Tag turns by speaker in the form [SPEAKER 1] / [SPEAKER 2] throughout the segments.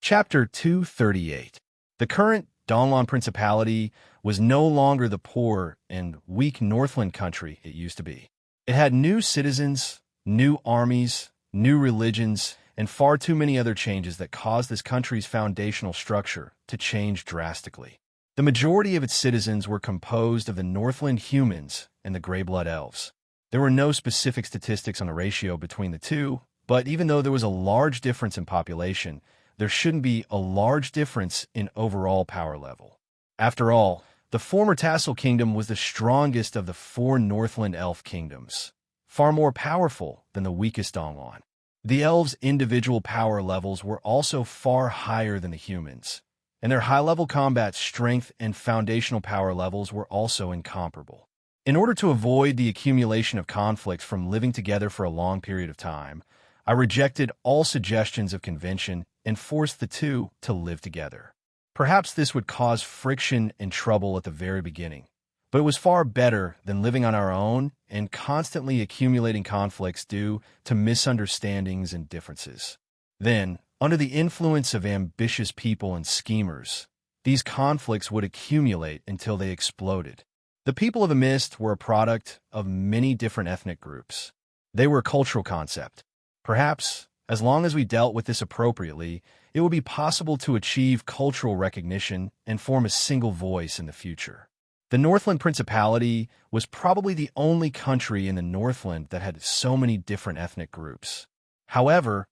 [SPEAKER 1] Chapter 238. The current Donlon Principality was no longer the poor and weak Northland country it used to be. It had new citizens, new armies, new religions, and far too many other changes that caused this country's foundational structure to change drastically. The majority of its citizens were composed of the Northland humans and the Greyblood elves. There were no specific statistics on the ratio between the two, but even though there was a large difference in population, there shouldn't be a large difference in overall power level. After all, the former Tassel Kingdom was the strongest of the four Northland elf kingdoms, far more powerful than the weakest Donlon. The elves' individual power levels were also far higher than the humans, and their high-level combat strength and foundational power levels were also incomparable. In order to avoid the accumulation of conflicts from living together for a long period of time, I rejected all suggestions of convention and forced the two to live together. Perhaps this would cause friction and trouble at the very beginning, but it was far better than living on our own and constantly accumulating conflicts due to misunderstandings and differences. Then, under the influence of ambitious people and schemers, these conflicts would accumulate until they exploded. The people of the Mist were a product of many different ethnic groups. They were a cultural concept. Perhaps, as long as we dealt with this appropriately, it would be possible to achieve cultural recognition and form a single voice in the future. The Northland Principality was probably the only country in the Northland that had so many different ethnic groups. However,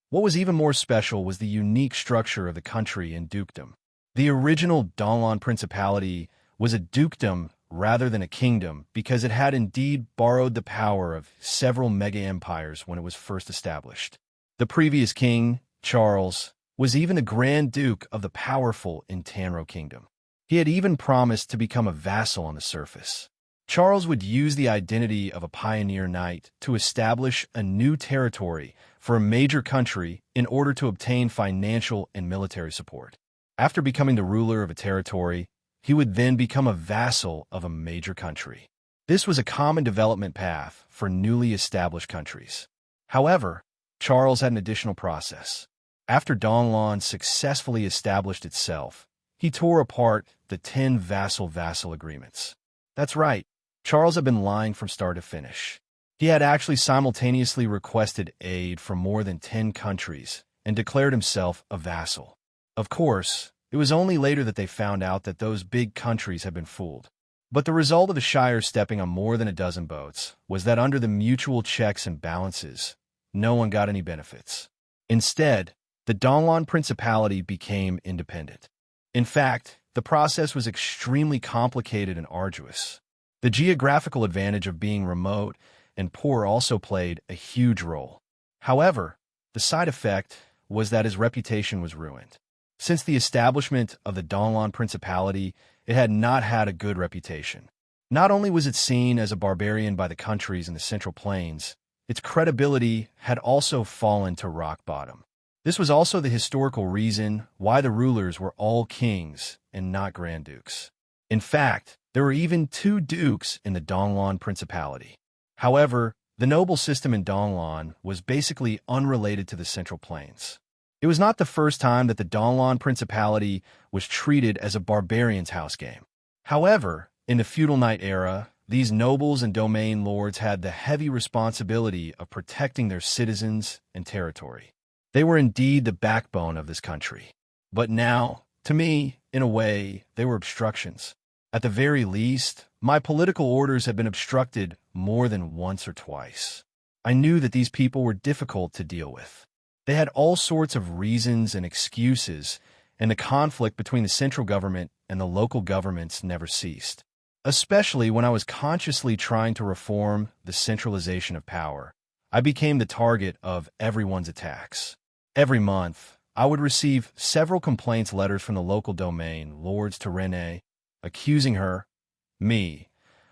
[SPEAKER 1] what was even more special was the unique structure of the country and dukedom. The original Donlon Principality was a dukedom rather than a kingdom because it had indeed borrowed the power of several mega-empires when it was first established. The previous king, Charles, was even the Grand Duke of the powerful Intanro Kingdom. He had even promised to become a vassal on the surface. Charles would use the identity of a pioneer knight to establish a new territory for a major country in order to obtain financial and military support. After becoming the ruler of a territory, he would then become a vassal of a major country. This was a common development path for newly established countries. However, Charles had an additional process. After Donlon successfully established itself, he tore apart the 10 vassal agreements. That's right, Charles had been lying from start to finish. He had actually simultaneously requested aid from more than 10 countries and declared himself a vassal. Of course, it was only later that they found out that those big countries had been fooled. But the result of the Shire stepping on more than a dozen boats was that under the mutual checks and balances, no one got any benefits. Instead, the Donlon Principality became independent. In fact, the process was extremely complicated and arduous. The geographical advantage of being remote and poor also played a huge role. However, the side effect was that his reputation was ruined. Since the establishment of the Donlon Principality, it had not had a good reputation. Not only was it seen as a barbarian by the countries in the Central Plains, its credibility had also fallen to rock bottom. This was also the historical reason why the rulers were all kings and not grand dukes. In fact, there were even 2 dukes in the Donlon Principality. However, the noble system in Donlon was basically unrelated to the Central Plains. It was not the first time that the Donlon Principality was treated as a barbarian's house game. However, in the feudal knight era, these nobles and domain lords had the heavy responsibility of protecting their citizens and territory. They were indeed the backbone of this country. But now, to me, in a way, they were obstructions. At the very least, my political orders had been obstructed more than once or twice. I knew that these people were difficult to deal with. They had all sorts of reasons and excuses, and the conflict between the central government and the local governments never ceased. Especially when I was consciously trying to reform the centralization of power, I became the target of everyone's attacks. Every month, I would receive several complaints letters from the local domain lords to Renee, accusing her, me,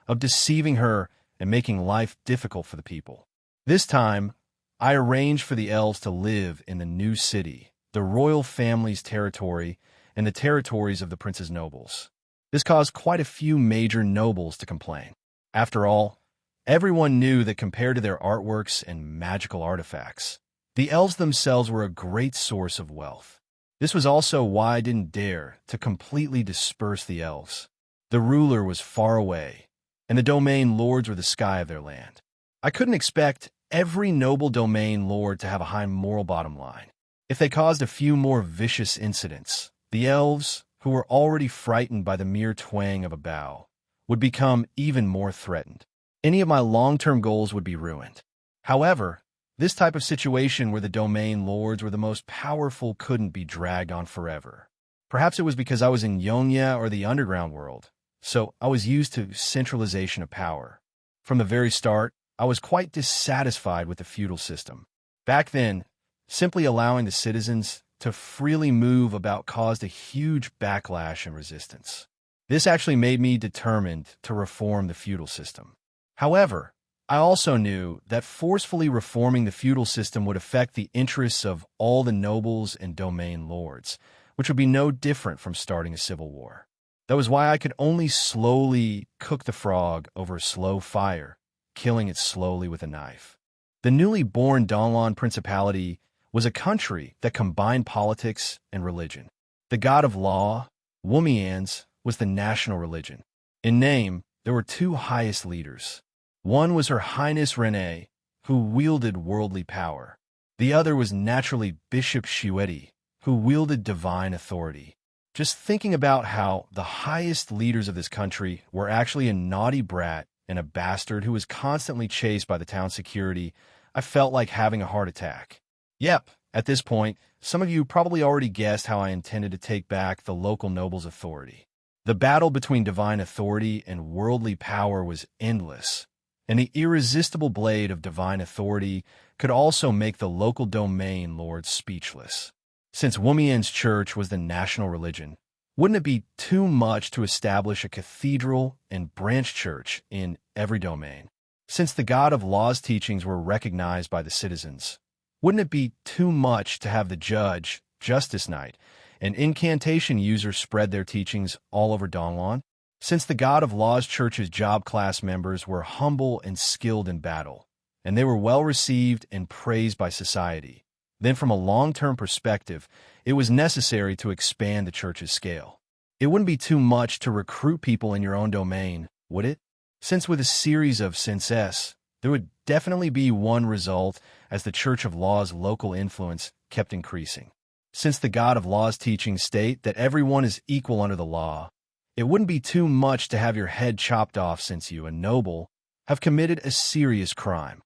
[SPEAKER 1] of deceiving her and making life difficult for the people. This time, I arranged for the elves to live in the new city, the royal family's territory, and the territories of the prince's nobles. This caused quite a few major nobles to complain. After all, everyone knew that compared to their artworks and magical artifacts, the elves themselves were a great source of wealth. This was also why I didn't dare to completely disperse the elves. The ruler was far away, and the domain lords were the sky of their land. I couldn't expect every noble domain lord to have a high moral bottom line. If they caused a few more vicious incidents, the elves, who were already frightened by the mere twang of a bow, would become even more threatened. Any of my long-term goals would be ruined. However, this type of situation where the domain lords were the most powerful couldn't be dragged on forever. Perhaps it was because I was in Yonya or the underground world, so I was used to centralization of power. From the very start, I was quite dissatisfied with the feudal system. Back then, simply allowing the citizens to freely move about caused a huge backlash and resistance. This actually made me determined to reform the feudal system. However, I also knew that forcefully reforming the feudal system would affect the interests of all the nobles and domain lords, which would be no different from starting a civil war. That was why I could only slowly cook the frog over a slow fire, killing it slowly with a knife. The newly born Donlon Principality was a country that combined politics and religion. The god of law, Wumians, was the national religion. In name, there were two highest leaders. One was Her Highness Renee, who wielded worldly power. The other was naturally Bishop Shueti, who wielded divine authority. Just thinking about how the highest leaders of this country were actually a naughty brat and a bastard who was constantly chased by the town security, I felt like having a heart attack. Yep, at this point, some of you probably already guessed how I intended to take back the local nobles' authority. The battle between divine authority and worldly power was endless, and the irresistible blade of divine authority could also make the local domain lords speechless. Since Wumian's church was the national religion, wouldn't it be too much to establish a cathedral and branch church in every domain? Since the god of law's teachings were recognized by the citizens, wouldn't it be too much to have the judge, justice knight, and incantation user spread their teachings all over Donlon? Since the god of law's church's job class members were humble and skilled in battle, and they were well received and praised by society, then from a long-term perspective, it was necessary to expand the church's scale. It wouldn't be too much to recruit people in your own domain, would it? Since with a series of senses, there would definitely be one result as the Church of Law's local influence kept increasing. Since the god of law's teachings state that everyone is equal under the law, it wouldn't be too much to have your head chopped off since you, a noble, have committed a serious crime.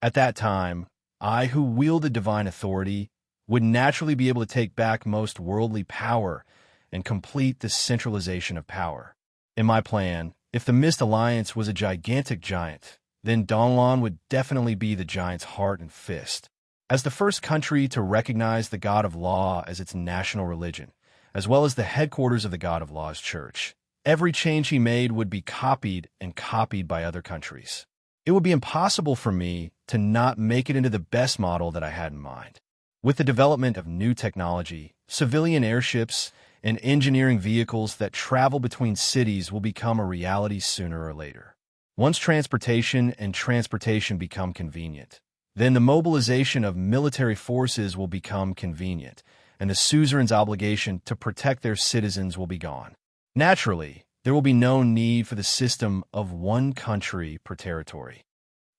[SPEAKER 1] At that time, I, who wielded divine authority, would naturally be able to take back most worldly power and complete the centralization of power. In my plan, if the Mist Alliance was a gigantic giant, then Donlon would definitely be the giant's heart and fist. As the first country to recognize the god of law as its national religion, as well as the headquarters of the god of law's church, every change he made would be copied and copied by other countries. It would be impossible for me to not make it into the best model that I had in mind. With the development of new technology, civilian airships, and engineering vehicles that travel between cities will become a reality sooner or later. Once transportation become convenient, then the mobilization of military forces will become convenient, and the suzerain's obligation to protect their citizens will be gone. Naturally, there will be no need for the system of one country per territory.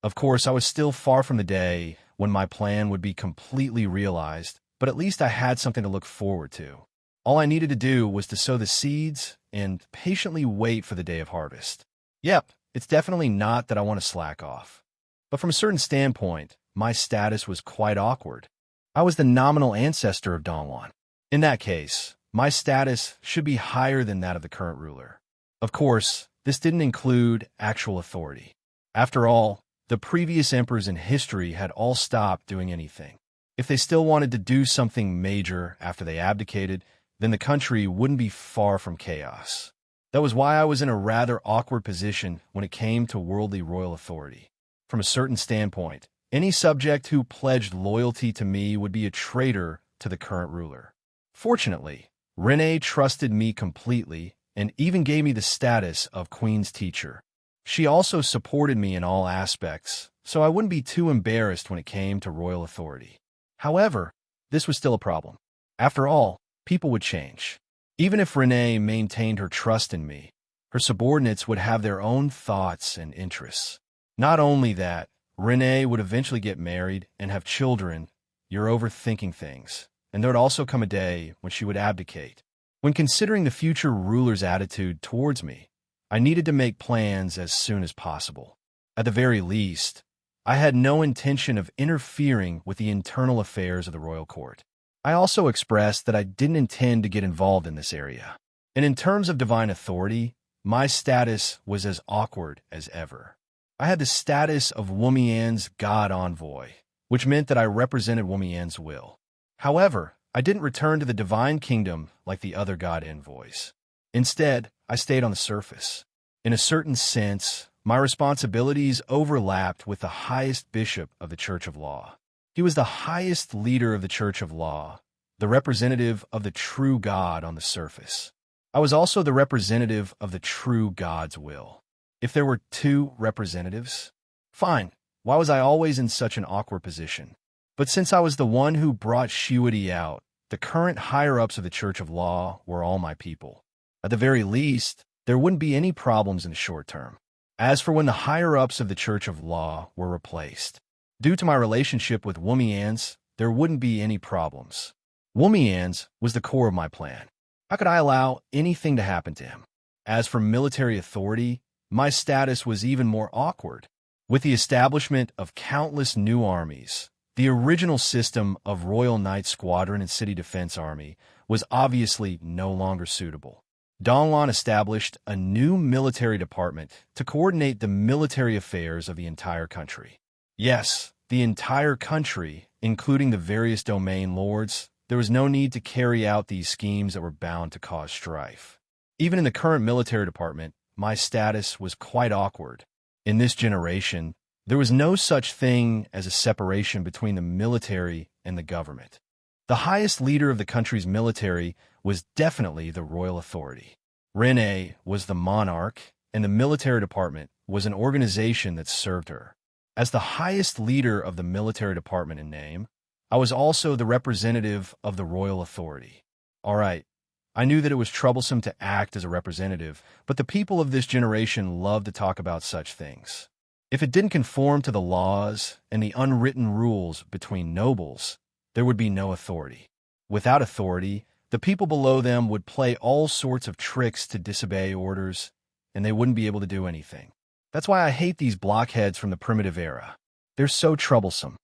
[SPEAKER 1] Of course, I was still far from the day when my plan would be completely realized, but at least I had something to look forward to. All I needed to do was to sow the seeds and patiently wait for the day of harvest. Yep, it's definitely not that I want to slack off. But from a certain standpoint, my status was quite awkward. I was the nominal ancestor of Donlon. In that case, my status should be higher than that of the current ruler. Of course, this didn't include actual authority. After all, the previous emperors in history had all stopped doing anything. If they still wanted to do something major after they abdicated, then the country wouldn't be far from chaos. That was why I was in a rather awkward position when it came to worldly royal authority. From a certain standpoint, any subject who pledged loyalty to me would be a traitor to the current ruler. Fortunately, Renee trusted me completely and even gave me the status of Queen's teacher. She also supported me in all aspects, so I wouldn't be too embarrassed when it came to royal authority. However, this was still a problem. After all, people would change. Even if Renee maintained her trust in me, her subordinates would have their own thoughts and interests. Not only that, Renee would eventually get married and have children. You're overthinking things. And there would also come a day when she would abdicate. When considering the future ruler's attitude towards me, I needed to make plans as soon as possible. At the very least, I had no intention of interfering with the internal affairs of the royal court. I also expressed that I didn't intend to get involved in this area. And in terms of divine authority, my status was as awkward as ever. I had the status of Womian's god envoy, which meant that I represented Womian's will. However, I didn't return to the divine kingdom like the other god envoys. Instead, I stayed on the surface. In a certain sense, my responsibilities overlapped with the highest bishop of the Church of Law. He was the highest leader of the Church of Law, the representative of the true God on the surface. I was also the representative of the true God's will. If there were two representatives, fine. Why was I always in such an awkward position? But since I was the one who brought Shuadi out, the current higher-ups of the Church of Law were all my people. At the very least, there wouldn't be any problems in the short term. As for when the higher-ups of the Church of Law were replaced, due to my relationship with Womians, there wouldn't be any problems. Womians was the core of my plan. How could I allow anything to happen to him? As for military authority, my status was even more awkward. With the establishment of countless new armies, the original system of Royal Knight Squadron and City Defense Army was obviously no longer suitable. Donlon established a new military department to coordinate the military affairs of the entire country. Yes, the entire country, including the various domain lords. There was no need to carry out these schemes that were bound to cause strife. Even in the current military department, my status was quite awkward. In this generation, there was no such thing as a separation between the military and the government. The highest leader of the country's military was definitely the royal authority. Renee was the monarch, and the military department was an organization that served her. As the highest leader of the military department in name, I was also the representative of the royal authority. All right, I knew that it was troublesome to act as a representative, but the people of this generation love to talk about such things. If it didn't conform to the laws and the unwritten rules between nobles, there would be no authority. Without authority, the people below them would play all sorts of tricks to disobey orders, and they wouldn't be able to do anything. That's why I hate these blockheads from the primitive era. They're so troublesome.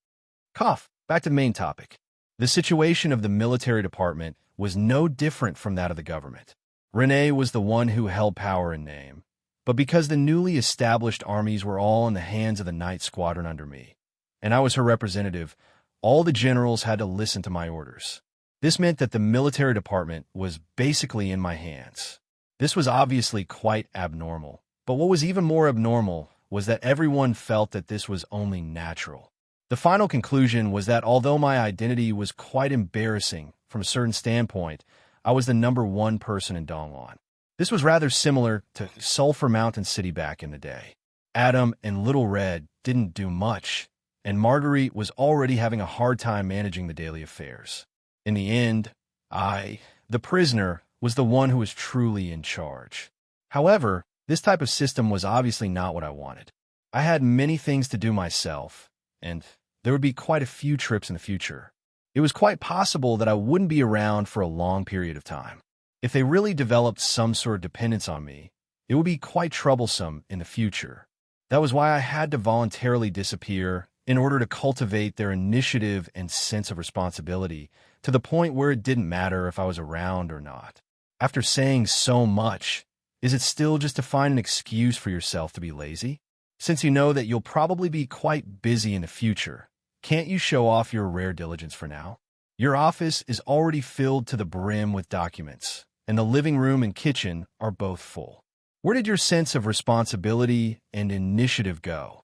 [SPEAKER 1] Cough. Back to the main topic. The situation of the military department was no different from that of the government. Renee was the one who held power in name, but because the newly established armies were all in the hands of the Knight Squadron under me, and I was her representative, all the generals had to listen to my orders. This meant that the military department was basically in my hands. This was obviously quite abnormal, but what was even more abnormal was that everyone felt that this was only natural. The final conclusion was that although my identity was quite embarrassing from a certain standpoint, I was the #1 person in Donglon. This was rather similar to Sulphur Mountain City back in the day. Adam and Little Red didn't do much, and Marguerite was already having a hard time managing the daily affairs. In the end, I, the prisoner, was the one who was truly in charge. However, this type of system was obviously not what I wanted. I had many things to do myself, and there would be quite a few trips in the future. It was quite possible that I wouldn't be around for a long period of time. If they really developed some sort of dependence on me, it would be quite troublesome in the future. That was why I had to voluntarily disappear in order to cultivate their initiative and sense of responsibility to the point where it didn't matter if I was around or not. After saying so much, is it still just to find an excuse for yourself to be lazy? Since you know that you'll probably be quite busy in the future, can't you show off your rare diligence for now? Your office is already filled to the brim with documents, and the living room and kitchen are both full. Where did your sense of responsibility and initiative go?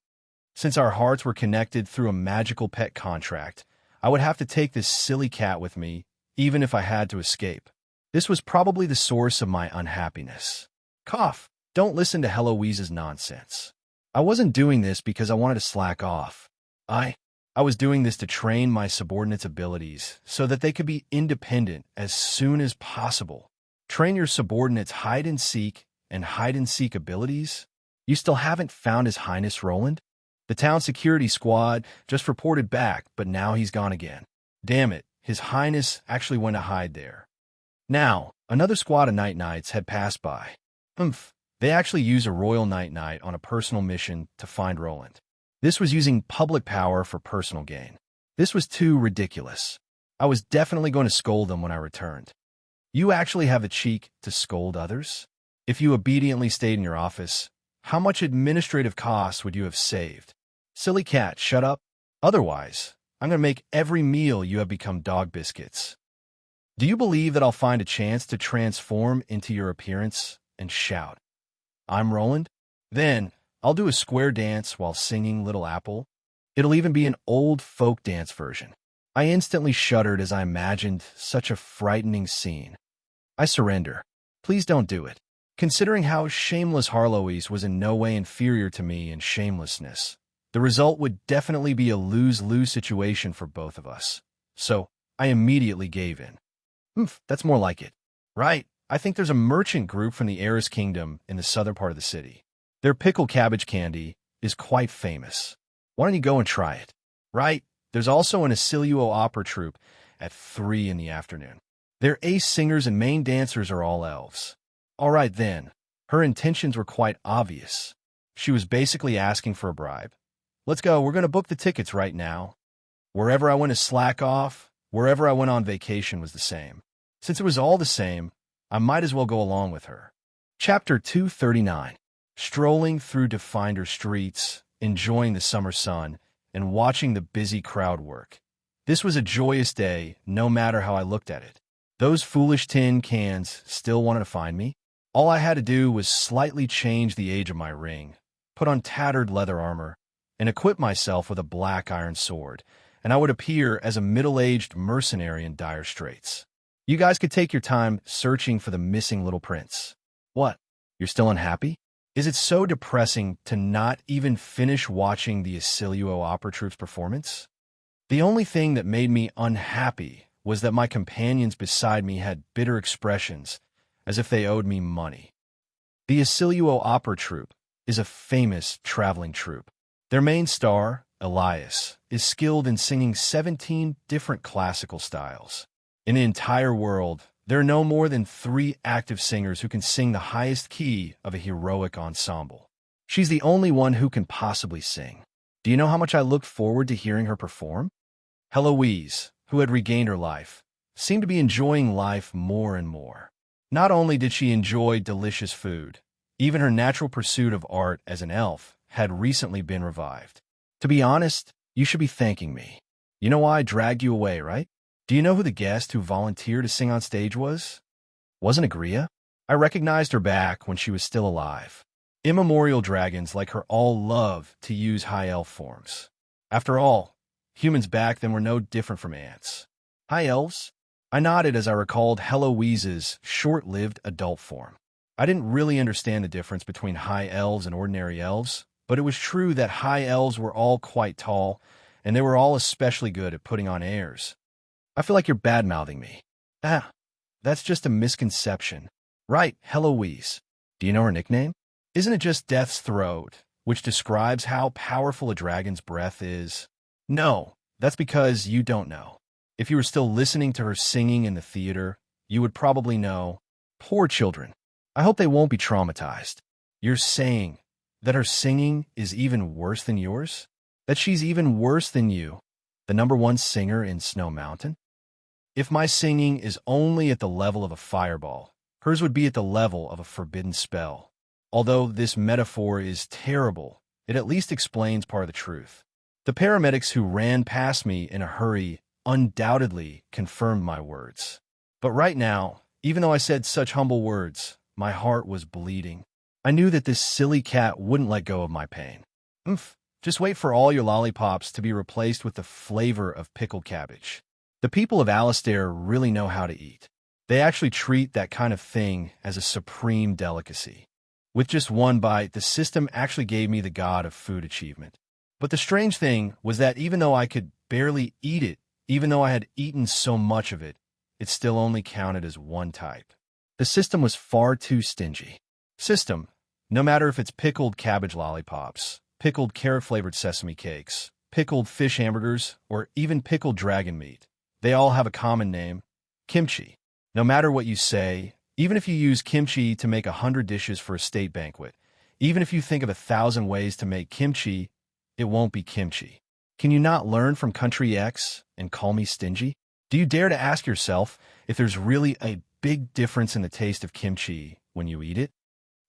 [SPEAKER 1] Since our hearts were connected through a magical pet contract, I would have to take this silly cat with me, even if I had to escape. This was probably the source of my unhappiness. Cough, don't listen to Heloise's nonsense. I wasn't doing this because I wanted to slack off. I I was doing this to train my subordinates' abilities so that they could be independent as soon as possible. Train your subordinates' hide-and-seek abilities? You still haven't found His Highness Roland? The town security squad just reported back, but now he's gone again. Damn it, His Highness actually went to hide there. Now, another squad of Night-Knights had passed by. They actually used a Royal Night-Knight on a personal mission to find Roland. This was using public power for personal gain. This was too ridiculous. I was definitely going to scold them when I returned. You actually have the cheek to scold others? If you obediently stayed in your office, how much administrative costs would you have saved? Silly cat, shut up. Otherwise, I'm going to make every meal you have become dog biscuits. Do you believe that I'll find a chance to transform into your appearance and shout, "I'm Roland"? Then, I'll do a square dance while singing Little Apple. It'll even be an old folk dance version. I instantly shuddered as I imagined such a frightening scene. I surrender. Please don't do it. Considering how shameless Harlowy's was in no way inferior to me in shamelessness, the result would definitely be a lose-lose situation for both of us. So, I immediately gave in. That's more like it. Right, I think there's a merchant group from the Heiress Kingdom in the southern part of the city. Their pickled cabbage candy is quite famous. Why don't you go and try it? Right, there's also an Asilluo opera troupe at 3 in the afternoon. Their ace singers and main dancers are all elves. All right then, her intentions were quite obvious. She was basically asking for a bribe. Let's go, we're going to book the tickets right now. Wherever I went to slack off, wherever I went on vacation was the same. Since it was all the same, I might as well go along with her. Chapter 239. Strolling through Definder streets, enjoying the summer sun, and watching the busy crowd work. This was a joyous day, no matter how I looked at it. Those foolish tin cans still wanted to find me. All I had to do was slightly change the age of my ring, put on tattered leather armor, and equip myself with a black iron sword, and I would appear as a middle-aged mercenary in dire straits. You guys could take your time searching for the missing little prince. What? You're still unhappy? Is it so depressing to not even finish watching the Asilluo opera troupe's performance? The only thing that made me unhappy was that my companions beside me had bitter expressions, as if they owed me money. The Asilluo opera troupe is a famous traveling troupe. Their main star, Elias, is skilled in singing 17 different classical styles. In the entire world, there are no more than 3 active singers who can sing the highest key of a heroic ensemble. She's the only one who can possibly sing. Do you know how much I looked forward to hearing her perform? Heloise, who had regained her life, seemed to be enjoying life more and more. Not only did she enjoy delicious food, even her natural pursuit of art as an elf had recently been revived. To be honest, you should be thanking me. You know why I dragged you away, right? Do you know who the guest who volunteered to sing on stage was? Wasn't Agria? I recognized her back when she was still alive. Immemorial dragons like her all love to use high elf forms. After all, humans back then were no different from ants. High elves? I nodded as I recalled Heloise's short-lived adult form. I didn't really understand the difference between high elves and ordinary elves, but it was true that high elves were all quite tall, and they were all especially good at putting on airs. I feel like you're bad-mouthing me. That's just a misconception. Right, Heloise. Do you know her nickname? Isn't it just Death's Throat, which describes how powerful a dragon's breath is? No, that's because you don't know. If you were still listening to her singing in the theater, you would probably know. Poor children. I hope they won't be traumatized. You're saying that her singing is even worse than yours? That she's even worse than you, the #1 singer in Snow Mountain? If my singing is only at the level of a fireball, hers would be at the level of a forbidden spell. Although this metaphor is terrible, it at least explains part of the truth. The paramedics who ran past me in a hurry undoubtedly confirmed my words. But right now, even though I said such humble words, my heart was bleeding. I knew that this silly cat wouldn't let go of my pain. Just wait for all your lollipops to be replaced with the flavor of pickled cabbage. The people of Alistair really know how to eat. They actually treat that kind of thing as a supreme delicacy. With just one bite, the system actually gave me the God of Food achievement. But the strange thing was that even though I could barely eat it, even though I had eaten so much of it, it still only counted as one type. The system was far too stingy. System, no matter if it's pickled cabbage lollipops, pickled carrot-flavored sesame cakes, pickled fish hamburgers, or even pickled dragon meat, they all have a common name: kimchi. No matter what you say, even if you use kimchi to make 100 dishes for a state banquet, even if you think of 1,000 ways to make kimchi, it won't be kimchi. Can you not learn from country X and call me stingy? Do you dare to ask yourself if there's really a big difference in the taste of kimchi when you eat it?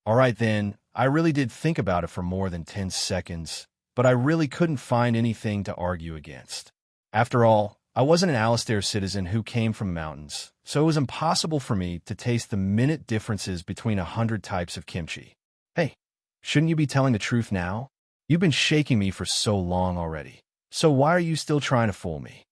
[SPEAKER 1] All right then, I really did think about it for more than 10 seconds, but I really couldn't find anything to argue against. After all, I wasn't an Alistair citizen who came from mountains, so it was impossible for me to taste the minute differences between 100 types of kimchi. Hey, shouldn't you be telling the truth now? You've been shaking me for so long already, so why are you still trying to fool me?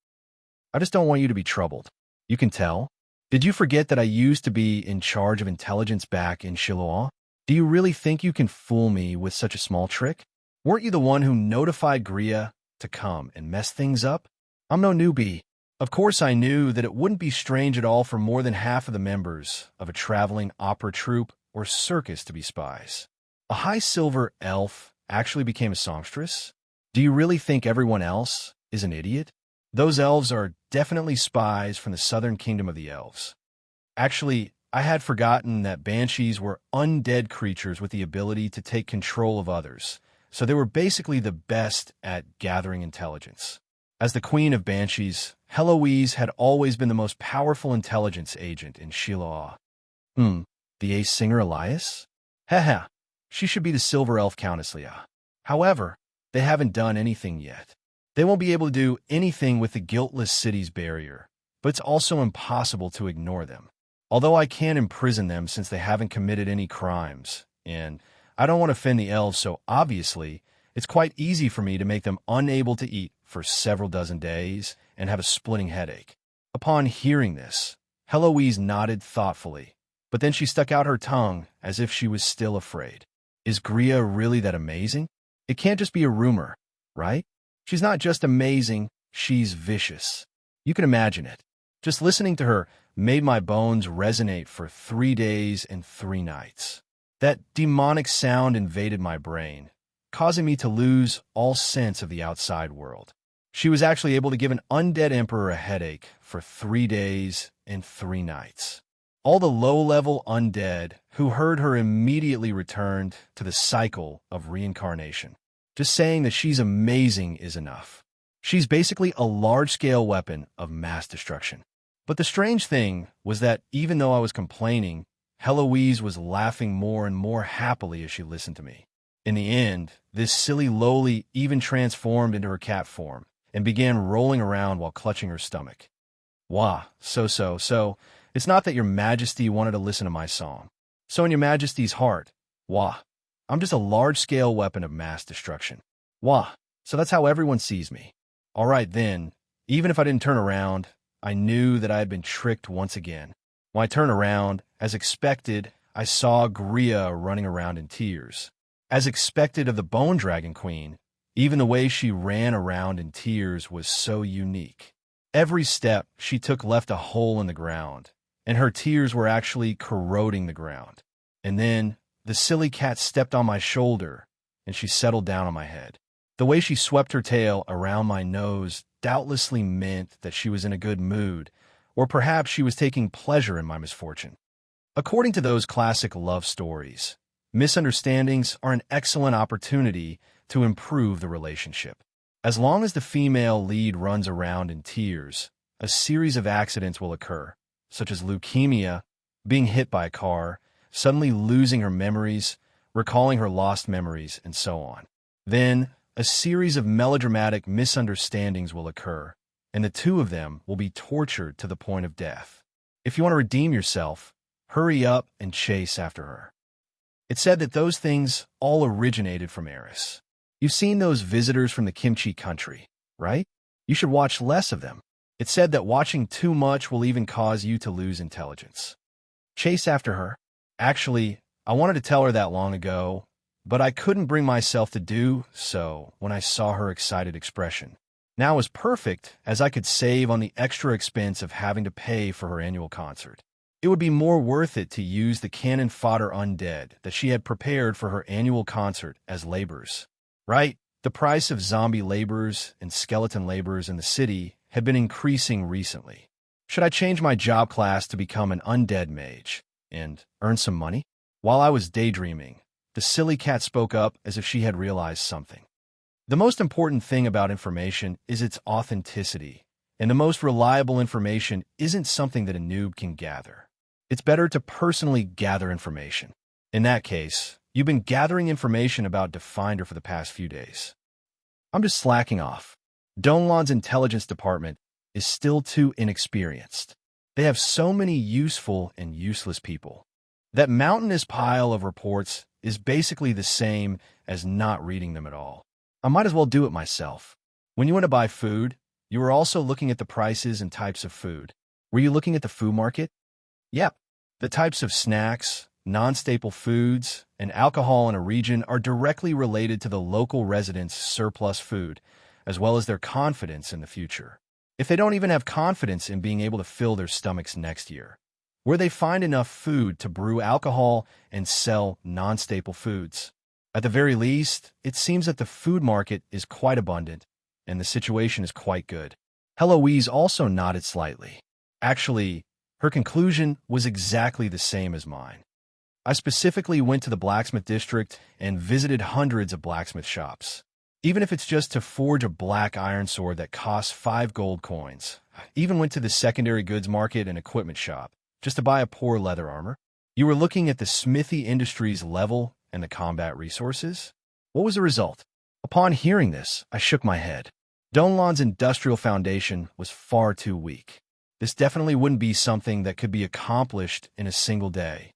[SPEAKER 1] I just don't want you to be troubled. You can tell. Did you forget that I used to be in charge of intelligence back in Shiloh? Do you really think you can fool me with such a small trick? Weren't you the one who notified Griya to come and mess things up? I'm no newbie. Of course I knew that it wouldn't be strange at all for more than half of the members of a traveling opera troupe or circus to be spies. A high silver elf actually became a songstress? Do you really think everyone else is an idiot? Those elves are definitely spies from the southern kingdom of the elves. Actually, I had forgotten that banshees were undead creatures with the ability to take control of others, so they were basically the best at gathering intelligence. As the queen of banshees, Heloise had always been the most powerful intelligence agent in Shiloh. The ace singer Elias? Haha, she should be the silver elf Countess Leah. However, they haven't done anything yet. They won't be able to do anything with the guiltless city's barrier, but it's also impossible to ignore them. Although I can't imprison them since they haven't committed any crimes, and I don't want to offend the elves, so obviously, it's quite easy for me to make them unable to eat for several dozen days and have a splitting headache. Upon hearing this, Heloise nodded thoughtfully, but then she stuck out her tongue as if she was still afraid. Is Griya really that amazing? It can't just be a rumor, right? She's not just amazing, she's vicious. You can imagine it. Just listening to her made my bones resonate for 3 days and 3 nights. That demonic sound invaded my brain, causing me to lose all sense of the outside world. She was actually able to give an undead emperor a headache for 3 days and 3 nights. All the low-level undead who heard her immediately returned to the cycle of reincarnation. Just saying that she's amazing is enough. She's basically a large-scale weapon of mass destruction. But the strange thing was that even though I was complaining, Heloise was laughing more and more happily as she listened to me. In the end, this silly lowly even transformed into her cat form and began rolling around while clutching her stomach. Wah, so, it's not that your majesty wanted to listen to my song. So in your majesty's heart, wah, I'm just a large-scale weapon of mass destruction. Wah, so that's how everyone sees me. All right then, even if I didn't turn around, I knew that I had been tricked once again. When I turned around, as expected, I saw Griya running around in tears. As expected of the Bone Dragon Queen, even the way she ran around in tears was so unique. Every step she took left a hole in the ground, and her tears were actually corroding the ground. And then the silly cat stepped on my shoulder, and she settled down on my head. The way she swept her tail around my nose doubtlessly meant that she was in a good mood, or perhaps she was taking pleasure in my misfortune. According to those classic love stories, misunderstandings are an excellent opportunity to improve the relationship. As long as the female lead runs around in tears, a series of accidents will occur, such as leukemia, being hit by a car, suddenly losing her memories, recalling her lost memories, and so on. Then, a series of melodramatic misunderstandings will occur, and the two of them will be tortured to the point of death. If you want to redeem yourself, hurry up and chase after her. It's said that those things all originated from Eris. You've seen those visitors from the kimchi country, right? You should watch less of them. It's said that watching too much will even cause you to lose intelligence. Chase after her. Actually, I wanted to tell her that long ago, but I couldn't bring myself to do so when I saw her excited expression. Now was perfect, as I could save on the extra expense of having to pay for her annual concert. It would be more worth it to use the cannon fodder undead that she had prepared for her annual concert as laborers. Right? The price of zombie laborers and skeleton laborers in the city had been increasing recently. Should I change my job class to become an undead mage and earn some money? While I was daydreaming, the silly cat spoke up as if she had realized something. The most important thing about information is its authenticity, and the most reliable information isn't something that a noob can gather. It's better to personally gather information. In that case, you've been gathering information about Definder for the past few days. I'm just slacking off. Donlan's intelligence department is still too inexperienced. They have so many useful and useless people. That mountainous pile of reports is basically the same as not reading them at all. I might as well do it myself. When you went to buy food, you were also looking at the prices and types of food. Were you looking at the food market? Yep. The types of snacks, non-staple foods, and alcohol in a region are directly related to the local residents' surplus food, as well as their confidence in the future. If they don't even have confidence in being able to fill their stomachs next year, where they find enough food to brew alcohol and sell non-staple foods. At the very least, it seems that the food market is quite abundant, and the situation is quite good. Heloise also nodded slightly. Actually, her conclusion was exactly the same as mine. I specifically went to the blacksmith district and visited hundreds of blacksmith shops. Even if it's just to forge a black iron sword that costs 5 gold coins. Even went to the secondary goods market and equipment shop just to buy a poor leather armor. You were looking at the smithy industry's level and the combat resources? What was the result? Upon hearing this, I shook my head. Donlan's industrial foundation was far too weak. This definitely wouldn't be something that could be accomplished in a single day.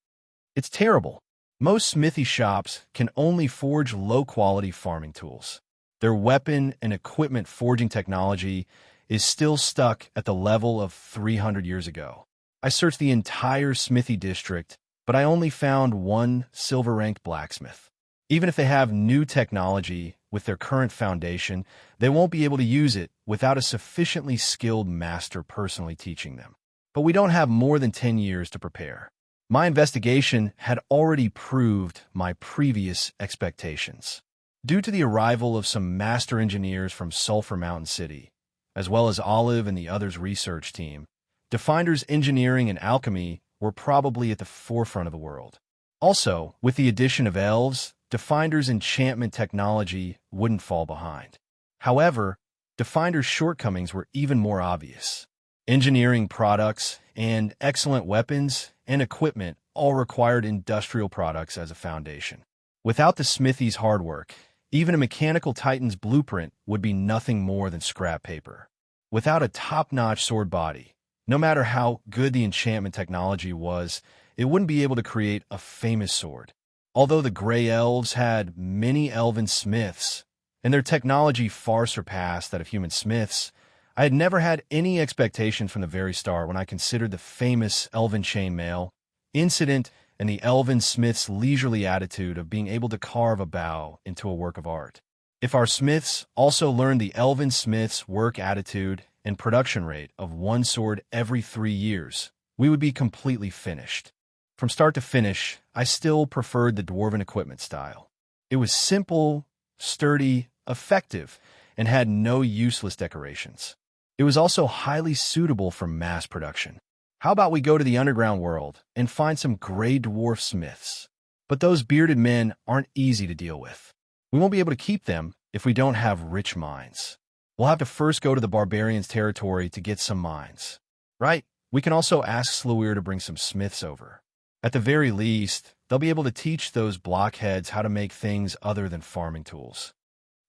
[SPEAKER 1] It's terrible. Most smithy shops can only forge low-quality farming tools. Their weapon and equipment forging technology is still stuck at the level of 300 years ago. I searched the entire smithy district, but I only found one silver-ranked blacksmith. Even if they have new technology with their current foundation, they won't be able to use it without a sufficiently skilled master personally teaching them. But we don't have more than 10 years to prepare. My investigation had already proved my previous expectations. Due to the arrival of some master engineers from Sulphur Mountain City, as well as Olive and the others' research team, Definder's engineering and alchemy were probably at the forefront of the world. Also, with the addition of elves, Definder's enchantment technology wouldn't fall behind. However, Definder's shortcomings were even more obvious. Engineering products and excellent weapons and equipment all required industrial products as a foundation. Without the smithy's hard work, even a mechanical titan's blueprint would be nothing more than scrap paper. Without a top-notch sword body, no matter how good the enchantment technology was, it wouldn't be able to create a famous sword. Although the Grey Elves had many elven smiths, and their technology far surpassed that of human smiths, I had never had any expectations from the very start when I considered the famous elven chainmail incident and the elven smith's leisurely attitude of being able to carve a bow into a work of art. If our smiths also learned the elven smith's work attitude and production rate of one sword every 3 years, we would be completely finished. From start to finish, I still preferred the dwarven equipment style. It was simple, sturdy, effective, and had no useless decorations. It was also highly suitable for mass production. How about we go to the underground world and find some gray dwarf smiths? But those bearded men aren't easy to deal with. We won't be able to keep them if we don't have rich mines. We'll have to first go to the barbarians' territory to get some mines. Right? We can also ask Sluir to bring some smiths over. At the very least, they'll be able to teach those blockheads how to make things other than farming tools.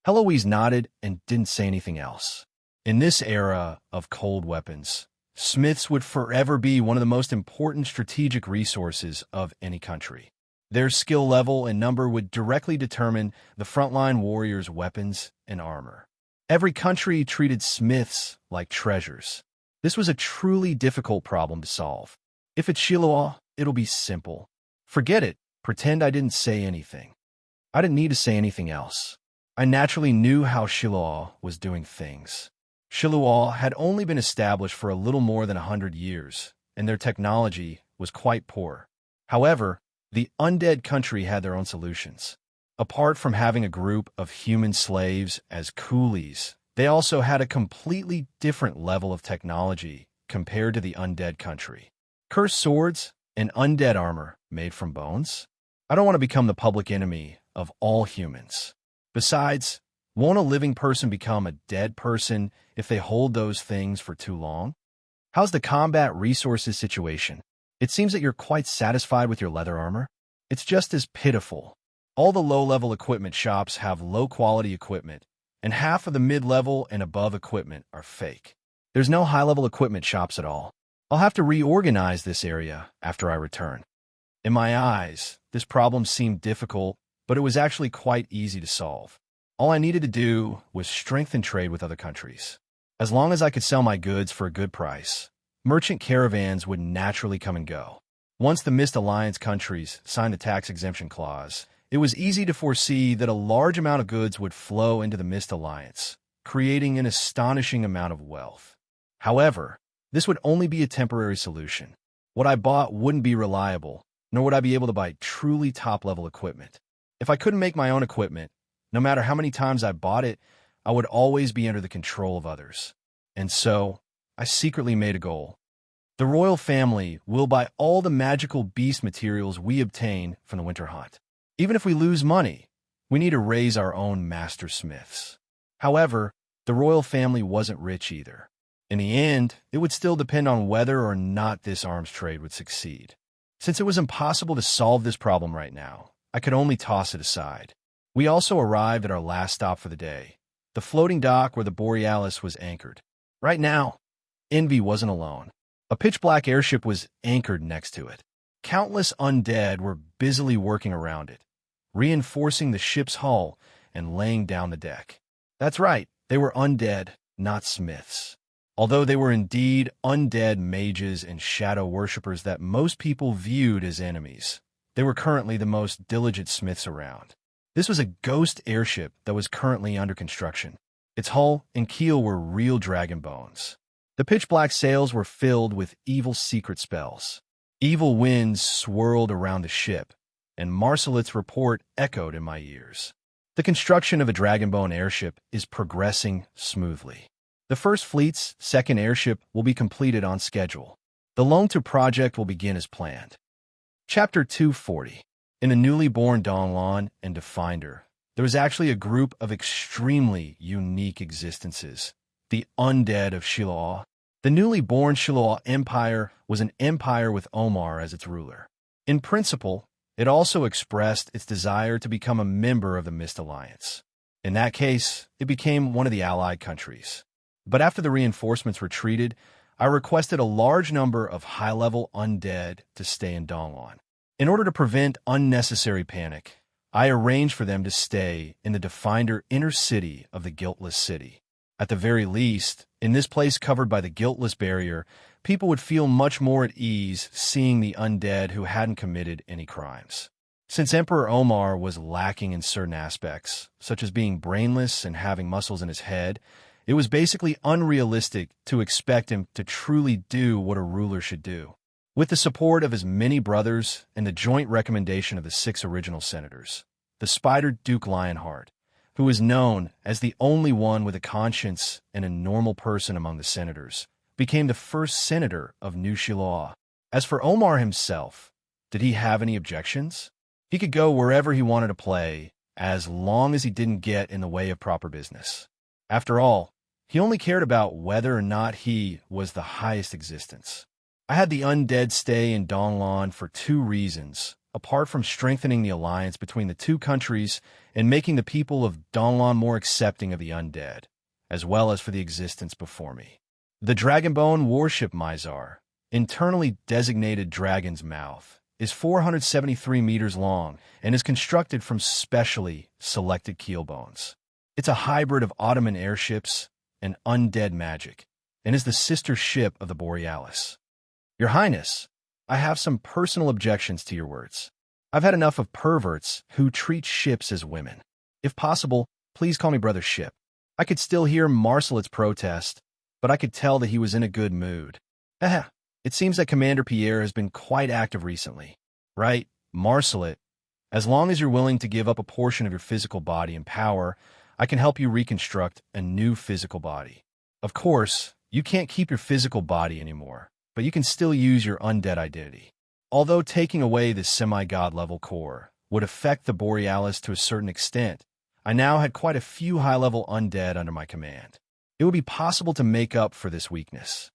[SPEAKER 1] Heloise nodded and didn't say anything else. In this era of cold weapons, smiths would forever be one of the most important strategic resources of any country. Their skill level and number would directly determine the frontline warriors' weapons and armor. Every country treated smiths like treasures. This was a truly difficult problem to solve. If it's Shiloh, it'll be simple. Forget it. Pretend I didn't say anything. I didn't need to say anything else. I naturally knew how Shiloh was doing things. Shiloh had only been established for a little more than 100 years, and their technology was quite poor. However, the undead country had their own solutions. Apart from having a group of human slaves as coolies, they also had a completely different level of technology compared to the undead country. Cursed swords and undead armor made from bones? I don't want to become the public enemy of all humans. Besides, won't a living person become a dead person if they hold those things for too long? How's the combat resources situation? It seems that you're quite satisfied with your leather armor. It's just as pitiful. All the low-level equipment shops have low-quality equipment, and half of the mid-level and above equipment are fake. There's no high-level equipment shops at all. I'll have to reorganize this area after I return. In my eyes, this problem seemed difficult, but it was actually quite easy to solve. All I needed to do was strengthen trade with other countries. As long as I could sell my goods for a good price, merchant caravans would naturally come and go. Once the Mist Alliance countries signed the tax exemption clause, it was easy to foresee that a large amount of goods would flow into the Mist Alliance, creating an astonishing amount of wealth. However, this would only be a temporary solution. What I bought wouldn't be reliable, nor would I be able to buy truly top-level equipment. If I couldn't make my own equipment, no matter how many times I bought it, I would always be under the control of others. And so, I secretly made a goal. The royal family will buy all the magical beast materials we obtain from the winter hunt. Even if we lose money, we need to raise our own master smiths. However, the royal family wasn't rich either. In the end, it would still depend on whether or not this arms trade would succeed. Since it was impossible to solve this problem right now, I could only toss it aside. We also arrived at our last stop for the day, the floating dock where the Borealis was anchored. Right now, Envy wasn't alone. A pitch-black airship was anchored next to it. Countless undead were busily working around it, reinforcing the ship's hull and laying down the deck. That's right, they were undead, not smiths. Although they were indeed undead mages and shadow worshippers that most people viewed as enemies, they were currently the most diligent smiths around. This was a ghost airship that was currently under construction. Its hull and keel were real dragon bones. The pitch-black sails were filled with evil secret spells. Evil winds swirled around the ship, and Marcelit's report echoed in my ears. The construction of a dragonbone airship is progressing smoothly. The First Fleet's second airship will be completed on schedule. The Loan-to project will begin as planned. Chapter 240. In the newly born Donlon and Definder, there was actually a group of extremely unique existences, the undead of Shiloh. The newly born Shiloh Empire was an empire with Omar as its ruler. In principle, it also expressed its desire to become a member of the Mist Alliance. In that case, it became one of the allied countries. But after the reinforcements retreated, I requested a large number of high-level undead to stay in Donlon. In order to prevent unnecessary panic, I arranged for them to stay in the Definder inner city of the Guiltless City. At the very least, in this place covered by the Guiltless Barrier, people would feel much more at ease seeing the undead who hadn't committed any crimes. Since Emperor Omar was lacking in certain aspects, such as being brainless and having muscles in his head, it was basically unrealistic to expect him to truly do what a ruler should do. With the support of his many brothers and the joint recommendation of the 6 original senators, the Spider Duke Lionheart, who is known as the only one with a conscience and a normal person among the senators, became the first senator of New Shiloh. As for Omar himself, did he have any objections? He could go wherever he wanted to play, as long as he didn't get in the way of proper business. After all, he only cared about whether or not he was the highest existence. I had the undead stay in Donlon for 2 reasons, apart from strengthening the alliance between the 2 countries and making the people of Donlon more accepting of the undead, as well as for the existence before me. The Dragonbone warship Mizar, internally designated Dragon's Mouth, is 473 meters long and is constructed from specially selected keel bones. It's a hybrid of Ottoman airships and undead magic, and is the sister ship of the Borealis. Your Highness, I have some personal objections to your words. I've had enough of perverts who treat ships as women. If possible, please call me Brother Ship. I could still hear Marcelet's protest, but I could tell that he was in a good mood. It seems that Commander Pierre has been quite active recently. Right, Marcelet, as long as you're willing to give up a portion of your physical body and power, I can help you reconstruct a new physical body. Of course, you can't keep your physical body anymore, but you can still use your undead identity. Although taking away this semi-god level core would affect the Borealis to a certain extent, I now had quite a few high-level undead under my command. It would be possible to make up for this weakness.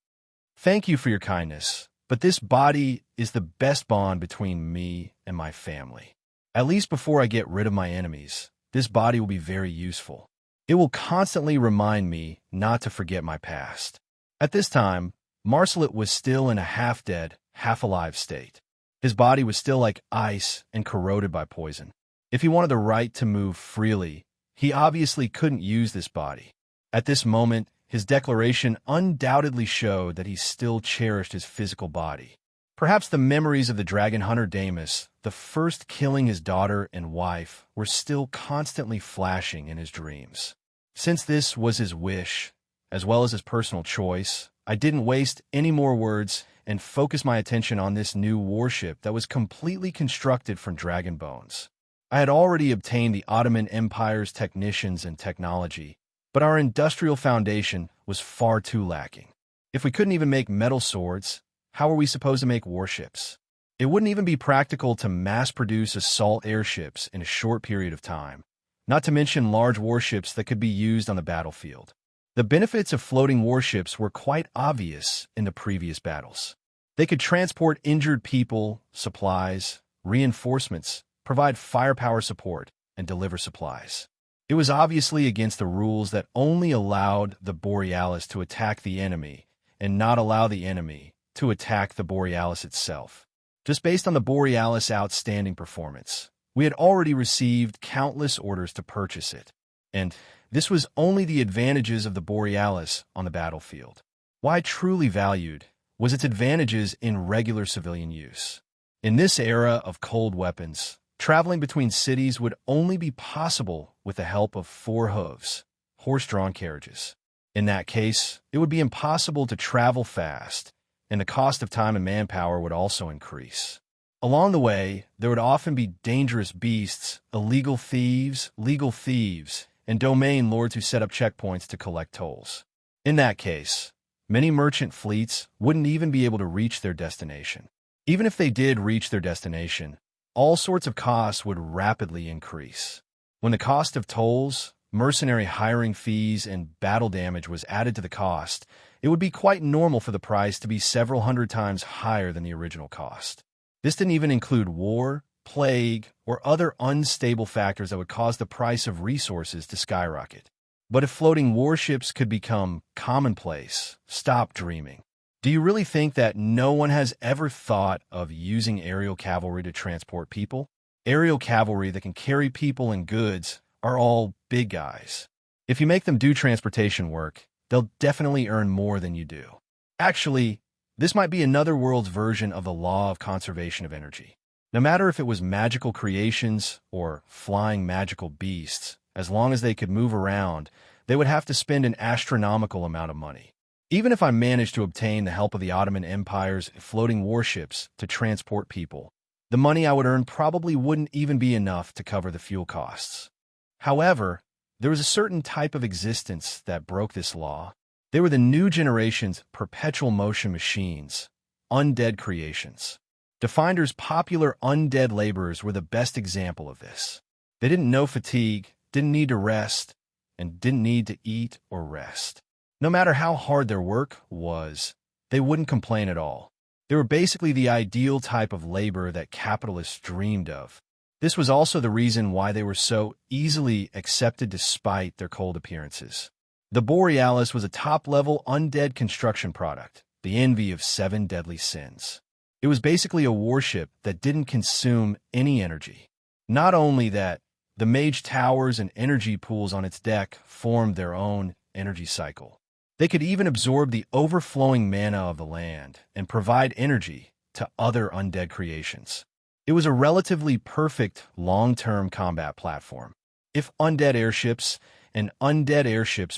[SPEAKER 1] Thank you for your kindness, but this body is the best bond between me and my family. At least before I get rid of my enemies, this body will be very useful. It will constantly remind me not to forget my past. At this time, Marcelet was still in a half-dead, half-alive state. His body was still like ice and corroded by poison. If he wanted the right to move freely, he obviously couldn't use this body. At this moment, his declaration undoubtedly showed that he still cherished his physical body. Perhaps the memories of the dragon hunter Damus, the first killing his daughter and wife, were still constantly flashing in his dreams. Since this was his wish, as well as his personal choice, I didn't waste any more words and focused my attention on this new warship that was completely constructed from dragon bones. I had already obtained the Ottoman Empire's technicians and technology, but our industrial foundation was far too lacking. If we couldn't even make metal swords, how were we supposed to make warships? It wouldn't even be practical to mass-produce assault airships in a short period of time, not to mention large warships that could be used on the battlefield. The benefits of floating warships were quite obvious in the previous battles. They could transport injured people, supplies, reinforcements, provide firepower support, and deliver supplies. It was obviously against the rules that only allowed the Borealis to attack the enemy and not allow the enemy to attack the Borealis itself. Just based on the Borealis' outstanding performance, we had already received countless orders to purchase it, and this was only the advantages of the Borealis on the battlefield. Why I truly valued was its advantages in regular civilian use. In this era of cold weapons, traveling between cities would only be possible with the help of 4 hooves, horse-drawn carriages. In that case, it would be impossible to travel fast, and the cost of time and manpower would also increase. Along the way, there would often be dangerous beasts, illegal thieves, legal thieves, and domain lords who set up checkpoints to collect tolls. In that case, many merchant fleets wouldn't even be able to reach their destination. Even if they did reach their destination, all sorts of costs would rapidly increase. When the cost of tolls, mercenary hiring fees, and battle damage was added to the cost, it would be quite normal for the price to be several hundred times higher than the original cost. This didn't even include war, plague, or other unstable factors that would cause the price of resources to skyrocket. But if floating warships could become commonplace, stop dreaming. Do you really think that no one has ever thought of using aerial cavalry to transport people? Aerial cavalry that can carry people and goods are all big guys. If you make them do transportation work, they'll definitely earn more than you do. Actually, this might be another world's version of the law of conservation of energy. No matter if it was magical creations or flying magical beasts, as long as they could move around, they would have to spend an astronomical amount of money. Even if I managed to obtain the help of the Ottoman Empire's floating warships to transport people, the money I would earn probably wouldn't even be enough to cover the fuel costs. However, there was a certain type of existence that broke this law. They were the new generation's perpetual motion machines, undead creations. Definder's popular undead laborers were the best example of this. They didn't know fatigue, didn't need to rest, and didn't need to eat or rest. No matter how hard their work was, they wouldn't complain at all. They were basically the ideal type of labor that capitalists dreamed of. This was also the reason why they were so easily accepted despite their cold appearances. The Borealis was a top-level undead construction product, the envy of 7 deadly sins. It was basically a warship that didn't consume any energy. Not only that, the mage towers and energy pools on its deck formed their own energy cycle. They could even absorb the overflowing mana of the land and provide energy to other undead creations. It was a relatively perfect long-term combat platform. If undead airships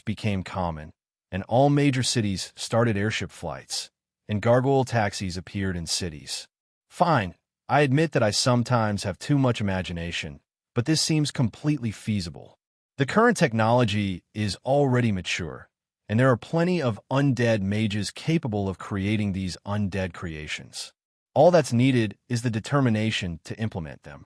[SPEAKER 1] became common, and all major cities started airship flights, and gargoyle taxis appeared in cities. Fine, I admit that I sometimes have too much imagination, but this seems completely feasible. The current technology is already mature, and there are plenty of undead mages capable of creating these undead creations. All that's needed is the determination to implement them.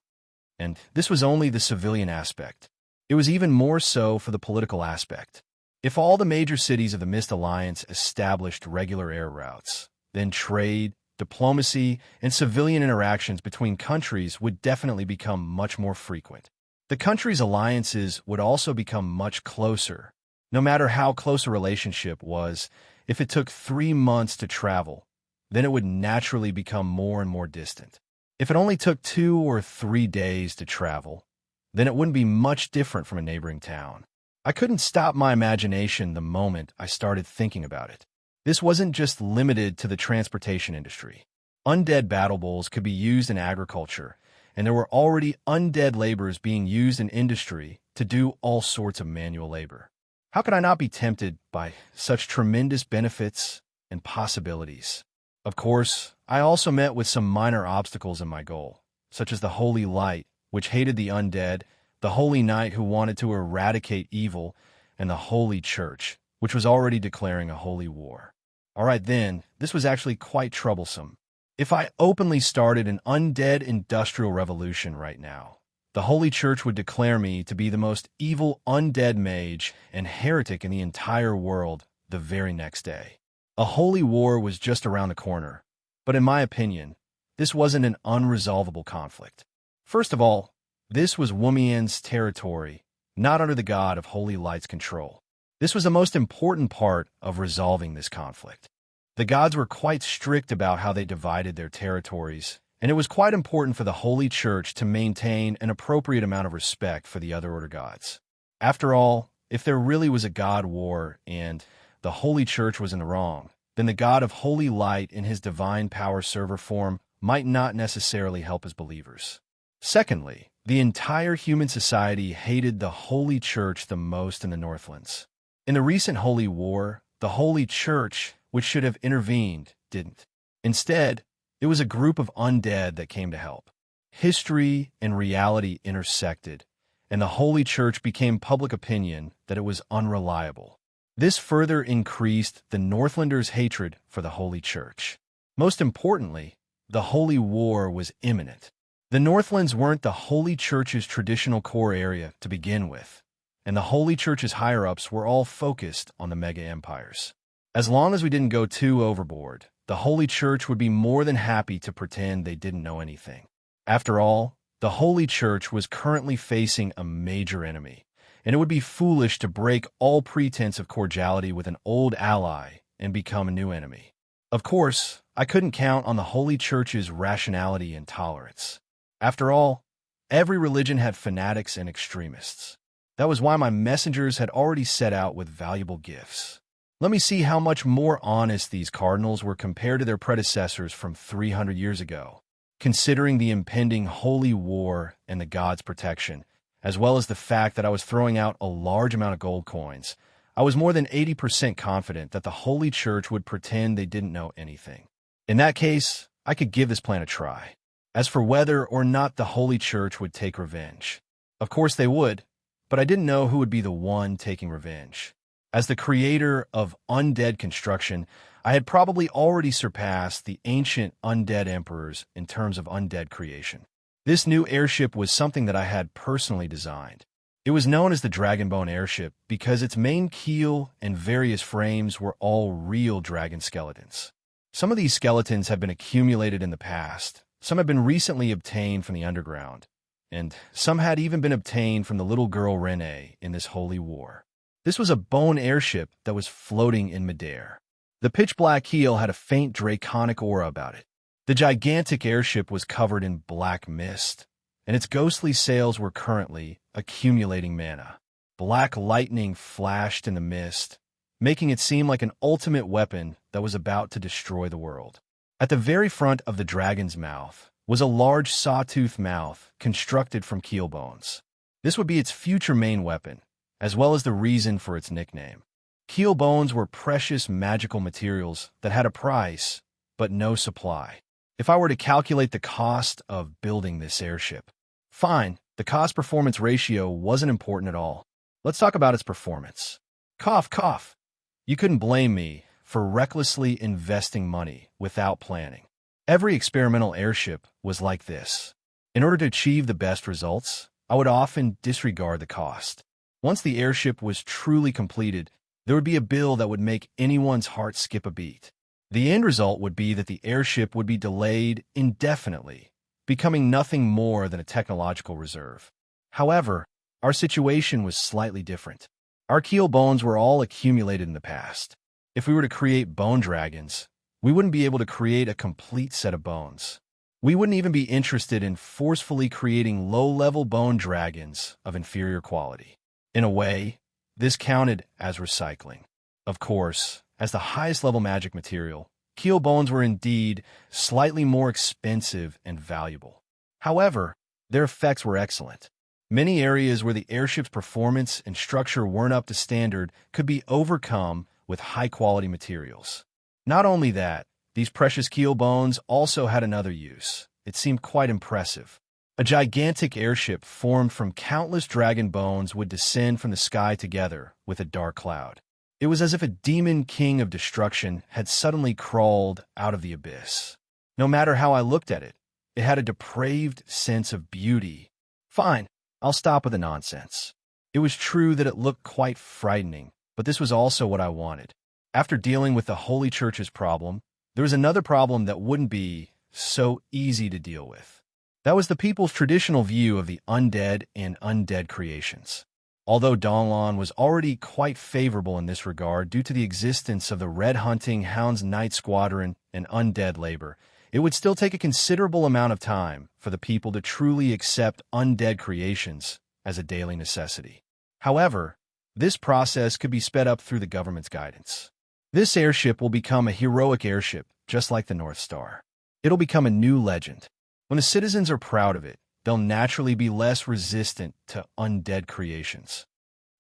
[SPEAKER 1] And this was only the civilian aspect. It was even more so for the political aspect. If all the major cities of the Mist Alliance established regular air routes, then trade, diplomacy, and civilian interactions between countries would definitely become much more frequent. The countries' alliances would also become much closer. No matter how close a relationship was, if it took 3 months to travel, then it would naturally become more and more distant. If it only took 2 or 3 days to travel, then it wouldn't be much different from a neighboring town. I couldn't stop my imagination the moment I started thinking about it. This wasn't just limited to the transportation industry. Undead battle bulls could be used in agriculture, and there were already undead laborers being used in industry to do all sorts of manual labor. How could I not be tempted by such tremendous benefits and possibilities? Of course, I also met with some minor obstacles in my goal, such as the Holy Light, which hated the undead, the Holy Knight who wanted to eradicate evil, and the Holy Church, which was already declaring a holy war. All right then, this was actually quite troublesome. If I openly started an undead industrial revolution right now, the Holy Church would declare me to be the most evil undead mage and heretic in the entire world the very next day. A holy war was just around the corner, but in my opinion, this wasn't an unresolvable conflict. First of all, this was Wumian's territory, not under the god of Holy Light's control. This was the most important part of resolving this conflict. The gods were quite strict about how they divided their territories, and it was quite important for the Holy Church to maintain an appropriate amount of respect for the other order gods. After all, if there really was a god war and the Holy Church was in the wrong, then the god of Holy Light in his divine power server form might not necessarily help his believers. Secondly, the entire human society hated the Holy Church the most in the Northlands. In the recent Holy War, the Holy Church, which should have intervened, didn't. Instead, it was a group of undead that came to help. History and reality intersected, and the Holy Church became public opinion that it was unreliable. This further increased the Northlanders' hatred for the Holy Church. Most importantly, the Holy War was imminent. The Northlands weren't the Holy Church's traditional core area to begin with, and the Holy Church's higher-ups were all focused on the mega-empires. As long as we didn't go too overboard, the Holy Church would be more than happy to pretend they didn't know anything. After all, the Holy Church was currently facing a major enemy, and it would be foolish to break all pretense of cordiality with an old ally and become a new enemy. Of course, I couldn't count on the Holy Church's rationality and tolerance. After all, every religion had fanatics and extremists. That was why my messengers had already set out with valuable gifts. Let me see how much more honest these cardinals were compared to their predecessors from 300 years ago. Considering the impending holy war and the gods' protection, as well as the fact that I was throwing out a large amount of gold coins, I was more than 80% confident that the Holy Church would pretend they didn't know anything. In that case, I could give this plan a try. As for whether or not the Holy Church would take revenge, of course they would, but I didn't know who would be the one taking revenge. As the creator of undead construction, I had probably already surpassed the ancient undead emperors in terms of undead creation. This new airship was something that I had personally designed. It was known as the Dragonbone airship because its main keel and various frames were all real dragon skeletons. Some of these skeletons have been accumulated in the past, some have been recently obtained from the underground, and some had even been obtained from the little girl Renee in this holy war. This was a bone airship that was floating in midair. The pitch-black keel had a faint draconic aura about it. The gigantic airship was covered in black mist, and its ghostly sails were currently accumulating mana. Black lightning flashed in the mist, making it seem like an ultimate weapon that was about to destroy the world. At the very front of the dragon's mouth, was a large sawtooth mouth constructed from keel bones. This would be its future main weapon, as well as the reason for its nickname. Keel bones were precious magical materials that had a price, but no supply. If I were to calculate the cost of building this airship, fine, the cost-performance ratio wasn't important at all. Let's talk about its performance. Cough, cough. You couldn't blame me for recklessly investing money without planning. Every experimental airship was like this. In order to achieve the best results, I would often disregard the cost. Once the airship was truly completed, there would be a bill that would make anyone's heart skip a beat. The end result would be that the airship would be delayed indefinitely, becoming nothing more than a technological reserve. However, our situation was slightly different. Our keel bones were all accumulated in the past. If we were to create bone dragons, we wouldn't be able to create a complete set of bones. We wouldn't even be interested in forcefully creating low-level bone dragons of inferior quality. In a way, this counted as recycling. Of course, as the highest-level magic material, keel bones were indeed slightly more expensive and valuable. However, their effects were excellent. Many areas where the airship's performance and structure weren't up to standard could be overcome with high-quality materials. Not only that, these precious keel bones also had another use. It seemed quite impressive. A gigantic airship formed from countless dragon bones would descend from the sky together with a dark cloud. It was as if a demon king of destruction had suddenly crawled out of the abyss. No matter how I looked at it, it had a depraved sense of beauty. Fine, I'll stop with the nonsense. It was true that it looked quite frightening, but this was also what I wanted. After dealing with the Holy Church's problem, there was another problem that wouldn't be so easy to deal with. That was the people's traditional view of the undead and undead creations. Although Donlon was already quite favorable in this regard due to the existence of the Red Hunting Hounds Night Squadron and undead labor, it would still take a considerable amount of time for the people to truly accept undead creations as a daily necessity. However, this process could be sped up through the government's guidance. This airship will become a heroic airship, just like the North Star. It'll become a new legend. When the citizens are proud of it, they'll naturally be less resistant to undead creations.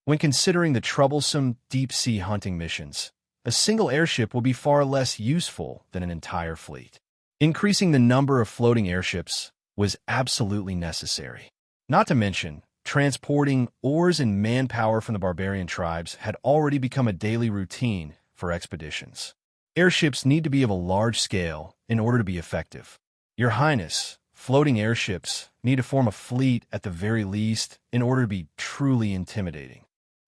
[SPEAKER 1] When considering the troublesome deep-sea hunting missions, a single airship will be far less useful than an entire fleet. Increasing the number of floating airships was absolutely necessary. Not to mention, transporting oars and manpower from the barbarian tribes had already become a daily routine for expeditions. Airships need to be of a large scale in order to be effective. Your Highness, floating airships need to form a fleet at the very least in order to be truly intimidating.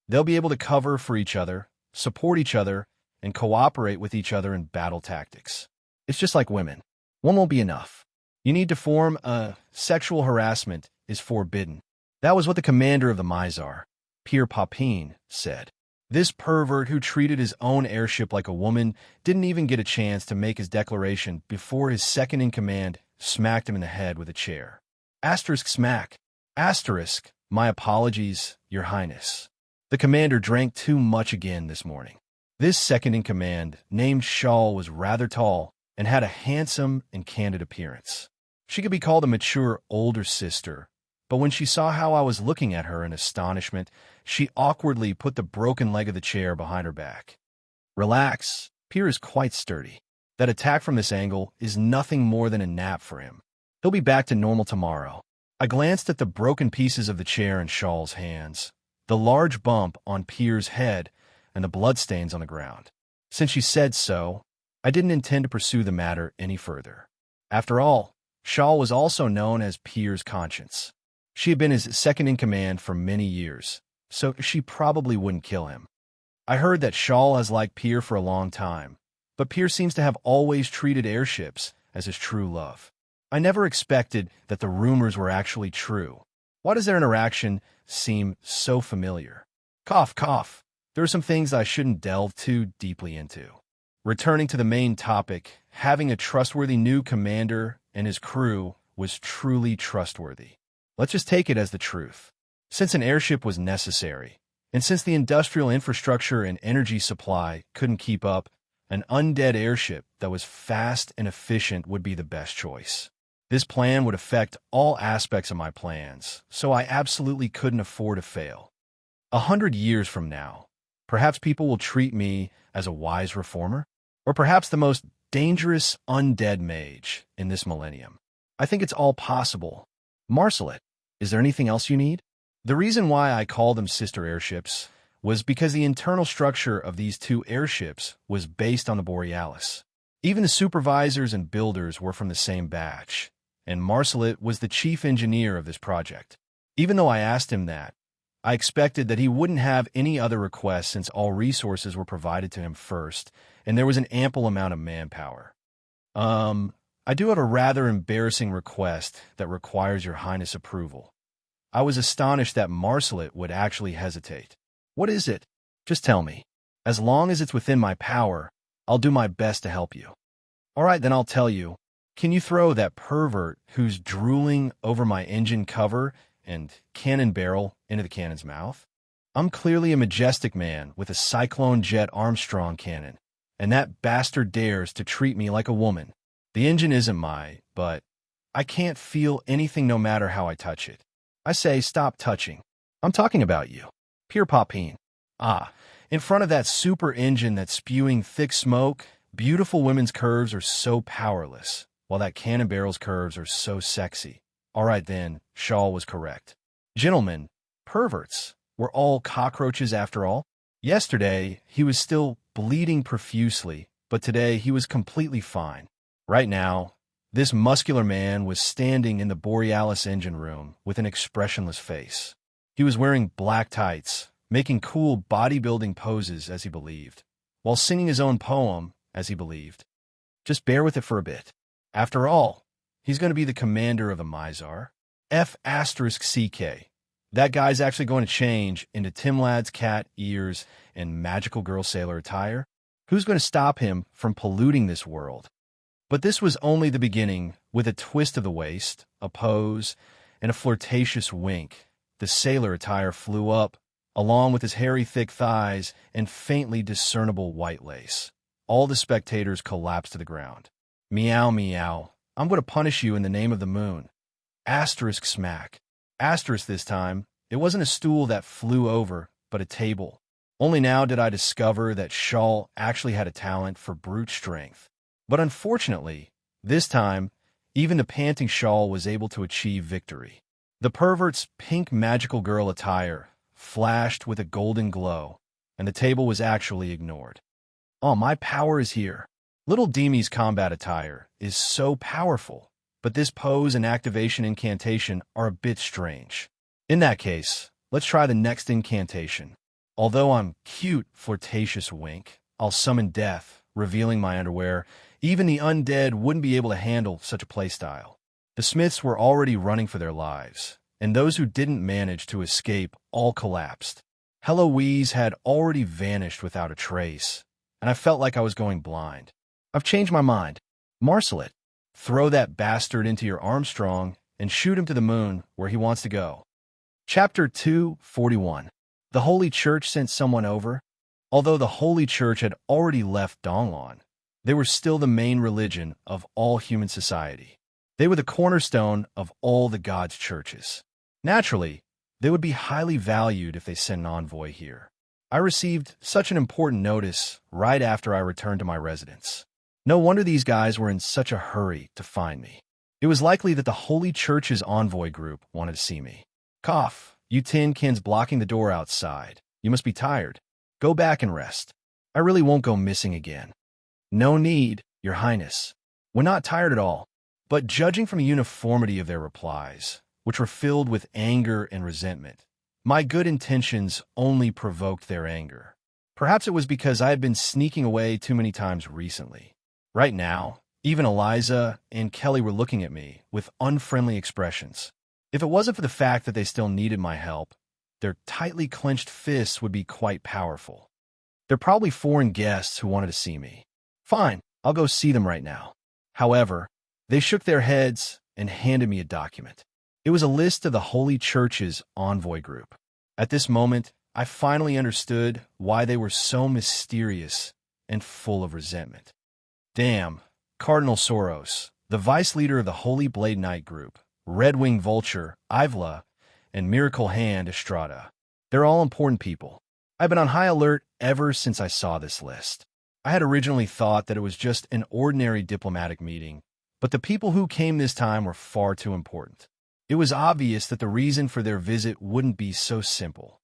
[SPEAKER 1] They'll be able to cover for each other, support each other, and cooperate with each other in battle tactics. It's just like women. One won't be enough. You need to form a sexual harassment is forbidden. That was what the commander of the Mizar, Pierre Papin, said. This pervert who treated his own airship like a woman didn't even get a chance to make his declaration before his second-in-command smacked him in the head with a chair. Asterisk smack. Asterisk, my apologies, Your Highness. The commander drank too much again this morning. This second-in-command, named Shawl, was rather tall and had a handsome and candid appearance. She could be called a mature older sister, but when she saw how I was looking at her in astonishment, she awkwardly put the broken leg of the chair behind her back. Relax, Pierre is quite sturdy. That attack from this angle is nothing more than a nap for him. He'll be back to normal tomorrow. I glanced at the broken pieces of the chair in Shawl's hands, the large bump on Pierre's head, and the bloodstains on the ground. Since she said so, I didn't intend to pursue the matter any further. After all, Shawl was also known as Pierre's conscience. She had been his second-in-command for many years, so she probably wouldn't kill him. I heard that Shawl has liked Pierre for a long time, but Pierre seems to have always treated airships as his true love. I never expected that the rumors were actually true. Why does their interaction seem so familiar? Cough, cough. There are some things I shouldn't delve too deeply into. Returning to the main topic, having a trustworthy new commander and his crew was truly trustworthy. Let's just take it as the truth. Since an airship was necessary, and since the industrial infrastructure and energy supply couldn't keep up, an undead airship that was fast and efficient would be the best choice. This plan would affect all aspects of my plans, so I absolutely couldn't afford to fail. 100 years from now, perhaps people will treat me as a wise reformer, or perhaps the most dangerous undead mage in this millennium. I think it's all possible. Marcelet, is there anything else you need? The reason why I called them sister airships was because the internal structure of these two airships was based on the Borealis. Even the supervisors and builders were from the same batch, and Marcelet was the chief engineer of this project. Even though I asked him that, I expected that he wouldn't have any other requests since all resources were provided to him first, and there was an ample amount of manpower. I do have a rather embarrassing request that requires your Highness' approval. I was astonished that Marcelet would actually hesitate. What is it? Just tell me. As long as it's within my power, I'll do my best to help you. All right, then I'll tell you. Can you throw that pervert who's drooling over my engine cover and cannon barrel into the cannon's mouth? I'm clearly a majestic man with a Cyclone Jet Armstrong cannon, and that bastard dares to treat me like a woman. The engine isn't but I can't feel anything no matter how I touch it. I say stop touching. I'm talking about you. Pure Popine. In front of that super engine that's spewing thick smoke, beautiful women's curves are so powerless, while that cannon barrel's curves are so sexy. All right then, Shaw was correct. Gentlemen, perverts, were all cockroaches after all? Yesterday, he was still bleeding profusely, but today he was completely fine. Right now, this muscular man was standing in the Borealis engine room with an expressionless face. He was wearing black tights, making cool bodybuilding poses as he believed, while singing his own poem as he believed. Just bear with it for a bit. After all, he's going to be the commander of the Mizar. F***CK. That guy's actually going to change into Tim Lad's cat ears and magical girl sailor attire. Who's going to stop him from polluting this world? But this was only the beginning. With a twist of the waist, a pose, and a flirtatious wink, the sailor attire flew up, along with his hairy thick thighs and faintly discernible white lace. All the spectators collapsed to the ground. Meow, meow. I'm going to punish you in the name of the moon. Asterisk smack. Asterisk this time. It wasn't a stool that flew over, but a table. Only now did I discover that Shaw actually had a talent for brute strength. But unfortunately, this time, even the panting Shaw was able to achieve victory. The pervert's pink magical girl attire flashed with a golden glow, and the table was actually ignored. Oh, my power is here. Little Demi's combat attire is so powerful, but this pose and activation incantation are a bit strange. In that case, let's try the next incantation. Although I'm cute, flirtatious wink, I'll summon death, revealing my underwear. Even the undead wouldn't be able to handle such a playstyle. The Smiths were already running for their lives, and those who didn't manage to escape all collapsed. Heloise had already vanished without a trace, and I felt like I was going blind. I've changed my mind. Marcelet, throw that bastard into your Armstrong and shoot him to the moon where he wants to go. Chapter 241. The Holy Church sent someone over. Although the Holy Church had already left Donglon, they were still the main religion of all human society. They were the cornerstone of all the gods' churches. Naturally, they would be highly valued if they sent an envoy here. I received such an important notice right after I returned to my residence. No wonder these guys were in such a hurry to find me. It was likely that the Holy Church's envoy group wanted to see me. Cough, you tin cans blocking the door outside. You must be tired. Go back and rest. I really won't go missing again. No need, Your Highness. We're not tired at all. But judging from the uniformity of their replies, which were filled with anger and resentment, my good intentions only provoked their anger. Perhaps it was because I had been sneaking away too many times recently. Right now, even Eliza and Kelly were looking at me with unfriendly expressions. If it wasn't for the fact that they still needed my help, their tightly clenched fists would be quite powerful. They're probably foreign guests who wanted to see me. Fine, I'll go see them right now. However, they shook their heads and handed me a document. It was a list of the Holy Church's envoy group. At this moment, I finally understood why they were so mysterious and full of resentment. Damn, Cardinal Soros, the vice leader of the Holy Blade Knight group, Red-Winged Vulture, Ivla, and Miracle Hand, Estrada. They're all important people. I've been on high alert ever since I saw this list. I had originally thought that it was just an ordinary diplomatic meeting, but the people who came this time were far too important. It was obvious that the reason for their visit wouldn't be so simple.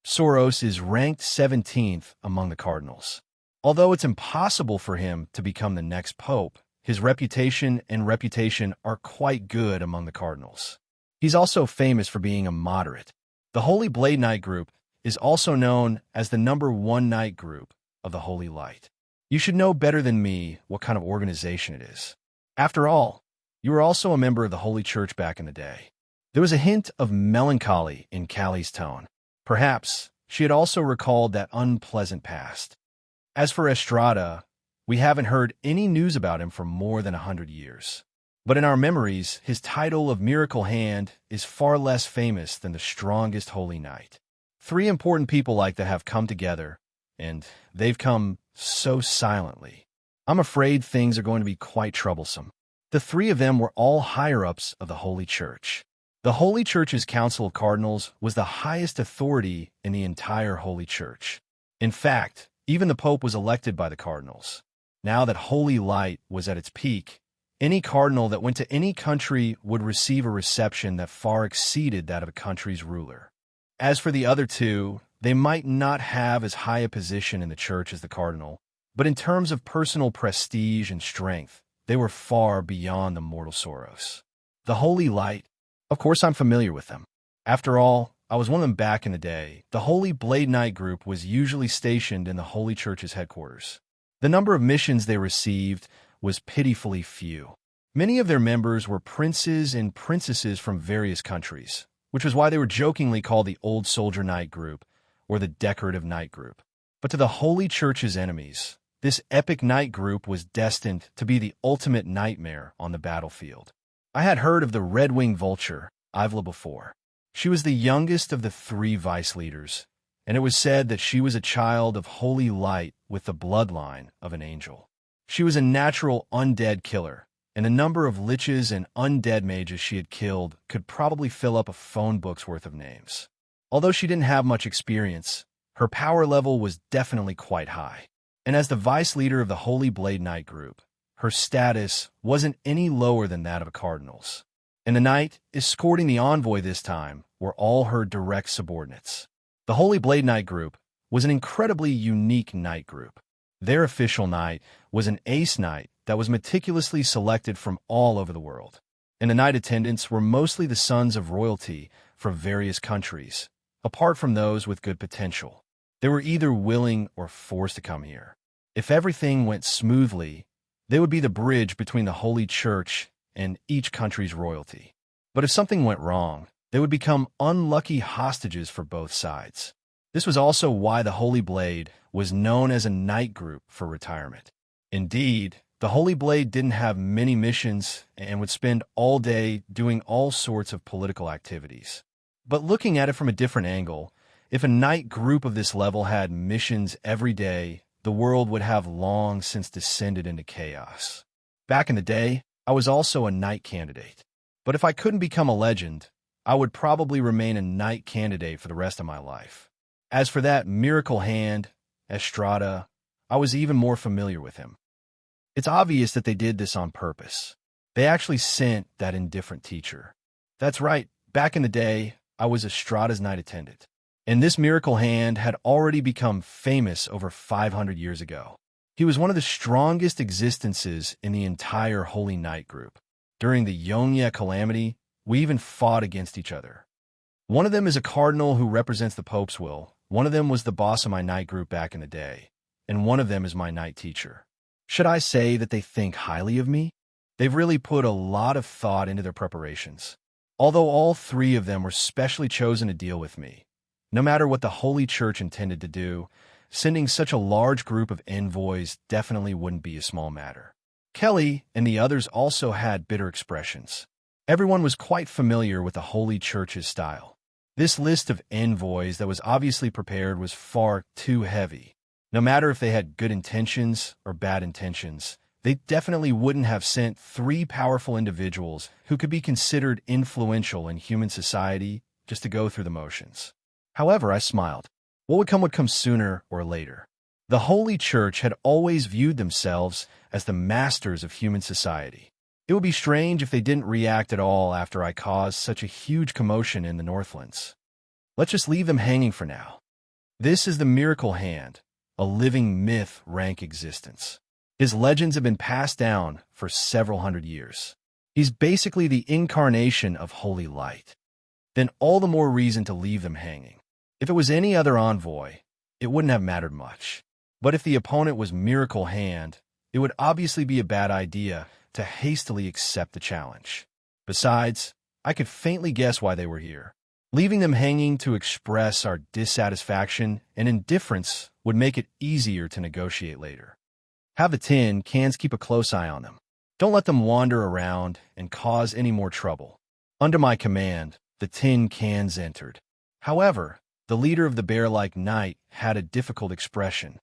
[SPEAKER 1] Soros is ranked 17th among the cardinals. Although it's impossible for him to become the next pope, his reputation are quite good among the cardinals. He's also famous for being a moderate. The Holy Blade Knight group is also known as the #1 knight group of the Holy Light. You should know better than me what kind of organization it is. After all, you were also a member of the Holy Church back in the day. There was a hint of melancholy in Callie's tone. Perhaps she had also recalled that unpleasant past. As for Estrada, we haven't heard any news about him for more than 100 years. But in our memories, his title of Miracle Hand is far less famous than the strongest holy knight. 3 important people like that have come together, and they've come so silently. I'm afraid things are going to be quite troublesome. The 3 of them were all higher-ups of the Holy Church. The Holy Church's Council of Cardinals was the highest authority in the entire Holy Church. In fact, even the Pope was elected by the cardinals. Now that Holy Light was at its peak, any cardinal that went to any country would receive a reception that far exceeded that of a country's ruler. As for the other 2, they might not have as high a position in the church as the cardinal, but in terms of personal prestige and strength, they were far beyond the mortal Soros. The Holy Light, of course I'm familiar with them. After all, I was one of them back in the day. The Holy Blade Knight group was usually stationed in the Holy Church's headquarters. The number of missions they received was pitifully few. Many of their members were princes and princesses from various countries, which was why they were jokingly called the Old Soldier Knight group or the Decorative Knight group. But to the Holy Church's enemies, this epic knight group was destined to be the ultimate nightmare on the battlefield. I had heard of the Red-Winged Vulture, Ivla, before. She was the youngest of the 3 vice leaders, and it was said that she was a child of holy light with the bloodline of an angel. She was a natural undead killer, and the number of liches and undead mages she had killed could probably fill up a phone book's worth of names. Although she didn't have much experience, her power level was definitely quite high. And as the vice leader of the Holy Blade Knight group, her status wasn't any lower than that of a cardinal's. And the knight escorting the envoy this time were all her direct subordinates. The Holy Blade Knight group was an incredibly unique knight group. Their official knight was an ace knight that was meticulously selected from all over the world. And the knight attendants were mostly the sons of royalty from various countries, apart from those with good potential. They were either willing or forced to come here. If everything went smoothly, they would be the bridge between the Holy Church and each country's royalty. But if something went wrong, they would become unlucky hostages for both sides. This was also why the Holy Blade was known as a knight group for retirement. Indeed, the Holy Blade didn't have many missions and would spend all day doing all sorts of political activities. But looking at it from a different angle, if a knight group of this level had missions every day, the world would have long since descended into chaos. Back in the day, I was also a knight candidate. But if I couldn't become a legend, I would probably remain a knight candidate for the rest of my life. As for that Miracle Hand, Estrada, I was even more familiar with him. It's obvious that they did this on purpose. They actually sent that indifferent teacher. That's right, back in the day, I was Estrada's knight attendant. And this Miracle Hand had already become famous over 500 years ago. He was one of the strongest existences in the entire Holy Knight group. During the Yonye Calamity, we even fought against each other. One of them is a cardinal who represents the Pope's will. One of them was the boss of my knight group back in the day. And one of them is my knight teacher. Should I say that they think highly of me? They've really put a lot of thought into their preparations. Although all 3 of them were specially chosen to deal with me. No matter what the Holy Church intended to do, sending such a large group of envoys definitely wouldn't be a small matter. Kelly and the others also had bitter expressions. Everyone was quite familiar with the Holy Church's style. This list of envoys that was obviously prepared was far too heavy. No matter if they had good intentions or bad intentions, they definitely wouldn't have sent 3 powerful individuals who could be considered influential in human society just to go through the motions. However, I smiled. What would come sooner or later. The Holy Church had always viewed themselves as the masters of human society. It would be strange if they didn't react at all after I caused such a huge commotion in the Northlands. Let's just leave them hanging for now. This is the Miracle Hand, a living myth rank existence. His legends have been passed down for several hundred years. He's basically the incarnation of holy light. Then all the more reason to leave them hanging. If it was any other envoy, it wouldn't have mattered much. But if the opponent was Miracle Hand, it would obviously be a bad idea to hastily accept the challenge. Besides, I could faintly guess why they were here. Leaving them hanging to express our dissatisfaction and indifference would make it easier to negotiate later. Have the tin cans keep a close eye on them. Don't let them wander around and cause any more trouble. Under my command, the tin cans entered. However, the leader of the bear-like knight had a difficult expression.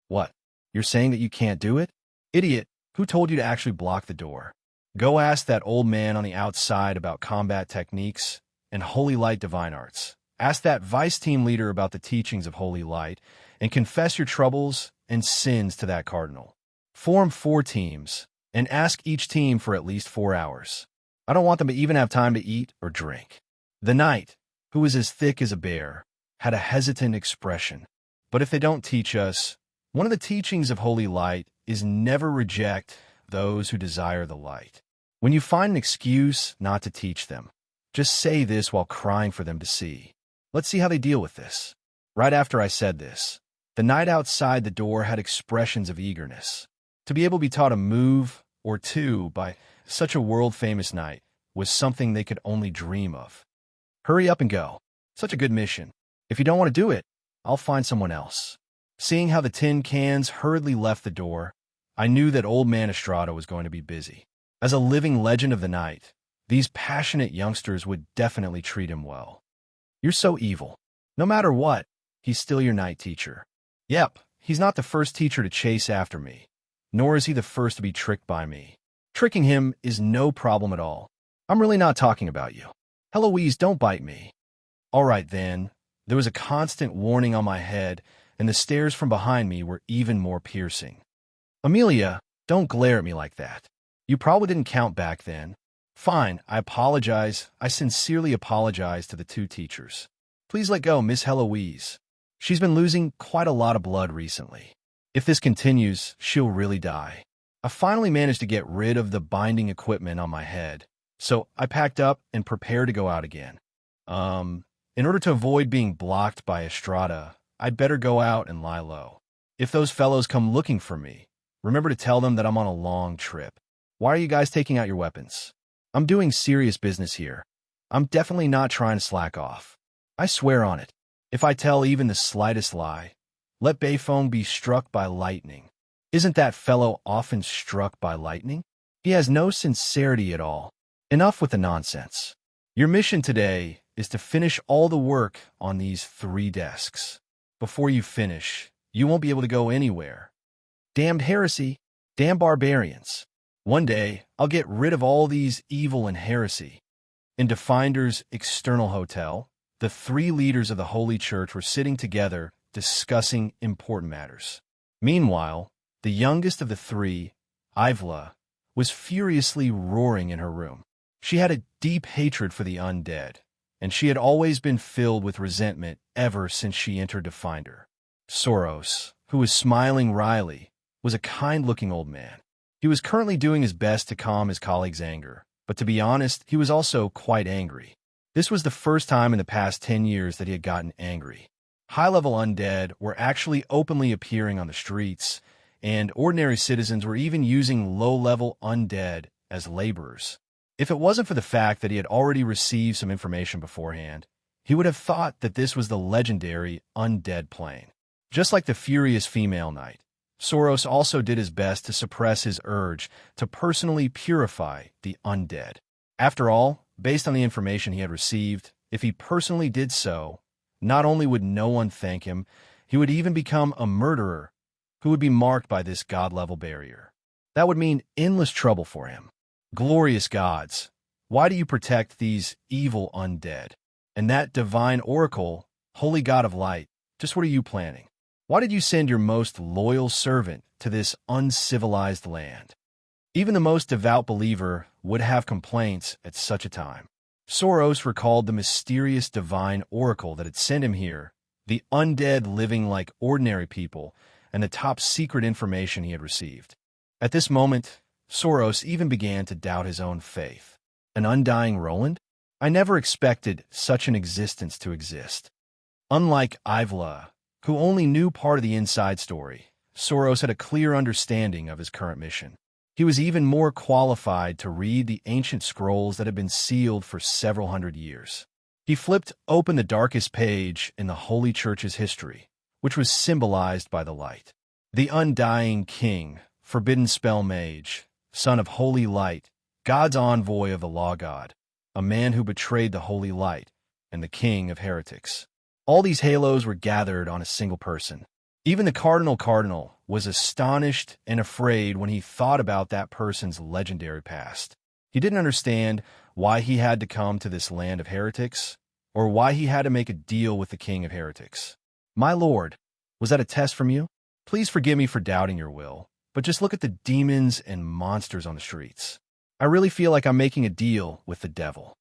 [SPEAKER 1] What? You're saying that you can't do it? Idiot, who told you to actually block the door? Go ask that old man on the outside about combat techniques and Holy Light divine arts. Ask that vice team leader about the teachings of Holy Light, and confess your troubles and sins to that cardinal. Form 4 teams, and ask each team for at least 4 hours. I don't want them to even have time to eat or drink. The knight, who was as thick as a bear, had a hesitant expression. But if they don't teach us, one of the teachings of Holy Light is never reject those who desire the light. When you find an excuse not to teach them, just say this while crying for them to see. Let's see how they deal with this. Right after I said this, the knight outside the door had expressions of eagerness. To be able to be taught a move or two by such a world-famous knight was something they could only dream of. Hurry up and go. Such a good mission. If you don't want to do it, I'll find someone else. Seeing how the tin cans hurriedly left the door, I knew that old man Estrada was going to be busy. As a living legend of the night, these passionate youngsters would definitely treat him well. You're so evil. No matter what, he's still your night teacher. Yep, he's not the first teacher to chase after me, nor is he the first to be tricked by me. Tricking him is no problem at all. I'm really not talking about you. Heloise, don't bite me. All right then. There was a constant warning on my head, and the stares from behind me were even more piercing. Amelia, don't glare at me like that. You probably didn't count back then. Fine, I apologize. I sincerely apologize to the 2 teachers. Please let go, Miss Heloise. She's been losing quite a lot of blood recently. If this continues, she'll really die. I finally managed to get rid of the binding equipment on my head, so I packed up and prepared to go out again. In order to avoid being blocked by Estrada, I'd better go out and lie low. If those fellows come looking for me, remember to tell them that I'm on a long trip. Why are you guys taking out your weapons? I'm doing serious business here. I'm definitely not trying to slack off. I swear on it. If I tell even the slightest lie, let Bayfong be struck by lightning. Isn't that fellow often struck by lightning? He has no sincerity at all. Enough with the nonsense. Your mission today is to finish all the work on these 3 desks. Before you finish, you won't be able to go anywhere. Damned heresy, damn barbarians. One day, I'll get rid of all these evil and heresy. In Definder's external hotel, the 3 leaders of the Holy Church were sitting together discussing important matters. Meanwhile, the youngest of the 3, Ivla, was furiously roaring in her room. She had a deep hatred for the undead, and she had always been filled with resentment ever since she entered Definder. Soros, who was smiling wryly, was a kind-looking old man. He was currently doing his best to calm his colleague's anger, but to be honest, he was also quite angry. This was the first time in the past 10 years that he had gotten angry. High-level undead were actually openly appearing on the streets, and ordinary citizens were even using low-level undead as laborers. If it wasn't for the fact that he had already received some information beforehand, he would have thought that this was the legendary undead plane. Just like the furious female knight, Soros also did his best to suppress his urge to personally purify the undead. After all, based on the information he had received, if he personally did so, not only would no one thank him, he would even become a murderer who would be marked by this god-level barrier. That would mean endless trouble for him. Glorious gods, why do you protect these evil undead? And that divine oracle, holy god of light, just what are you planning? Why did you send your most loyal servant to this uncivilized land? Even the most devout believer would have complaints at such a time. Soros recalled the mysterious divine oracle that had sent him here, the undead living like ordinary people, and the top secret information he had received. At this moment, Soros even began to doubt his own faith. An undying Roland? I never expected such an existence to exist. Unlike Ivla, who only knew part of the inside story, Soros had a clear understanding of his current mission. He was even more qualified to read the ancient scrolls that had been sealed for several hundred years. He flipped open the darkest page in the Holy Church's history, which was symbolized by the light. The undying king, forbidden spell mage, son of holy light, God's envoy of the law god, a man who betrayed the holy light, and the king of heretics. All these halos were gathered on a single person. Even the cardinal was astonished and afraid when he thought about that person's legendary past. He didn't understand why he had to come to this land of heretics, or why he had to make a deal with the king of heretics. My lord, was that a test from you? Please forgive me for doubting your will, but just look at the demons and monsters on the streets. I really feel like I'm making a deal with the devil.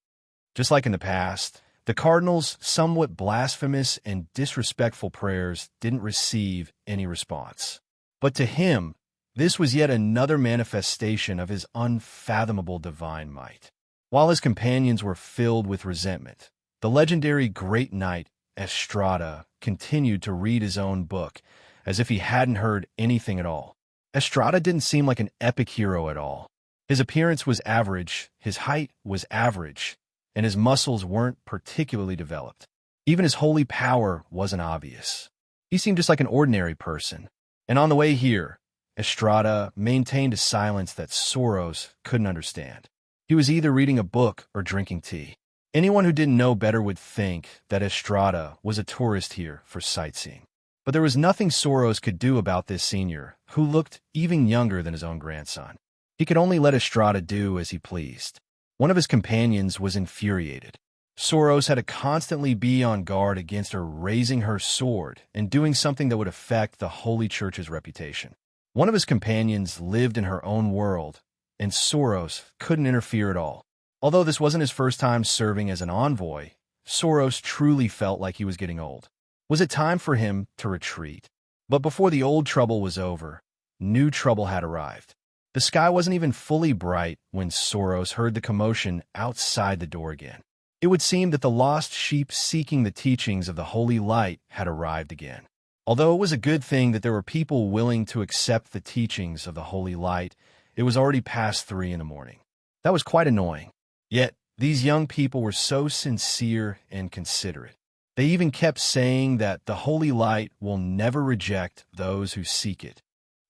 [SPEAKER 1] Just like in the past, the cardinal's somewhat blasphemous and disrespectful prayers didn't receive any response. But to him, this was yet another manifestation of his unfathomable divine might. While his companions were filled with resentment, the legendary great knight Estrada continued to read his own book as if he hadn't heard anything at all. Estrada didn't seem like an epic hero at all. His appearance was average, his height was average, and his muscles weren't particularly developed. Even his holy power wasn't obvious. He seemed just like an ordinary person. And on the way here, Estrada maintained a silence that Soros couldn't understand. He was either reading a book or drinking tea. Anyone who didn't know better would think that Estrada was a tourist here for sightseeing. But there was nothing Soros could do about this senior, who looked even younger than his own grandson. He could only let Estrada do as he pleased. One of his companions was infuriated. Soros had to constantly be on guard against her raising her sword and doing something that would affect the Holy Church's reputation. One of his companions lived in her own world, and Soros couldn't interfere at all. Although this wasn't his first time serving as an envoy, Soros truly felt like he was getting old. Was it time for him to retreat? But before the old trouble was over, new trouble had arrived. The sky wasn't even fully bright when Soros heard the commotion outside the door again. It would seem that the lost sheep seeking the teachings of the holy light had arrived again. Although it was a good thing that there were people willing to accept the teachings of the holy light, it was already past 3 in the morning. That was quite annoying. Yet, these young people were so sincere and considerate. They even kept saying that the holy light will never reject those who seek it.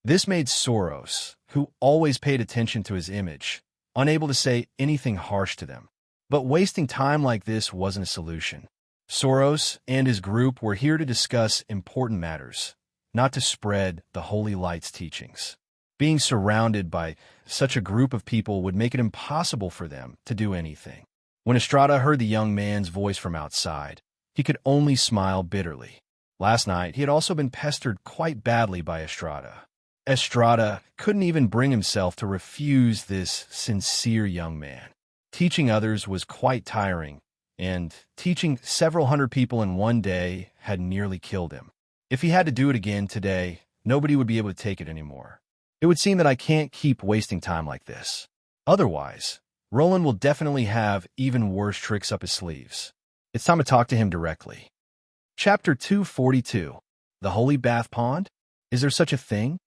[SPEAKER 1] This made Soros, who always paid attention to his image, unable to say anything harsh to them. But wasting time like this wasn't a solution. Soros and his group were here to discuss important matters, not to spread the holy light's teachings. Being surrounded by such a group of people would make it impossible for them to do anything. When Estrada heard the young man's voice from outside, he could only smile bitterly. Last night, he had also been pestered quite badly by Estrada. Estrada couldn't even bring himself to refuse this sincere young man. Teaching others was quite tiring, and teaching several hundred people in one day had nearly killed him. If he had to do it again today, nobody would be able to take it anymore. It would seem that I can't keep wasting time like this. Otherwise, Roland will definitely have even worse tricks up his sleeves. It's time to talk to him directly. Chapter 242. The Holy Bath Pond? Is there such a thing?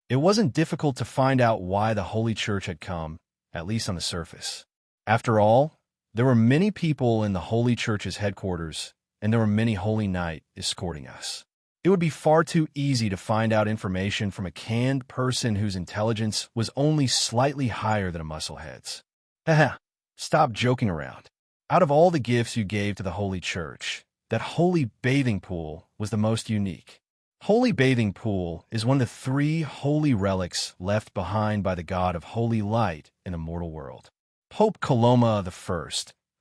[SPEAKER 1] It wasn't difficult to find out why the Holy Church had come, at least on the surface. After all, there were many people in the Holy Church's headquarters, and there were many Holy Knights escorting us. It would be far too easy to find out information from a canned person whose intelligence was only slightly higher than a musclehead's. Haha, stop joking around. Out of all the gifts you gave to the Holy Church, that holy bathing pool was the most unique. Holy Bathing Pool is one of the 3 holy relics left behind by the god of holy light in the mortal world. Pope Coloma I,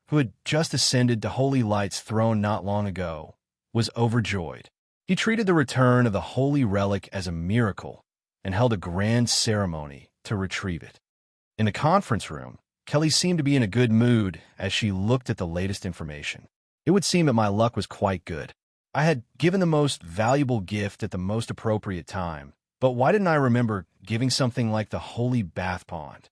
[SPEAKER 1] who had just ascended to Holy Light's throne not long ago, was overjoyed. He treated the return of the holy relic as a miracle and held a grand ceremony to retrieve it. In the conference room, Kelly seemed to be in a good mood as she looked at the latest information. It would seem that my luck was quite good. I had given the most valuable gift at the most appropriate time, but why didn't I remember giving something like the holy bath pond?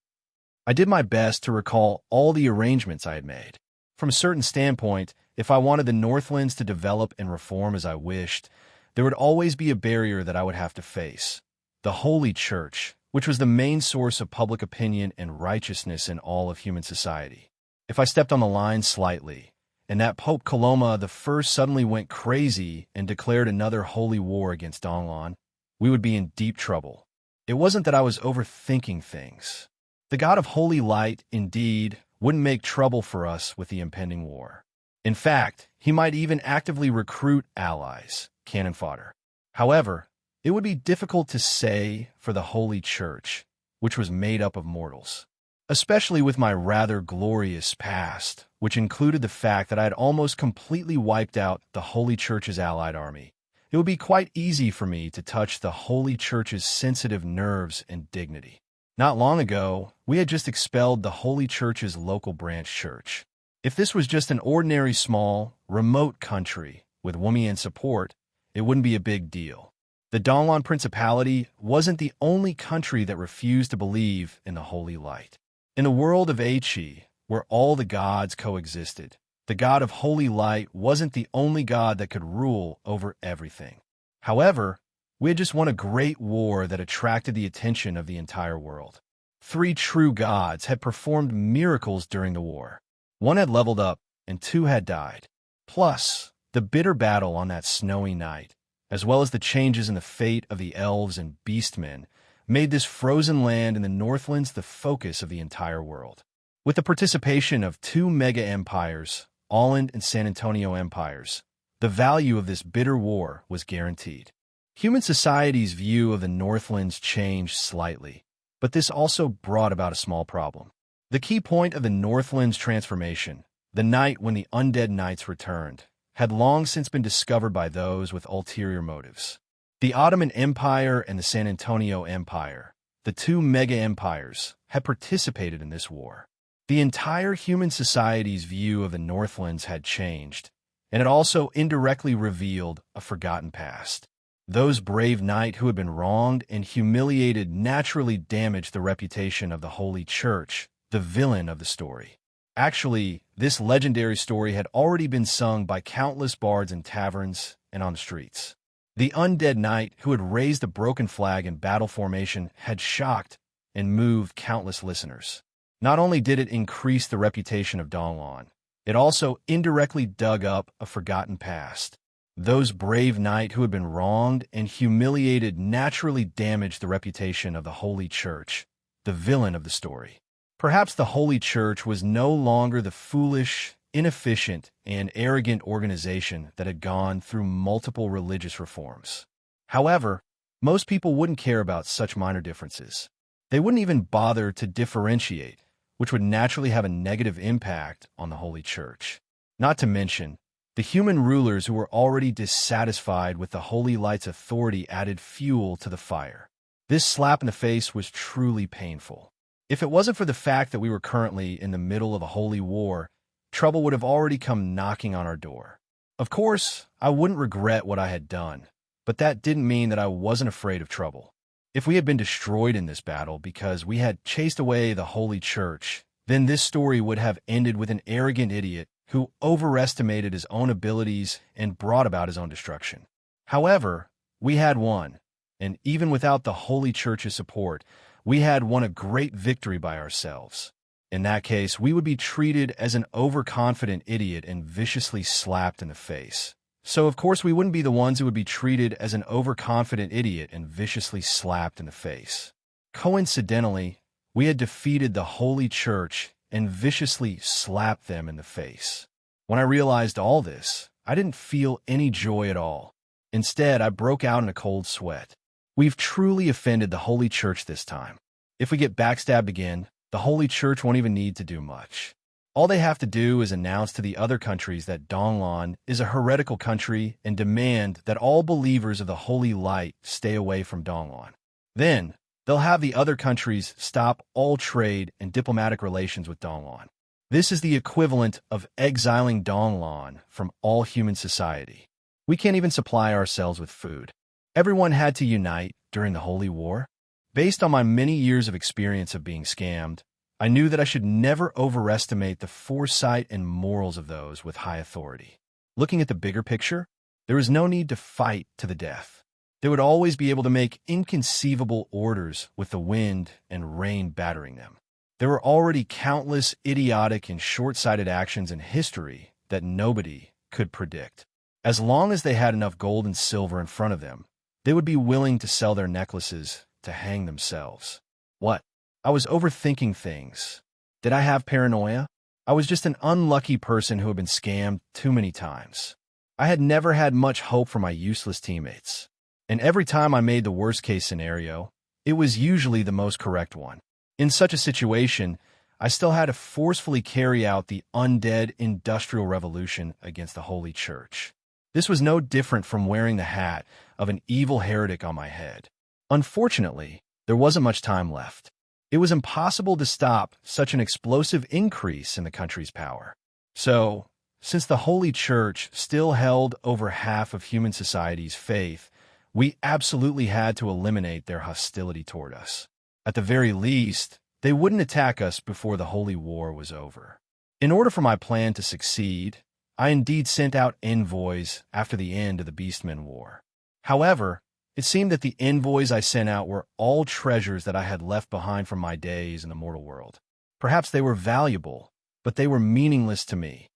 [SPEAKER 1] I did my best to recall all the arrangements I had made. From a certain standpoint, if I wanted the Northlands to develop and reform as I wished, there would always be a barrier that I would have to face. The Holy Church, which was the main source of public opinion and righteousness in all of human society. If I stepped on the line slightly, and that Pope Coloma I suddenly went crazy and declared another holy war against Donglon, we would be in deep trouble. It wasn't that I was overthinking things. The god of holy light, indeed, wouldn't make trouble for us with the impending war. In fact, he might even actively recruit allies, cannon fodder. However, it would be difficult to say for the Holy Church, which was made up of mortals. Especially with my rather glorious past, which included the fact that I had almost completely wiped out the Holy Church's allied army. It would be quite easy for me to touch the Holy Church's sensitive nerves and dignity. Not long ago, we had just expelled the Holy Church's local branch church. If this was just an ordinary small, remote country with Wummian support, it wouldn't be a big deal. The Donglon Principality wasn't the only country that refused to believe in the Holy Light. In the world of Aichi, where all the gods coexisted, the god of holy light wasn't the only god that could rule over everything. However, we had just won a great war that attracted the attention of the entire world. 3 true gods had performed miracles during the war. 1 had leveled up, and 2 had died. Plus, the bitter battle on that snowy night, as well as the changes in the fate of the elves and beastmen, made this frozen land in the Northlands the focus of the entire world. With the participation of 2 mega-empires, Alland and San Antonio empires, the value of this bitter war was guaranteed. Human society's view of the Northlands changed slightly, but this also brought about a small problem. The key point of the Northlands transformation, the night when the undead knights returned, had long since been discovered by those with ulterior motives. The Ottoman Empire and the San Antonio Empire, the 2 mega-empires, had participated in this war. The entire human society's view of the Northlands had changed, and it also indirectly revealed a forgotten past. Those brave knights who had been wronged and humiliated naturally damaged the reputation of the Holy Church, the villain of the story. Actually, this legendary story had already been sung by countless bards in taverns and on the streets. The undead knight who had raised the broken flag in battle formation had shocked and moved countless listeners. Not only did it increase the reputation of Donglon, it also indirectly dug up a forgotten past. Those brave knights who had been wronged and humiliated naturally damaged the reputation of the Holy Church, the villain of the story. Perhaps the Holy Church was no longer the foolish, inefficient, and arrogant organization that had gone through multiple religious reforms. However, most people wouldn't care about such minor differences. They wouldn't even bother to differentiate, which would naturally have a negative impact on the Holy Church. Not to mention, the human rulers who were already dissatisfied with the Holy Light's authority added fuel to the fire. This slap in the face was truly painful. If it wasn't for the fact that we were currently in the middle of a holy war, trouble would have already come knocking on our door. Of course, I wouldn't regret what I had done, but that didn't mean that I wasn't afraid of trouble. If we had been destroyed in this battle because we had chased away the Holy Church, then this story would have ended with an arrogant idiot who overestimated his own abilities and brought about his own destruction. However, we had won, and even without the Holy Church's support, we had won a great victory by ourselves. In that case, we would be treated as an overconfident idiot and viciously slapped in the face. So, of course, we wouldn't be the ones who would be treated as an overconfident idiot and viciously slapped in the face. Coincidentally, we had defeated the Holy Church and viciously slapped them in the face. When I realized all this, I didn't feel any joy at all. Instead, I broke out in a cold sweat. We've truly offended the Holy Church this time. If we get backstabbed again, the Holy Church won't even need to do much. All they have to do is announce to the other countries that Donglan is a heretical country and demand that all believers of the Holy Light stay away from Donglan. Then, they'll have the other countries stop all trade and diplomatic relations with Donglan. This is the equivalent of exiling Donglan from all human society. We can't even supply ourselves with food. Everyone had to unite during the Holy War. Based on my many years of experience of being scammed, I knew that I should never overestimate the foresight and morals of those with high authority. Looking at the bigger picture, there was no need to fight to the death. They would always be able to make inconceivable orders with the wind and rain battering them. There were already countless idiotic and short-sighted actions in history that nobody could predict. As long as they had enough gold and silver in front of them, they would be willing to sell their necklaces to hang themselves. What? I was overthinking things. Did I have paranoia? I was just an unlucky person who had been scammed too many times. I had never had much hope for my useless teammates. And every time I made the worst-case scenario, it was usually the most correct one. In such a situation, I still had to forcefully carry out the undead industrial revolution against the Holy Church. This was no different from wearing the hat of an evil heretic on my head. Unfortunately, there wasn't much time left. It was impossible to stop such an explosive increase in the country's power. So, since the Holy Church still held over half of human society's faith, we absolutely had to eliminate their hostility toward us. At the very least, they wouldn't attack us before the Holy War was over. In order for my plan to succeed, I indeed sent out envoys after the end of the Beastmen War. However, it seemed that the envoys I sent out were all treasures that I had left behind from my days in the mortal world. Perhaps they were valuable, but they were meaningless to me.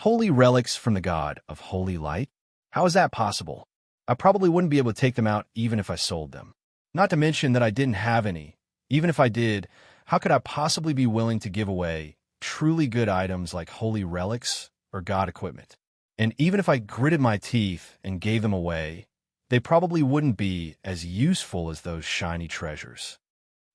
[SPEAKER 1] Holy relics from the god of holy light? How is that possible? I probably wouldn't be able to take them out even if I sold them. Not to mention that I didn't have any. Even if I did, how could I possibly be willing to give away truly good items like holy relics or god equipment? And even if I gritted my teeth and gave them away, they probably wouldn't be as useful as those shiny treasures.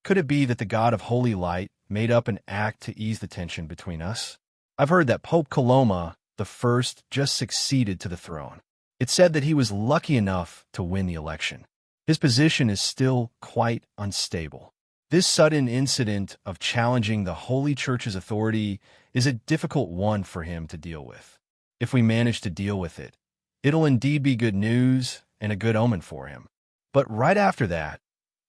[SPEAKER 1] Could it be that the god of holy light made up an act to ease the tension between us? I've heard that Pope Coloma I just succeeded to the throne. It's said that he was lucky enough to win the election. His position is still quite unstable. This sudden incident of challenging the Holy Church's authority is a difficult one for him to deal with. If we manage to deal with it, it'll indeed be good news and a good omen for him. But right after that,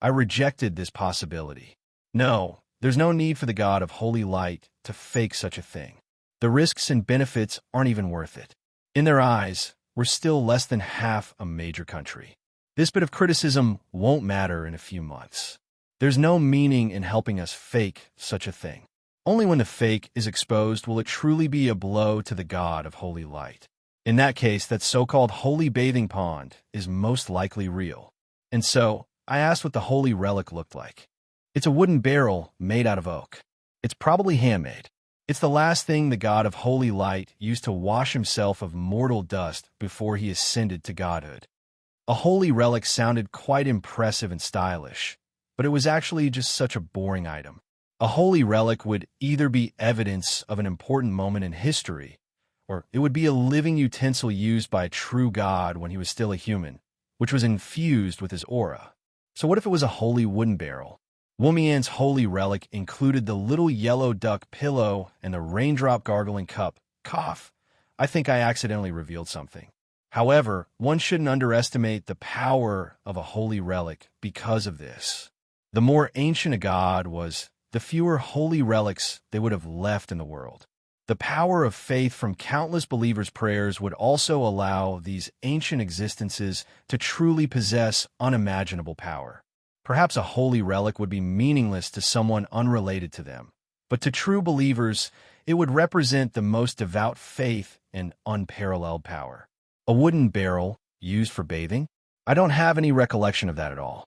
[SPEAKER 1] I rejected this possibility. No, there's no need for the god of holy light to fake such a thing. The risks and benefits aren't even worth it. In their eyes, we're still less than half a major country. This bit of criticism won't matter in a few months. There's no meaning in helping us fake such a thing. Only when the fake is exposed will it truly be a blow to the god of holy light. In that case, that so-called holy bathing pond is most likely real. And so, I asked what the holy relic looked like. It's a wooden barrel made out of oak. It's probably handmade. It's the last thing the god of holy light used to wash himself of mortal dust before he ascended to godhood. A holy relic sounded quite impressive and stylish, but it was actually just such a boring item. A holy relic would either be evidence of an important moment in history, or it would be a living utensil used by a true god when he was still a human, which was infused with his aura. So what if it was a holy wooden barrel? Wumian's holy relic included the little yellow duck pillow and the raindrop gargling cup. Cough. I think I accidentally revealed something. However, one shouldn't underestimate the power of a holy relic because of this. The more ancient a god was, the fewer holy relics they would have left in the world. The power of faith from countless believers' prayers would also allow these ancient existences to truly possess unimaginable power. Perhaps a holy relic would be meaningless to someone unrelated to them, but to true believers, it would represent the most devout faith and unparalleled power. A wooden barrel used for bathing? I don't have any recollection of that at all.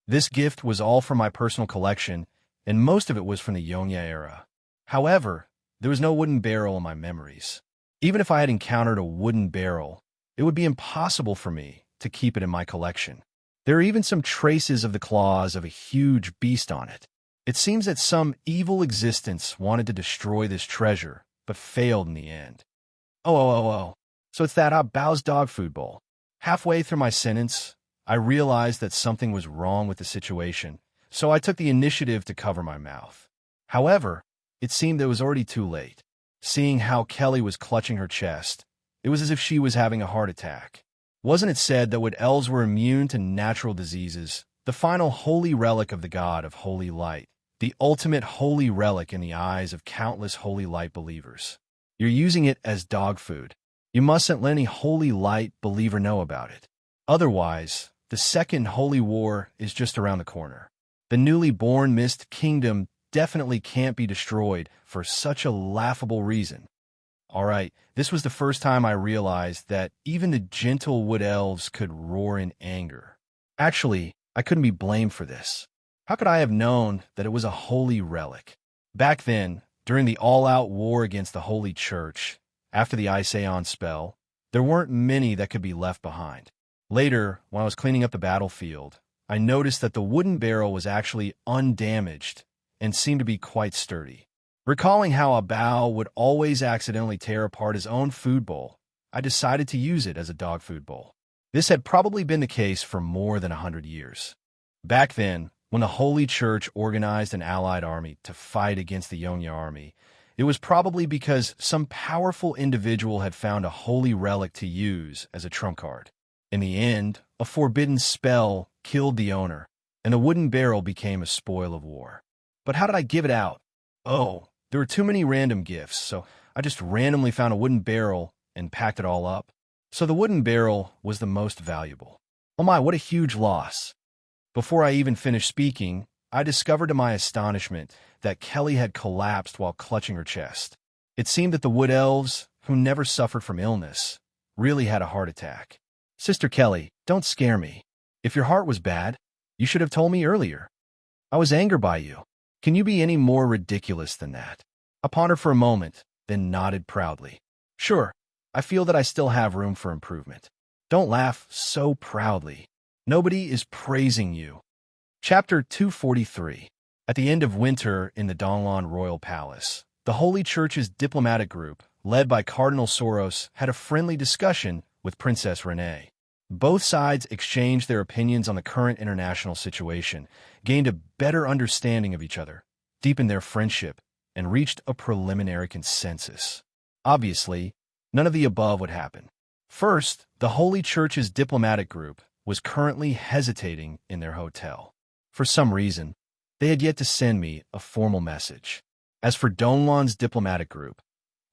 [SPEAKER 1] This gift was all from my personal collection, and most of it was from the Yongya era. However, there was no wooden barrel in my memories. Even if I had encountered a wooden barrel, it would be impossible for me to to keep it in my collection. There are even some traces of the claws of a huge beast on it. It seems that some evil existence wanted to destroy this treasure, but failed in the end. Oh. So it's that Bao's dog food bowl. Halfway through my sentence, I realized that something was wrong with the situation, so I took the initiative to cover my mouth. However, it seemed it was already too late. Seeing how Kelly was clutching her chest, it was as if she was having a heart attack. Wasn't it said that when elves were immune to natural diseases, the final holy relic of the god of holy light, the ultimate holy relic in the eyes of countless holy light believers? You're using it as dog food. You mustn't let any holy light believer know about it. Otherwise, the second holy war is just around the corner. The newly born Mist Kingdom definitely can't be destroyed for such a laughable reason. Alright, this was the first time I realized that even the gentle wood elves could roar in anger. Actually, I couldn't be blamed for this. How could I have known that it was a holy relic? Back then, during the all-out war against the Holy Church, after the Ice Aeon spell, there weren't many that could be left behind. Later, when I was cleaning up the battlefield, I noticed that the wooden barrel was actually undamaged and seemed to be quite sturdy. Recalling how a Bao would always accidentally tear apart his own food bowl, I decided to use it as a dog food bowl. This had probably been the case for more than 100 years. Back then, when the Holy Church organized an allied army to fight against the Yongya army, it was probably because some powerful individual had found a holy relic to use as a trump card. In the end, a forbidden spell killed the owner, and the wooden barrel became a spoil of war. But how did I give it out? Oh, there were too many random gifts, so I just randomly found a wooden barrel and packed it all up. So the wooden barrel was the most valuable. Oh my, what a huge loss. Before I even finished speaking, I discovered to my astonishment that Kelly had collapsed while clutching her chest. It seemed that the wood elves, who never suffered from illness, really had a heart attack. Sister Kelly, don't scare me. If your heart was bad, you should have told me earlier. I was angered by you. Can you be any more ridiculous than that? I pondered for a moment, then nodded proudly. Sure, I feel that I still have room for improvement. Don't laugh so proudly. Nobody is praising you. Chapter 243. At the end of winter in the Donglan Royal Palace, the Holy Church's diplomatic group, led by Cardinal Soros, had a friendly discussion with Princess Renee. Both sides exchanged their opinions on the current international situation, gained a better understanding of each other, deepened their friendship, and reached a preliminary consensus. Obviously, none of the above would happen. First, the Holy Church's diplomatic group was currently hesitating in their hotel. For some reason, they had yet to send me a formal message. As for Donglan's diplomatic group,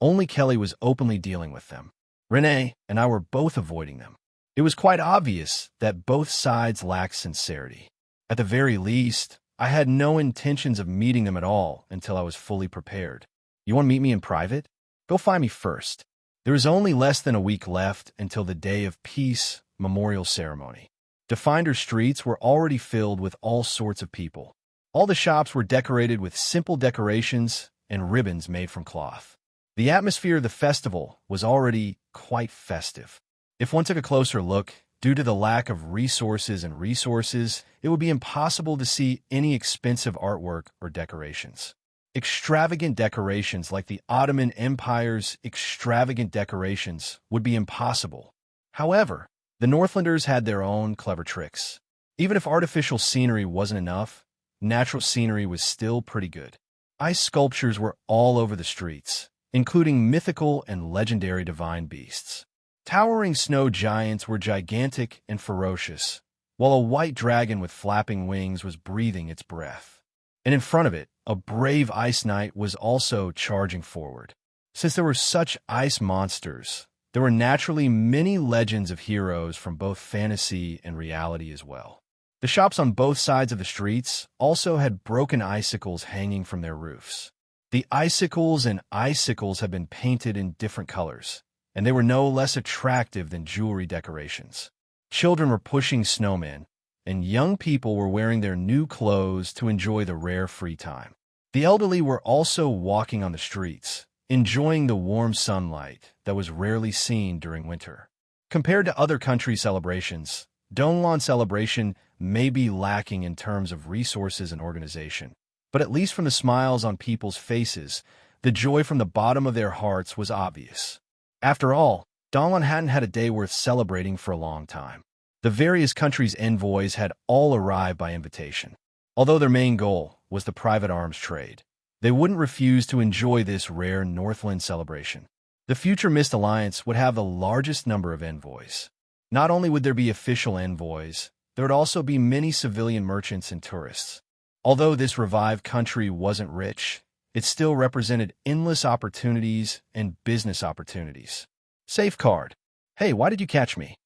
[SPEAKER 1] only Kelly was openly dealing with them. Renee and I were both avoiding them. It was quite obvious that both sides lacked sincerity. At the very least, I had no intentions of meeting them at all until I was fully prepared. You want to meet me in private? Go find me first. There is only less than a week left until the Day of Peace memorial ceremony. Definder streets were already filled with all sorts of people. All the shops were decorated with simple decorations and ribbons made from cloth. The atmosphere of the festival was already quite festive. If one took a closer look, due to the lack of resources, it would be impossible to see any expensive artwork or decorations. Extravagant decorations like the Ottoman Empire's extravagant decorations would be impossible. However, the Northlanders had their own clever tricks. Even if artificial scenery wasn't enough, natural scenery was still pretty good. Ice sculptures were all over the streets, including mythical and legendary divine beasts. Towering snow giants were gigantic and ferocious, while a white dragon with flapping wings was breathing its breath. And in front of it, a brave ice knight was also charging forward. Since there were such ice monsters, there were naturally many legends of heroes from both fantasy and reality as well. The shops on both sides of the streets also had broken icicles hanging from their roofs. The icicles had been painted in different colors, and they were no less attractive than jewelry decorations. Children were pushing snowmen, and young people were wearing their new clothes to enjoy the rare free time. The elderly were also walking on the streets, enjoying the warm sunlight that was rarely seen during winter. Compared to other country celebrations, Donlan celebration may be lacking in terms of resources and organization. But at least from the smiles on people's faces, the joy from the bottom of their hearts was obvious. After all, Donlan hadn't had a day worth celebrating for a long time. The various countries' envoys had all arrived by invitation. Although their main goal was the private arms trade, they wouldn't refuse to enjoy this rare Northland celebration. The future Mist Alliance would have the largest number of envoys. Not only would there be official envoys, there would also be many civilian merchants and tourists. Although this revived country wasn't rich, it still represented endless opportunities and business opportunities. Safeguard. Hey, why did you catch me?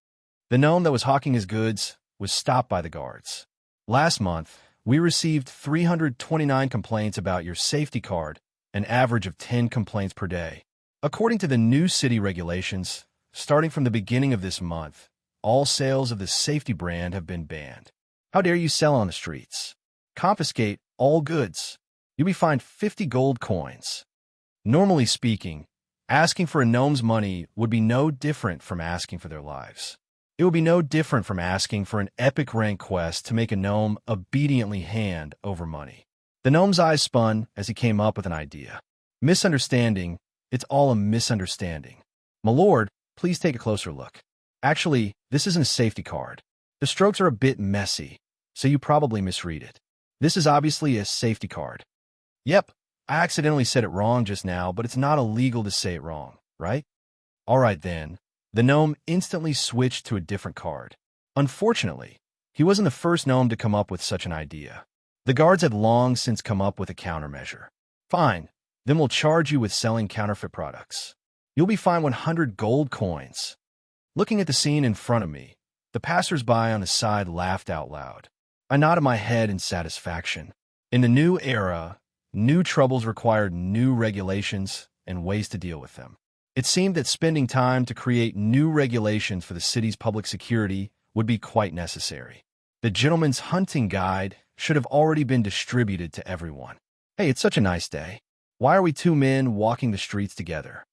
[SPEAKER 1] The gnome that was hawking his goods was stopped by the guards. Last month, we received 329 complaints about your safety card, an average of 10 complaints per day. According to the new city regulations, starting from the beginning of this month, all sales of the safety brand have been banned. How dare you sell on the streets? Confiscate all goods. You'll be fined 50 gold coins. Normally speaking, asking for a gnome's money would be no different from asking for their lives. It would be no different from asking for an epic rank quest to make a gnome obediently hand over money. The gnome's eyes spun as he came up with an idea. Misunderstanding, it's all a misunderstanding. My lord, please take a closer look. Actually, this isn't a safety card. The strokes are a bit messy, so you probably misread it. This is obviously a safety card. Yep, I accidentally said it wrong just now, but it's not illegal to say it wrong, right? All right then. The gnome instantly switched to a different card. Unfortunately, he wasn't the first gnome to come up with such an idea. The guards had long since come up with a countermeasure. Fine, then we'll charge you with selling counterfeit products. You'll be fined 100 gold coins. Looking at the scene in front of me, the passers-by on the side laughed out loud. I nodded my head in satisfaction. In the new era, new troubles required new regulations and ways to deal with them. It seemed that spending time to create new regulations for the city's public security would be quite necessary. The gentleman's hunting guide should have already been distributed to everyone. Hey, it's such a nice day. Why are we two men walking the streets together?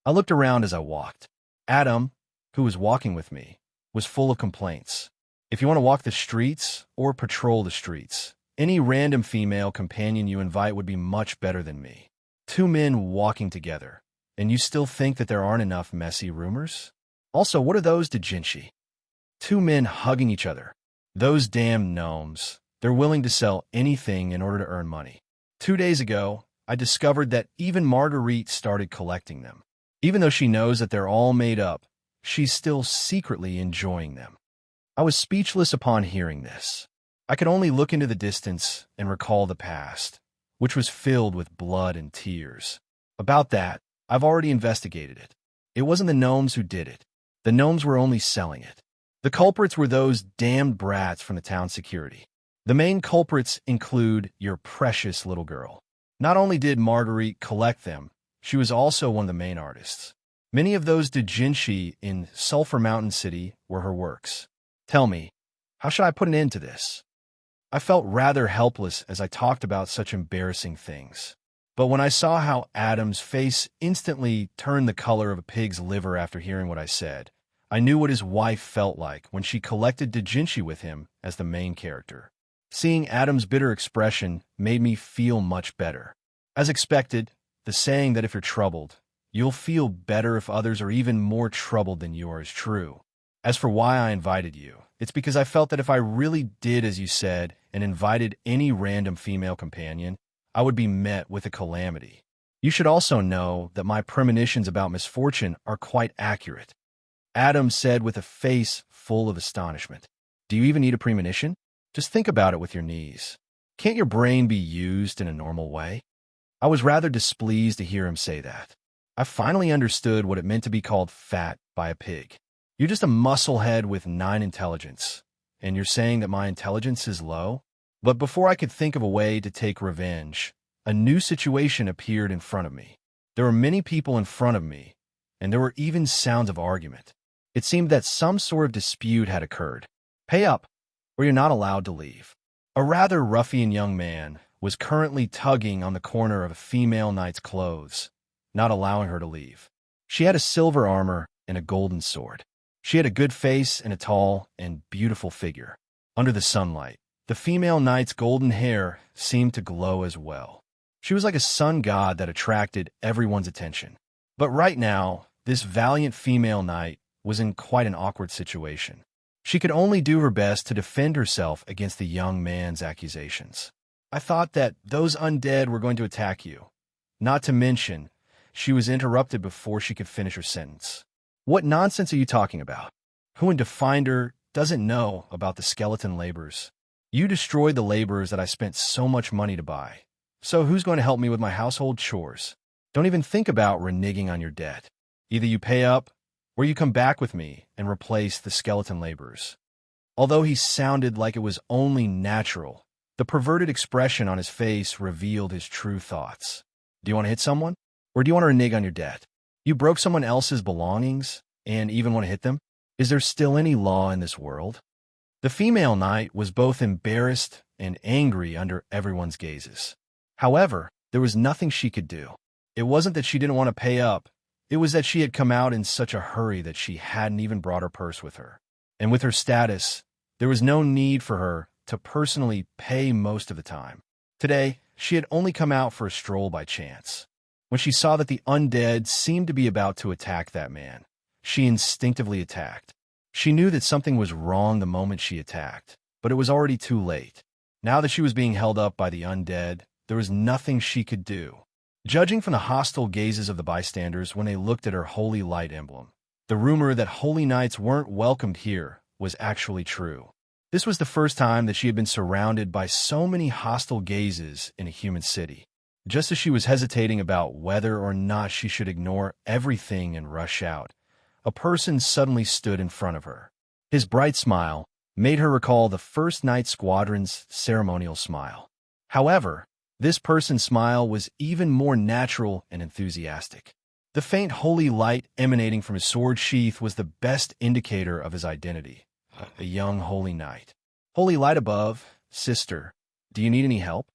[SPEAKER 1] I looked around as I walked. Adam, who was walking with me, was full of complaints. If you want to walk the streets or patrol the streets, any random female companion you invite would be much better than me. Two men walking together. And you still think that there aren't enough messy rumors? Also, what are those doujinshi? Two men hugging each other. Those damn gnomes. They're willing to sell anything in order to earn money. 2 days ago, I discovered that even Marguerite started collecting them. Even though she knows that they're all made up, she's still secretly enjoying them. I was speechless upon hearing this. I could only look into the distance and recall the past, which was filled with blood and tears. About that, I've already investigated it. It wasn't the gnomes who did it. The gnomes were only selling it. The culprits were those damned brats from the town security. The main culprits include your precious little girl. Not only did Marguerite collect them, she was also one of the main artists. Many of those doujinshi in Sulphur Mountain City were her works. Tell me, how should I put an end to this? I felt rather helpless as I talked about such embarrassing things. But when I saw how Adam's face instantly turned the color of a pig's liver after hearing what I said, I knew what his wife felt like when she collected doujinshi with him as the main character. Seeing Adam's bitter expression made me feel much better. As expected, the saying that if you're troubled, you'll feel better if others are even more troubled than you are is true. As for why I invited you, it's because I felt that if I really did as you said and invited any random female companion, I would be met with a calamity. You should also know that my premonitions about misfortune are quite accurate. Adam said with a face full of astonishment. Do you even need a premonition? Just think about it with your knees. Can't your brain be used in a normal way? I was rather displeased to hear him say that. I finally understood what it meant to be called fat by a pig. You're just a musclehead with 9 intelligence, and you're saying that my intelligence is low? But before I could think of a way to take revenge, a new situation appeared in front of me. There were many people in front of me, and there were even sounds of argument. It seemed that some sort of dispute had occurred. Pay up, or you're not allowed to leave. A rather ruffian young man was currently tugging on the corner of a female knight's clothes, not allowing her to leave. She had a silver armor and a golden sword. She had a good face and a tall and beautiful figure. Under the sunlight, the female knight's golden hair seemed to glow as well. She was like a sun god that attracted everyone's attention. But right now, this valiant female knight was in quite an awkward situation. She could only do her best to defend herself against the young man's accusations. I thought that those undead were going to attack you. Not to mention, she was interrupted before she could finish her sentence. What nonsense are you talking about? Who in Definder doesn't know about the skeleton laborers? You destroyed the laborers that I spent so much money to buy. So who's going to help me with my household chores? Don't even think about reneging on your debt. Either you pay up, or you come back with me and replace the skeleton laborers. Although he sounded like it was only natural, the perverted expression on his face revealed his true thoughts. Do you want to hit someone? Or do you want to renege on your debt? You broke someone else's belongings and even want to hit them? Is there still any law in this world? The female knight was both embarrassed and angry under everyone's gazes. However, there was nothing she could do. It wasn't that she didn't want to pay up. It was that she had come out in such a hurry that she hadn't even brought her purse with her. And with her status, there was no need for her to personally pay most of the time. Today, she had only come out for a stroll by chance. When she saw that the undead seemed to be about to attack that man, she instinctively attacked. She knew that something was wrong the moment she attacked, but it was already too late. Now that she was being held up by the undead, there was nothing she could do. Judging from the hostile gazes of the bystanders when they looked at her holy light emblem, the rumor that holy knights weren't welcomed here was actually true. This was the first time that she had been surrounded by so many hostile gazes in a human city. Just as she was hesitating about whether or not she should ignore everything and rush out, a person suddenly stood in front of her. His bright smile made her recall the First Knight Squadron's ceremonial smile. However, this person's smile was even more natural and enthusiastic. The faint holy light emanating from his sword sheath was the best indicator of his identity, a young holy knight. Holy light above, sister, do you need any help?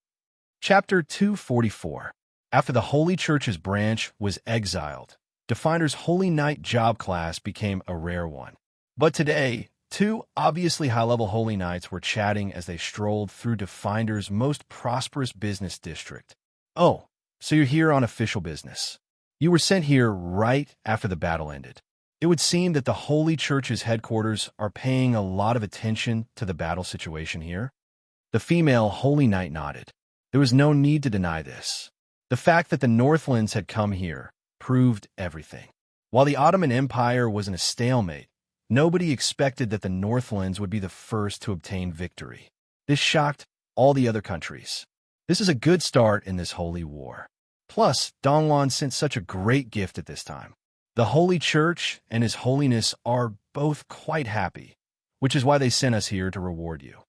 [SPEAKER 1] Chapter 244. After the Holy Church's branch was exiled, Definder's Holy Knight job class became a rare one. But today, two obviously high-level Holy Knights were chatting as they strolled through Definder's most prosperous business district. Oh, so you're here on official business. You were sent here right after the battle ended. It would seem that the Holy Church's headquarters are paying a lot of attention to the battle situation here. The female Holy Knight nodded. There was no need to deny this. The fact that the Northlands had come here proved everything. While the Ottoman Empire was in a stalemate, nobody expected that the Northlands would be the first to obtain victory. This shocked all the other countries. This is a good start in this holy war. Plus, Donglan sent such a great gift at this time. The Holy Church and His Holiness are both quite happy, which is why they sent us here to reward you.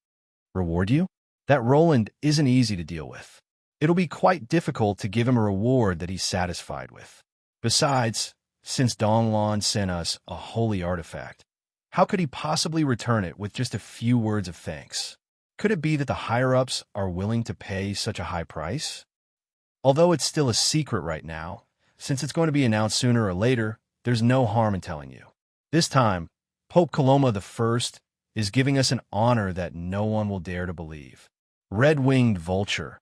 [SPEAKER 1] Reward you? That Roland isn't easy to deal with. It'll be quite difficult to give him a reward that he's satisfied with. Besides, since Donglan sent us a holy artifact, how could he possibly return it with just a few words of thanks? Could it be that the higher-ups are willing to pay such a high price? Although it's still a secret right now, since it's going to be announced sooner or later, there's no harm in telling you. This time, Pope Coloma I is giving us an honor that no one will dare to believe. Red-winged vulture.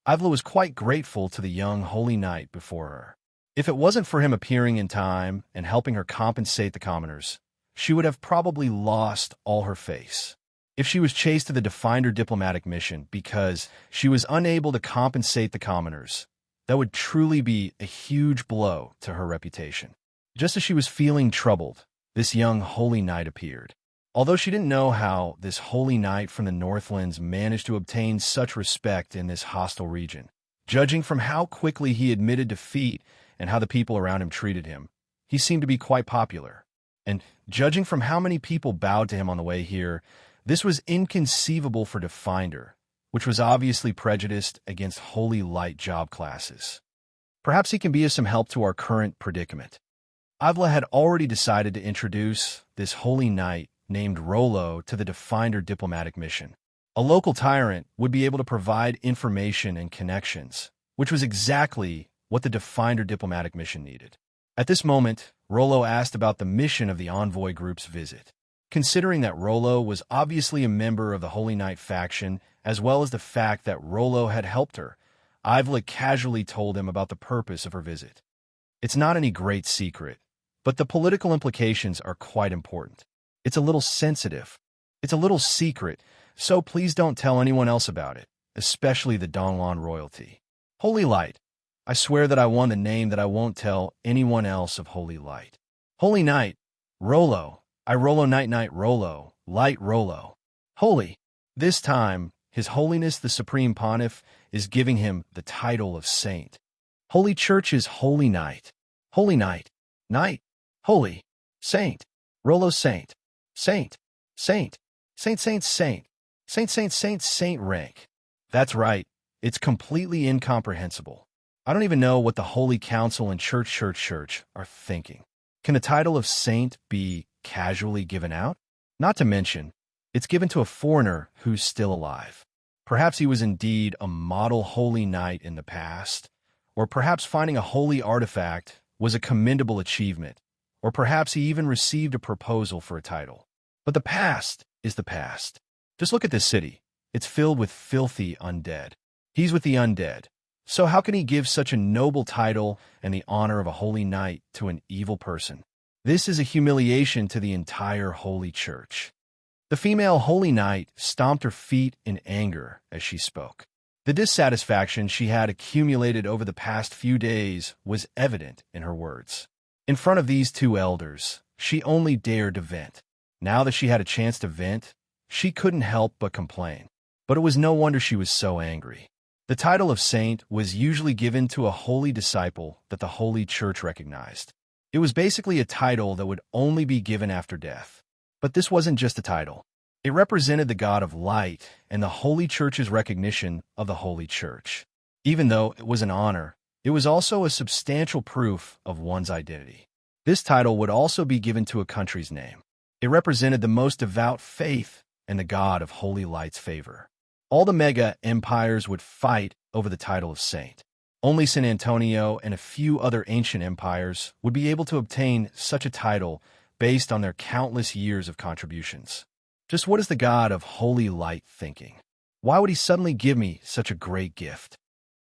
[SPEAKER 1] Ivla was quite grateful to the young holy knight before her. If it wasn't for him appearing in time and helping her compensate the commoners, she would have probably lost all her face. If she was chased to the Definder diplomatic mission because she was unable to compensate the commoners, that would truly be a huge blow to her reputation. Just as she was feeling troubled, this young holy knight appeared. Although she didn't know how this holy knight from the Northlands managed to obtain such respect in this hostile region, judging from how quickly he admitted defeat and how the people around him treated him, he seemed to be quite popular. And judging from how many people bowed to him on the way here, this was inconceivable for Definder, which was obviously prejudiced against holy light job classes. Perhaps he can be of some help to our current predicament. Avla had already decided to introduce this holy knight named Rollo to the Definder diplomatic mission. A local tyrant would be able to provide information and connections, which was exactly what the Definder diplomatic mission needed. At this moment, Rollo asked about the mission of the envoy group's visit. Considering that Rollo was obviously a member of the Holy Knight faction, as well as the fact that Rollo had helped her, Ivla casually told him about the purpose of her visit. It's not any great secret, but the political implications are quite important. It's a little sensitive. It's a little secret, so please don't tell anyone else about it, especially the Donglan royalty. Holy Light. I swear that I won the name that I won't tell anyone else of Holy Light. Holy Knight. Rollo. I Rollo Night Rollo. Light Rollo. Holy. This time, His Holiness the Supreme Pontiff is giving him the title of Saint. Holy Church's Holy Knight. Holy Knight. Knight. Holy. Saint. Rollo Saint. Saint. Saint. Saint rank. That's right. It's completely incomprehensible. I don't even know what the Holy Council and Church are thinking. Can the title of Saint be casually given out? Not to mention, it's given to a foreigner who's still alive. Perhaps he was indeed a model holy knight in the past, or perhaps finding a holy artifact was a commendable achievement, or perhaps he even received a proposal for a title. But the past is the past. Just look at this city. It's filled with filthy undead. He's with the undead. So how can he give such a noble title and the honor of a holy knight to an evil person? This is a humiliation to the entire Holy Church. The female holy knight stomped her feet in anger as she spoke. The dissatisfaction she had accumulated over the past few days was evident in her words. In front of these two elders, she only dared to vent. Now that she had a chance to vent, she couldn't help but complain. But it was no wonder she was so angry. The title of saint was usually given to a holy disciple that the Holy Church recognized. It was basically a title that would only be given after death. But this wasn't just a title. It represented the God of light and the Holy Church's recognition of the Holy Church. Even though it was an honor, it was also a substantial proof of one's identity. This title would also be given to a country's name. It represented the most devout faith and the God of Holy Light's favor. All the mega empires would fight over the title of saint. Only San Antonio and a few other ancient empires would be able to obtain such a title based on their countless years of contributions. Just what is the God of Holy Light thinking? Why would he suddenly give me such a great gift?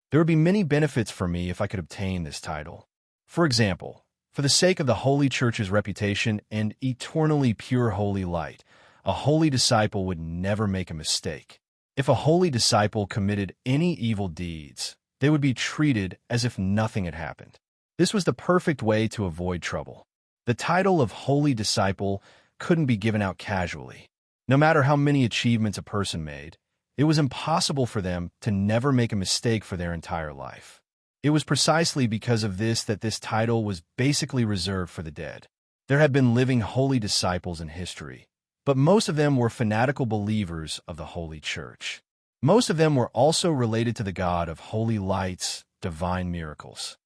[SPEAKER 1] There would be many benefits for me if I could obtain this title. For example, for the sake of the Holy Church's reputation and eternally pure holy light, a holy disciple would never make a mistake. If a holy disciple committed any evil deeds, they would be treated as if nothing had happened. This was the perfect way to avoid trouble. The title of holy disciple couldn't be given out casually. No matter how many achievements a person made, it was impossible for them to never make a mistake for their entire life. It was precisely because of this that this title was basically reserved for the dead. There have been living holy disciples in history, but most of them were fanatical believers of the Holy Church. Most of them were also related to the God of Holy Light's divine miracles.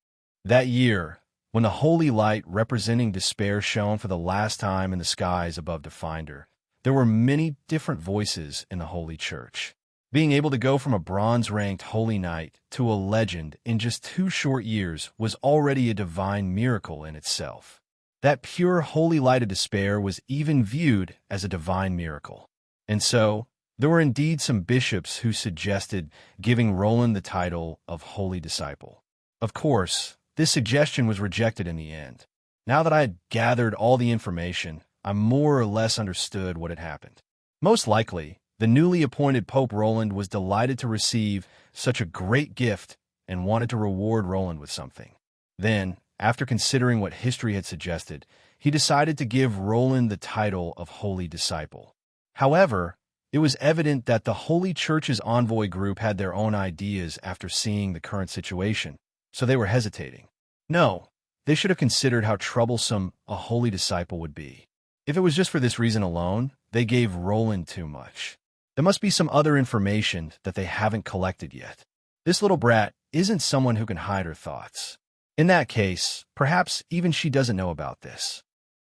[SPEAKER 1] That year, when the Holy Light representing despair shone for the last time in the skies above Definder, there were many different voices in the Holy Church. Being able to go from a bronze-ranked Holy Knight to a legend in just 2 short years was already a divine miracle in itself. That pure holy light of despair was even viewed as a divine miracle. And so, there were indeed some bishops who suggested giving Roland the title of Holy Disciple. Of course, this suggestion was rejected in the end. Now that I had gathered all the information, I more or less understood what had happened. Most likely, the newly appointed Pope Roland was delighted to receive such a great gift and wanted to reward Roland with something. Then, after considering what history had suggested, he decided to give Roland the title of Holy Disciple. However, it was evident that the Holy Church's envoy group had their own ideas after seeing the current situation, so they were hesitating. No, they should have considered how troublesome a holy disciple would be. If it was just for this reason alone, they gave Roland too much. There must be some other information that they haven't collected yet. This little brat isn't someone who can hide her thoughts. In that case, perhaps even she doesn't know about this.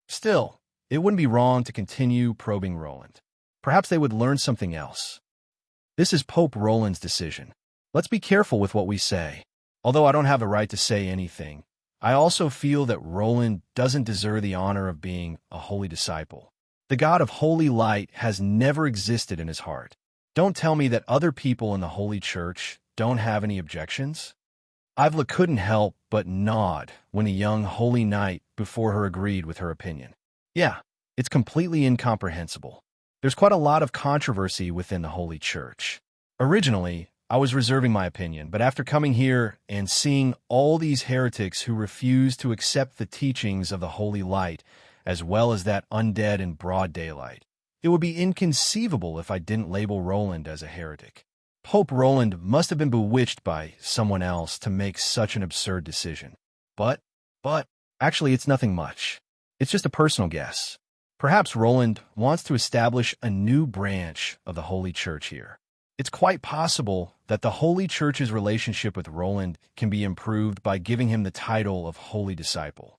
[SPEAKER 1] Still, it wouldn't be wrong to continue probing Roland. Perhaps they would learn something else. This is Pope Roland's decision. Let's be careful with what we say. Although I don't have a right to say anything, I also feel that Roland doesn't deserve the honor of being a holy disciple. The God of holy light has never existed in his heart. Don't tell me that other people in the Holy Church don't have any objections. Ivla couldn't help but nod when the young holy knight before her agreed with her opinion. Yeah, it's completely incomprehensible. There's quite a lot of controversy within the Holy Church. Originally, I was reserving my opinion, but after coming here and seeing all these heretics who refuse to accept the teachings of the Holy Light, as well as that undead in broad daylight, it would be inconceivable if I didn't label Roland as a heretic. Pope Roland must have been bewitched by someone else to make such an absurd decision. But, actually it's nothing much. It's just a personal guess. Perhaps Roland wants to establish a new branch of the Holy Church here. It's quite possible that the Holy Church's relationship with Roland can be improved by giving him the title of Holy Disciple.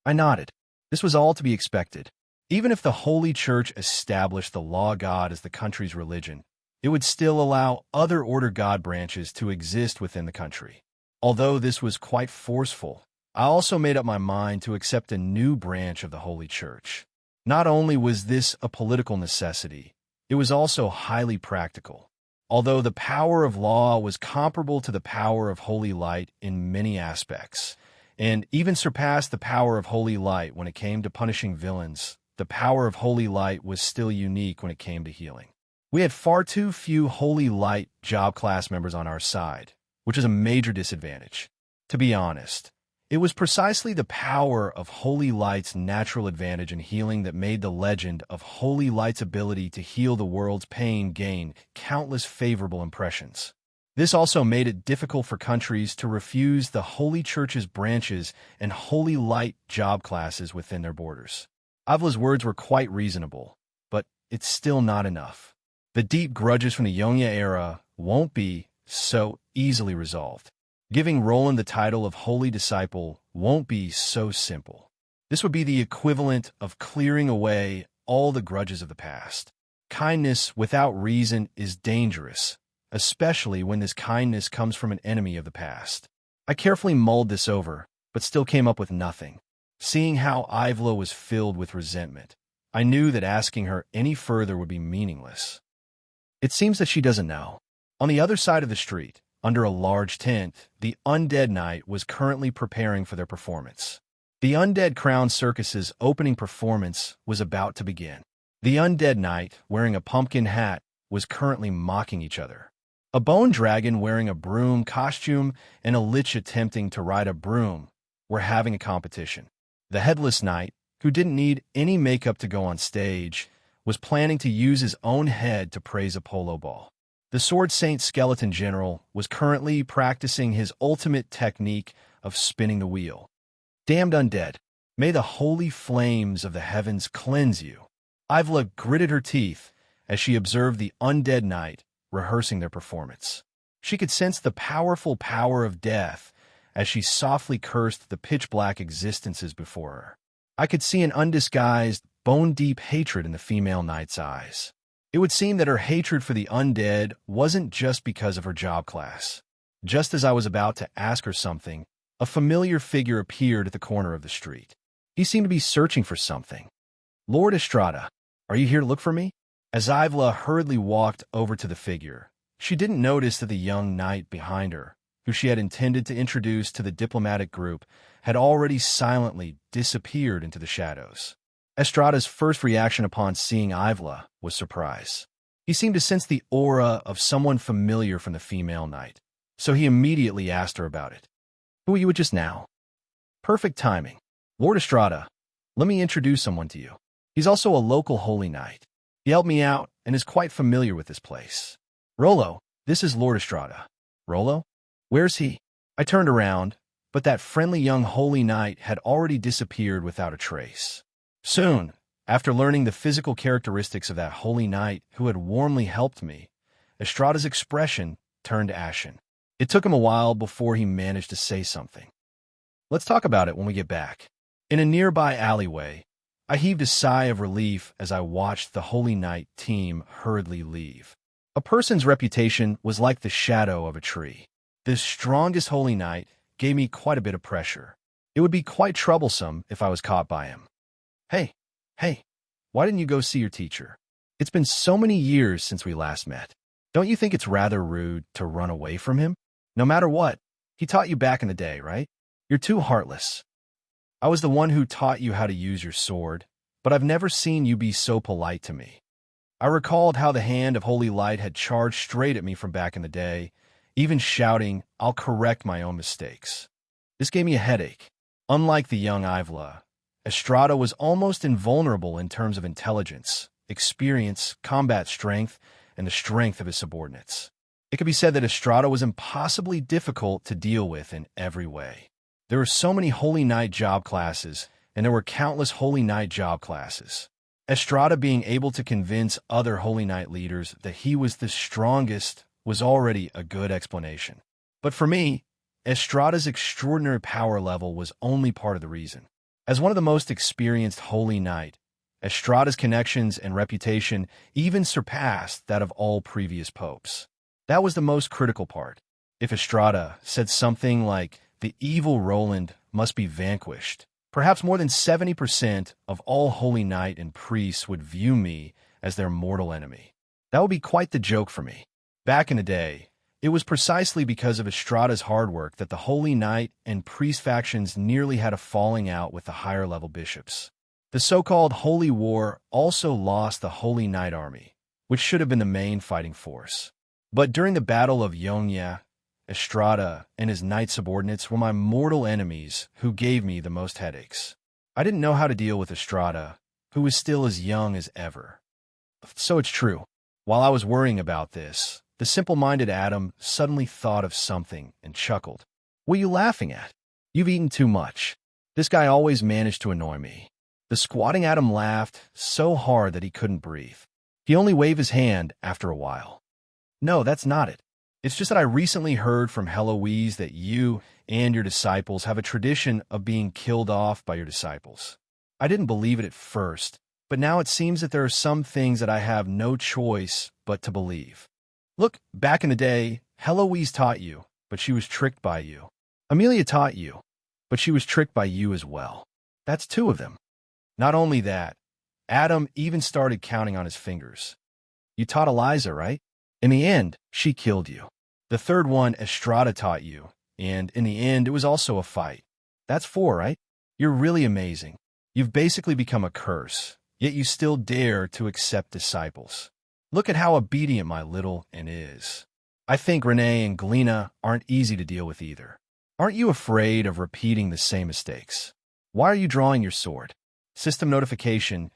[SPEAKER 1] I nodded. This was all to be expected. Even if the Holy Church established the law God as the country's religion, it would still allow other Order God branches to exist within the country. Although this was quite forceful, I also made up my mind to accept a new branch of the Holy Church. Not only was this a political necessity, it was also highly practical. Although the power of law was comparable to the power of holy light in many aspects, and even surpassed the power of holy light when it came to punishing villains, the power of holy light was still unique when it came to healing. We had far too few holy light job class members on our side, which is a major disadvantage. To be honest, it was precisely the power of holy light's natural advantage in healing that made the legend of holy light's ability to heal the world's pain gain countless favorable impressions. This also made it difficult for countries to refuse the Holy Church's branches and holy light job classes within their borders. Avla's words were quite reasonable, but it's still not enough. The deep grudges from the Yonya era won't be so easily resolved. Giving Roland the title of Holy Disciple won't be so simple. This would be the equivalent of clearing away all the grudges of the past. Kindness without reason is dangerous, especially when this kindness comes from an enemy of the past. I carefully mulled this over, but still came up with nothing. Seeing how Ivla was filled with resentment, I knew that asking her any further would be meaningless. It seems that she doesn't know. On the other side of the street, under a large tent, the Undead Knight was currently preparing for their performance. The Undead Crown Circus's opening performance was about to begin. The Undead Knight, wearing a pumpkin hat, was currently mocking each other. A bone dragon wearing a broom costume and a lich attempting to ride a broom were having a competition. The Headless Knight, who didn't need any makeup to go on stage, was planning to use his own head to praise a polo ball. The Sword Saint Skeleton General was currently practicing his ultimate technique of spinning the wheel. Damned undead, may the holy flames of the heavens cleanse you. Ivla gritted her teeth as she observed the Undead Knight rehearsing their performance. She could sense the powerful power of death as she softly cursed the pitch-black existences before her. I could see an undisguised, bone-deep hatred in the female knight's eyes. It would seem that her hatred for the undead wasn't just because of her job class. Just as I was about to ask her something, a familiar figure appeared at the corner of the street. He seemed to be searching for something. "Lord Estrada, are you here to look for me?" As Ivla hurriedly walked over to the figure, she didn't notice that the young knight behind her, who she had intended to introduce to the diplomatic group, had already silently disappeared into the shadows. Estrada's first reaction upon seeing Ivla was surprise. He seemed to sense the aura of someone familiar from the female knight, so he immediately asked her about it. "Who are you with just now?" Perfect timing. "Lord Estrada, let me introduce someone to you. He's also a local holy knight. He helped me out and is quite familiar with this place. Rollo, this is Lord Estrada." "Rollo? Where's he?" I turned around, but that friendly young holy knight had already disappeared without a trace. Soon, after learning the physical characteristics of that holy knight who had warmly helped me, Estrada's expression turned ashen. It took him a while before he managed to say something. "Let's talk about it when we get back." In a nearby alleyway, I heaved a sigh of relief as I watched the holy knight team hurriedly leave. A person's reputation was like the shadow of a tree. This strongest holy knight gave me quite a bit of pressure. It It would be quite troublesome if I was caught by him. Hey, hey, why didn't you go see your teacher? It's been so many years since we last met. Don't you think it's rather rude to run away from him? No matter what, he taught you back in the day, right? You're too heartless. I was the one who taught you how to use your sword, but I've never seen you be so polite to me. I recalled how the hand of holy light had charged straight at me from back in the day, even shouting, "I'll correct my own mistakes." This gave me a headache. Unlike the young Ivla, Estrada was almost invulnerable in terms of intelligence, experience, combat strength, and the strength of his subordinates. It could be said that Estrada was impossibly difficult to deal with in every way. There were so many Holy Knight job classes, and there were countless Holy Knight job classes. Estrada being able to convince other Holy Knight leaders that he was the strongest was already a good explanation. But for me, Estrada's extraordinary power level was only part of the reason. As one of the most experienced Holy Knight, Estrada's connections and reputation even surpassed that of all previous popes. That was the most critical part. If Estrada said something like, "The evil Roland must be vanquished," perhaps more than 70% of all Holy Knight and priests would view me as their mortal enemy. That would be quite the joke for me. Back in the day, it was precisely because of Estrada's hard work that the Holy Knight and priest factions nearly had a falling out with the higher-level bishops. The so-called Holy War also lost the Holy Knight army, which should have been the main fighting force. But during the Battle of Yonya, Estrada and his knight subordinates were my mortal enemies who gave me the most headaches. I didn't know how to deal with Estrada, who was still as young as ever. So it's true. While I was worrying about this, the simple-minded Adam suddenly thought of something and chuckled. "What are you laughing at? You've eaten too much." This guy always managed to annoy me. The squatting Adam laughed so hard that he couldn't breathe. He only waved his hand after a while. "No, that's not it. It's just that I recently heard from Heloise that you and your disciples have a tradition of being killed off by your disciples. I didn't believe it at first, but now it seems that there are some things that I have no choice but to believe. Look, back in the day, Heloise taught you, but she was tricked by you. Amelia taught you, but she was tricked by you as well. That's two of them. Not only that, Adam even started counting on his fingers. You taught Eliza, right? In the end, she killed you. The third one Estrada taught you, and in the end, it was also a fight. That's four, right? You're really amazing. You've basically become a curse, yet you still dare to accept disciples. Look at how obedient my little N is. I think Renee and Galena aren't easy to deal with either. Aren't you afraid of repeating the same mistakes? Why are you drawing your sword? System notification.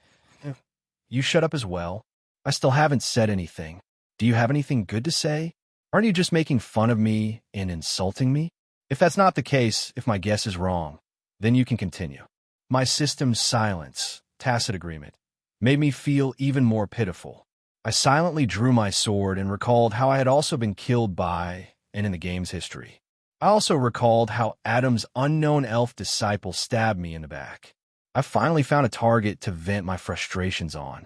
[SPEAKER 1] You shut up as well. I still haven't said anything. Do you have anything good to say? Aren't you just making fun of me and insulting me? If that's not the case, if my guess is wrong, then you can continue. My system's silence, tacit agreement, made me feel even more pitiful. I silently drew my sword and recalled how I had also been killed by, and in the game's history. I also recalled how Adam's unknown elf disciple stabbed me in the back. I finally found a target to vent my frustrations on.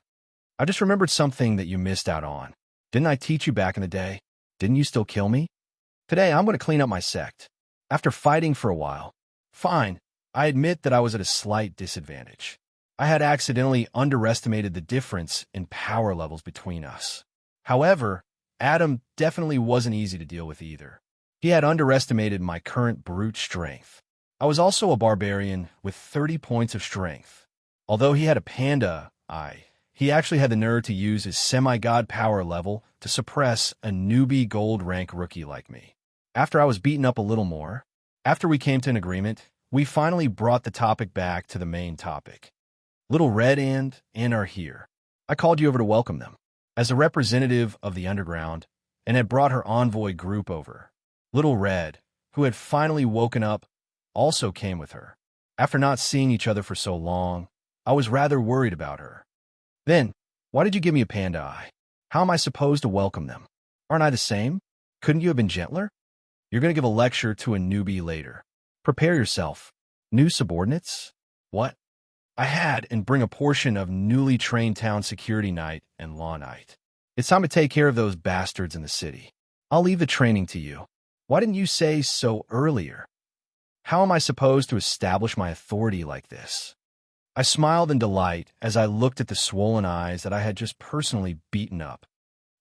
[SPEAKER 1] I just remembered something that you missed out on. Didn't I teach you back in the day? Didn't you still kill me? Today, I'm going to clean up my sect. After fighting for a while. Fine, I admit that I was at a slight disadvantage. I had accidentally underestimated the difference in power levels between us. However, Adam definitely wasn't easy to deal with either. He had underestimated my current brute strength. I was also a barbarian with 30 points of strength. Although he had a panda eye, he actually had the nerve to use his semi-god power level to suppress a newbie gold rank rookie like me. After I was beaten up a little more, after we came to an agreement, we finally brought the topic back to the main topic. Little Red and are here. I called you over to welcome them. As a representative of the underground, and had brought her envoy group over. Little Red, who had finally woken up, also came with her. After not seeing each other for so long, I was rather worried about her. Then, why did you give me a panda eye? How am I supposed to welcome them? Aren't I the same? Couldn't you have been gentler? You're going to give a lecture to a newbie later. Prepare yourself. New subordinates? What? I had and bring a portion of newly trained town security knight and law knight. It's time to take care of those bastards in the city. I'll leave the training to you. Why didn't you say so earlier? How am I supposed to establish my authority like this? I smiled in delight as I looked at the swollen eyes that I had just personally beaten up.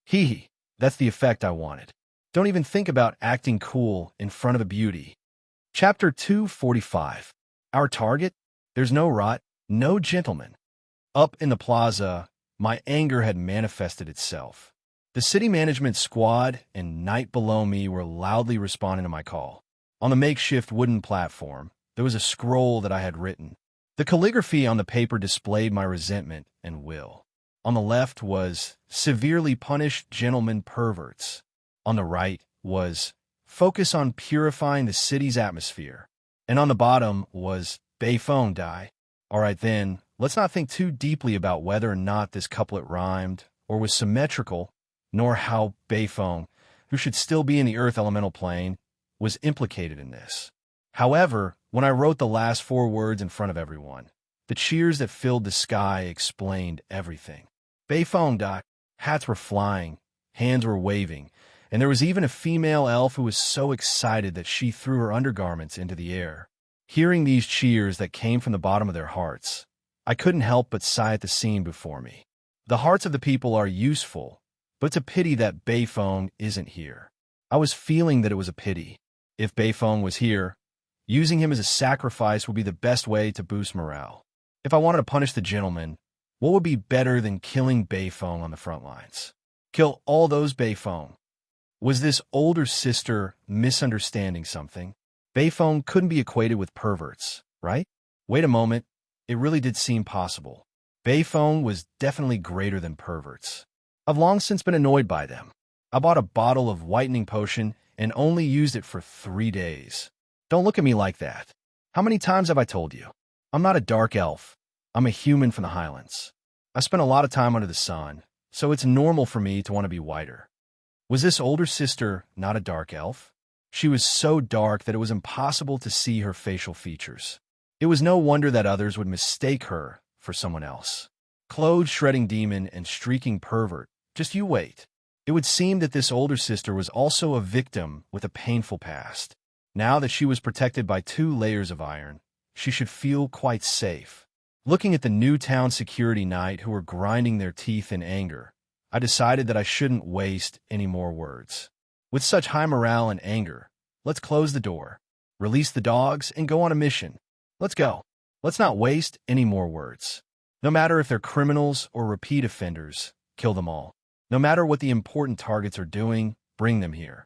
[SPEAKER 1] Hee, that's the effect I wanted. Don't even think about acting cool in front of a beauty. Chapter 245. Our target? There's no rot, no gentleman. Up in the plaza, my anger had manifested itself. The city management squad and knight below me were loudly responding to my call. On the makeshift wooden platform, there was a scroll that I had written. The calligraphy on the paper displayed my resentment and will. On the left was, "Severely punished gentlemen perverts." On the right was, "Focus on purifying the city's atmosphere." And on the bottom was, "Bay phone die." All right then, let's not think too deeply about whether or not this couplet rhymed or was symmetrical, nor how Bayphone, who should still be in the Earth elemental plane, was implicated in this. However, when I wrote the last 4 words in front of everyone, the cheers that filled the sky explained everything. Bayphone dot, hats were flying, hands were waving, and there was even a female elf who was so excited that she threw her undergarments into the air. Hearing these cheers that came from the bottom of their hearts, I couldn't help but sigh at the scene before me. The hearts of the people are useful, but it's a pity that Bayphone isn't here. I was feeling that it was a pity. If Bayphone was here, using him as a sacrifice would be the best way to boost morale. If I wanted to punish the gentleman, what would be better than killing Bayphone on the front lines? Kill all those Bayphone. Was this older sister misunderstanding something? Bayphone couldn't be equated with perverts, right? Wait a moment, it really did seem possible. Bayphone was definitely greater than perverts. I've long since been annoyed by them. I bought a bottle of whitening potion and only used it for 3 days. Don't look at me like that. How many times have I told you? I'm not a dark elf. I'm a human from the Highlands. I spent a lot of time under the sun, so it's normal for me to want to be whiter. Was this older sister not a dark elf? She was so dark that it was impossible to see her facial features. It was no wonder that others would mistake her for someone else. Clothes-shredding demon and streaking pervert. Just you wait. It would seem that this older sister was also a victim with a painful past. Now that she was protected by 2 layers of iron, she should feel quite safe. Looking at the new town security knight who were grinding their teeth in anger, I decided that I shouldn't waste any more words. With such high morale and anger, let's close the door, release the dogs, and go on a mission. Let's go. Let's not waste any more words. No matter if they're criminals or repeat offenders, kill them all. No matter what the important targets are doing, bring them here.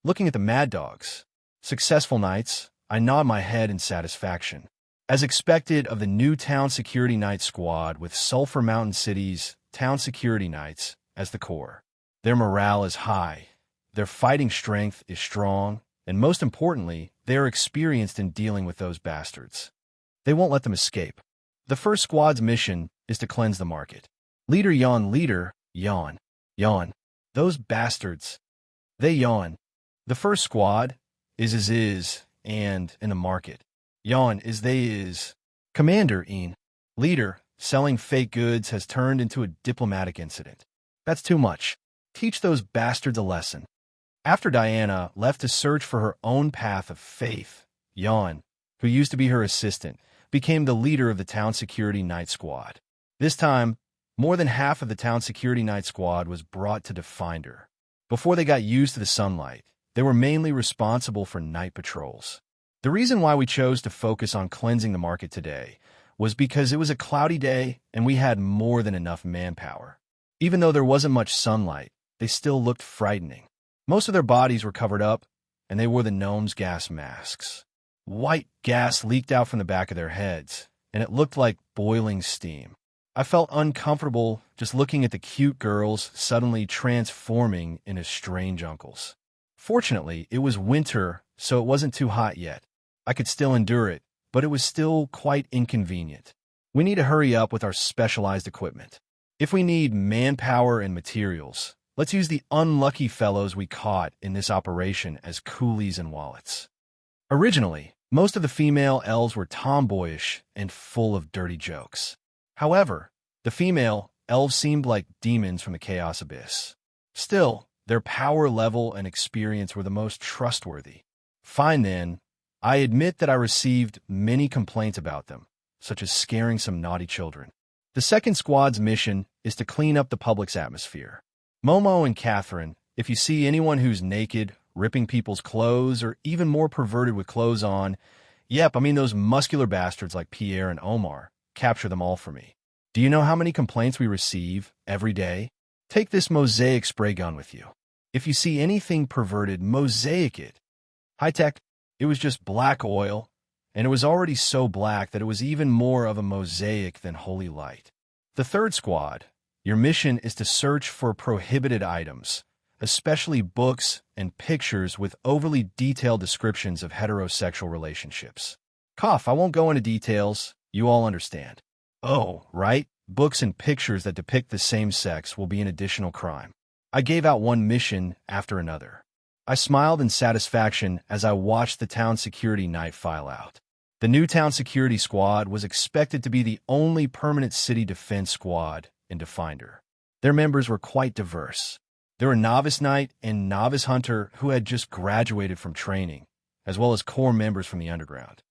[SPEAKER 1] Looking at the mad dogs, successful knights, I nod my head in satisfaction. As expected of the new town security knight squad with Sulphur Mountain City's town security knights as the core. Their morale is high, their fighting strength is strong, and most importantly, they are experienced in dealing with those bastards. They won't let them escape. The first squad's mission is to cleanse the market. Leader, yawn. Those bastards. They yawn. The first squad is, and in the market. Yawn is they is. Commander, Leader, selling fake goods has turned into a diplomatic incident. That's too much. Teach those bastards a lesson. After Diana left to search for her own path of faith, Yawn, who used to be her assistant, became the leader of the town security night squad. This time, more than half of the town security night squad was brought to defend her. Before they got used to the sunlight, they were mainly responsible for night patrols. The reason why we chose to focus on cleansing the market today was because it was a cloudy day and we had more than enough manpower. Even though there wasn't much sunlight, they still looked frightening. Most of their bodies were covered up, and they wore the gnome's gas masks. White gas leaked out from the back of their heads, and it looked like boiling steam. I felt uncomfortable just looking at the cute girls suddenly transforming into strange uncles. Fortunately, it was winter, so it wasn't too hot yet. I could still endure it, but it was still quite inconvenient. We need to hurry up with our specialized equipment. If we need manpower and materials, let's use the unlucky fellows we caught in this operation as coolies and wallets. Originally, most of the female elves were tomboyish and full of dirty jokes. However, the female elves seemed like demons from the Chaos Abyss. Still, their power level and experience were the most trustworthy. Fine then, I admit that I received many complaints about them, such as scaring some naughty children. The second squad's mission is to clean up the public's atmosphere. Momo and Catherine, if you see anyone who's naked, ripping people's clothes, or even more perverted with clothes on, yep, I mean those muscular bastards like Pierre and Omar, capture them all for me. Do you know how many complaints we receive every day? Take this mosaic spray gun with you. If you see anything perverted, mosaic it. High-tech, it was just black oil, and it was already so black that it was even more of a mosaic than holy light. The third squad, your mission is to search for prohibited items, especially books and pictures with overly detailed descriptions of heterosexual relationships. Cough, I won't go into details, you all understand. Oh, right, books and pictures that depict the same sex will be an additional crime. I gave out one mission after another. I smiled in satisfaction as I watched the town security night file out. The new town security squad was expected to be the only permanent city defense squad in Definder. Their members were quite diverse. There were Novice Knight and Novice Hunter who had just graduated from training, as well as core members from the underground.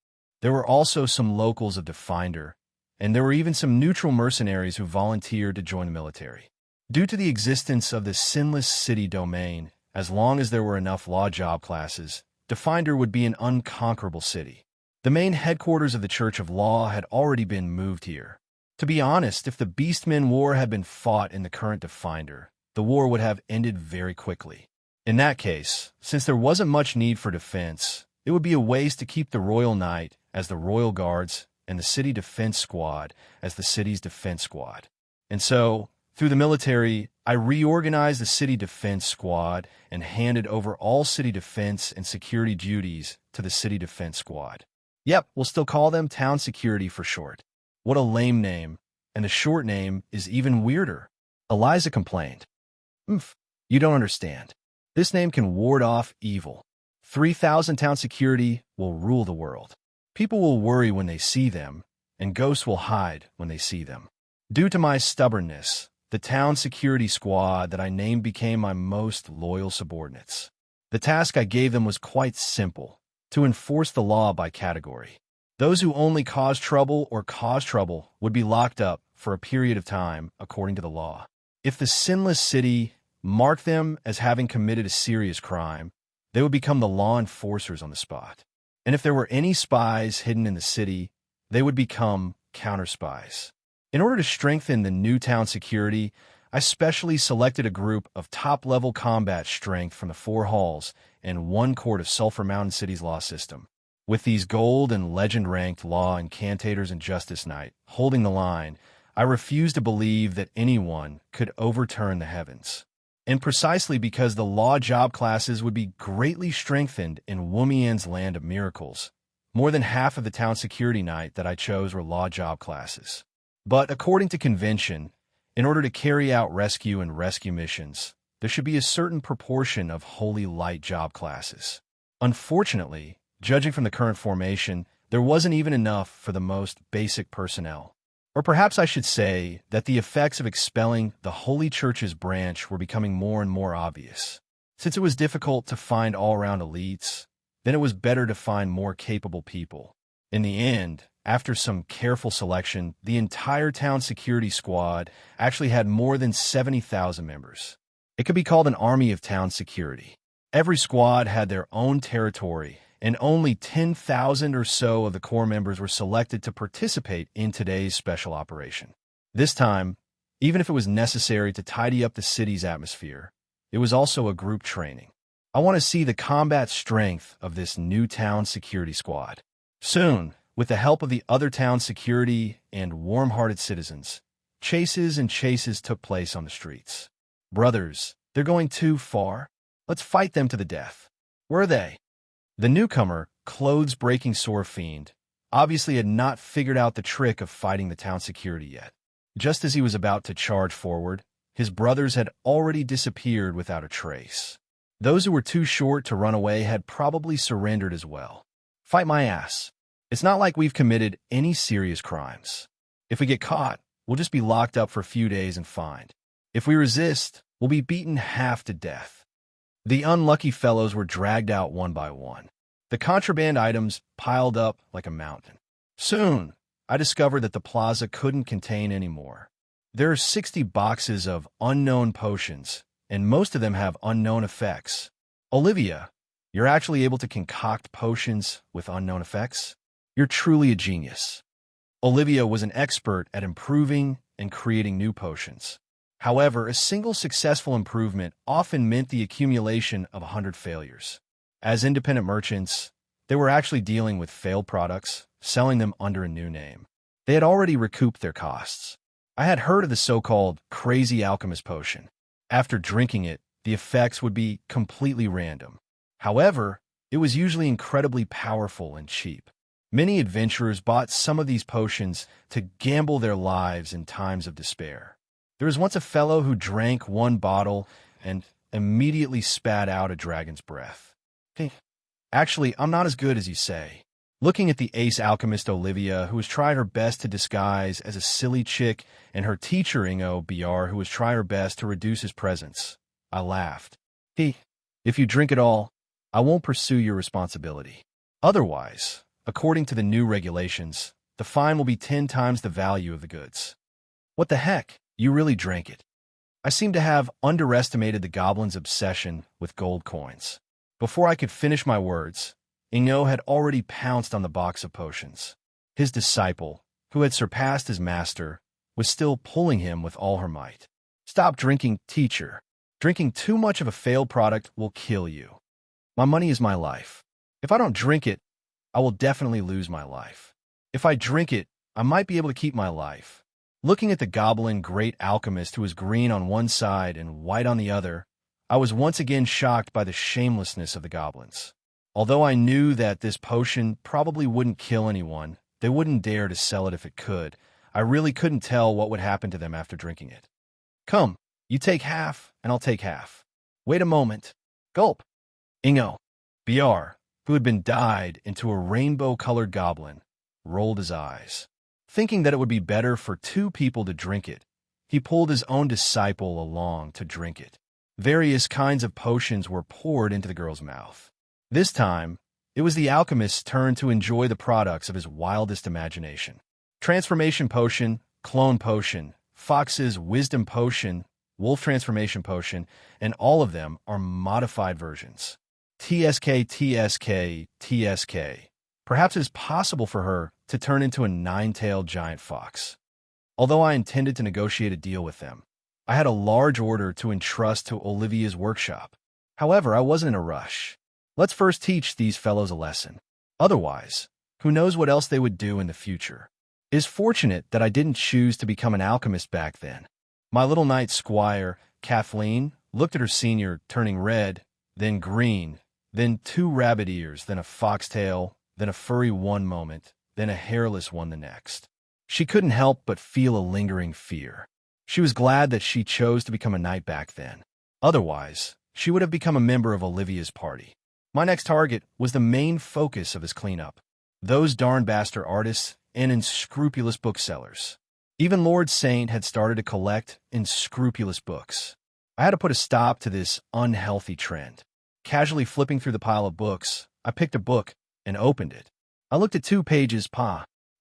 [SPEAKER 1] There were also some locals of Definder, and there were even some neutral mercenaries who volunteered to join the military. Due to the existence of the Sinless City domain, as long as there were enough law job classes, Definder would be an unconquerable city. The main headquarters of the Church of Law had already been moved here. To be honest, if the Beastmen War had been fought in the current Definder, the war would have ended very quickly. In that case, since there wasn't much need for defense, it would be a waste to keep the Royal Knight as the Royal Guards and the City Defense Squad as the city's defense squad. And so, through the military, I reorganized the City Defense Squad and handed over all city defense and security duties to the City Defense Squad. Yep, we'll still call them Town Security for short. What a lame name, and the short name is even weirder. Eliza complained. You don't understand. This name can ward off evil. 3,000 Town Security will rule the world. People will worry when they see them, and ghosts will hide when they see them. Due to my stubbornness, the town security squad that I named became my most loyal subordinates. The task I gave them was quite simple, to enforce the law by category. Those who only cause trouble or cause trouble would be locked up for a period of time according to the law. If the Sinless City marked them as having committed a serious crime, they would become the law enforcers on the spot. And if there were any spies hidden in the city, they would become counter-spies. In order to strengthen the new town security, I specially selected a group of top-level combat strength from the 4 halls and 1 court of Sulphur Mountain City's law system. With these gold and legend-ranked law incantators and justice knight holding the line, I refused to believe that anyone could overturn the heavens. And precisely because the law job classes would be greatly strengthened in Wumian's Land of Miracles, more than half of the town security knight that I chose were law job classes. But according to convention, in order to carry out rescue and rescue missions, there should be a certain proportion of holy light job classes. Unfortunately, judging from the current formation, there wasn't even enough for the most basic personnel. Or perhaps I should say that the effects of expelling the Holy Church's branch were becoming more and more obvious. Since it was difficult to find all-around elites, then it was better to find more capable people. In the end, after some careful selection, the entire town security squad actually had more than 70,000 members. It could be called an army of town security. Every squad had their own territory, and only 10,000 or so of the core members were selected to participate in today's special operation. This time, even if it was necessary to tidy up the city's atmosphere, it was also a group training. I want to see the combat strength of this new town security squad. Soon, with the help of the other town security and warm-hearted citizens, chases and chases took place on the streets. Brothers, they're going too far. Let's fight them to the death. Where are they? The newcomer, clothes-breaking sore fiend, obviously had not figured out the trick of fighting the town security yet. Just as he was about to charge forward, his brothers had already disappeared without a trace. Those who were too short to run away had probably surrendered as well. Fight my ass. It's not like we've committed any serious crimes. If we get caught, we'll just be locked up for a few days and fined. If we resist, we'll be beaten half to death. The unlucky fellows were dragged out one by one. The contraband items piled up like a mountain. Soon, I discovered that the plaza couldn't contain any more. There are 60 boxes of unknown potions, and most of them have unknown effects. Olivia, you're actually able to concoct potions with unknown effects? You're truly a genius. Olivia was an expert at improving and creating new potions. However, a single successful improvement often meant the accumulation of 100 failures. As independent merchants, they were actually dealing with failed products, selling them under a new name. They had already recouped their costs. I had heard of the so-called crazy alchemist potion. After drinking it, the effects would be completely random. However, it was usually incredibly powerful and cheap. Many adventurers bought some of these potions to gamble their lives in times of despair. There was once a fellow who drank one bottle and immediately spat out a dragon's breath. Hey, actually, I'm not as good as you say. Looking at the ace alchemist Olivia, who was trying her best to disguise as a silly chick, and her teacher Ingo Br, who was trying her best to reduce his presence, I laughed. Hey, if you drink it all, I won't pursue your responsibility. Otherwise, according to the new regulations, the fine will be 10 times the value of the goods. What the heck? You really drank it. I seem to have underestimated the goblin's obsession with gold coins. Before I could finish my words, Ingo had already pounced on the box of potions. His disciple, who had surpassed his master, was still pulling him with all her might. Stop drinking, teacher. Drinking too much of a failed product will kill you. My money is my life. If I don't drink it, I will definitely lose my life. If I drink it, I might be able to keep my life. Looking at the goblin great alchemist who was green on one side and white on the other, I was once again shocked by the shamelessness of the goblins. Although I knew that this potion probably wouldn't kill anyone, they wouldn't dare to sell it if it could. I really couldn't tell what would happen to them after drinking it. Come, you take half, and I'll take half. Wait a moment. Gulp. Ingo, Br, who had been dyed into a rainbow-colored goblin, rolled his eyes. Thinking that it would be better for 2 people to drink it, he pulled his own disciple along to drink it. Various kinds of potions were poured into the girl's mouth. This time, it was the alchemist's turn to enjoy the products of his wildest imagination. Transformation potion, clone potion, Fox's wisdom potion, wolf transformation potion, and all of them are modified versions. TSK, TSK, TSK. Perhaps it is possible for her to turn into a 9-tailed giant fox. Although I intended to negotiate a deal with them, I had a large order to entrust to Olivia's workshop. However, I wasn't in a rush. Let's first teach these fellows a lesson. Otherwise, who knows what else they would do in the future. It is fortunate that I didn't choose to become an alchemist back then. My little knight squire, Kathleen, looked at her senior, turning red, then green, then 2 rabbit ears, then a foxtail, then a furry one moment, then a hairless one the next. She couldn't help but feel a lingering fear. She was glad that she chose to become a knight back then. Otherwise, she would have become a member of Olivia's party. My next target was the main focus of his cleanup. Those darn bastard artists and unscrupulous booksellers. Even Lord Saint had started to collect unscrupulous books. I had to put a stop to this unhealthy trend. Casually flipping through the pile of books, I picked a book and opened it. I looked at 2 pages,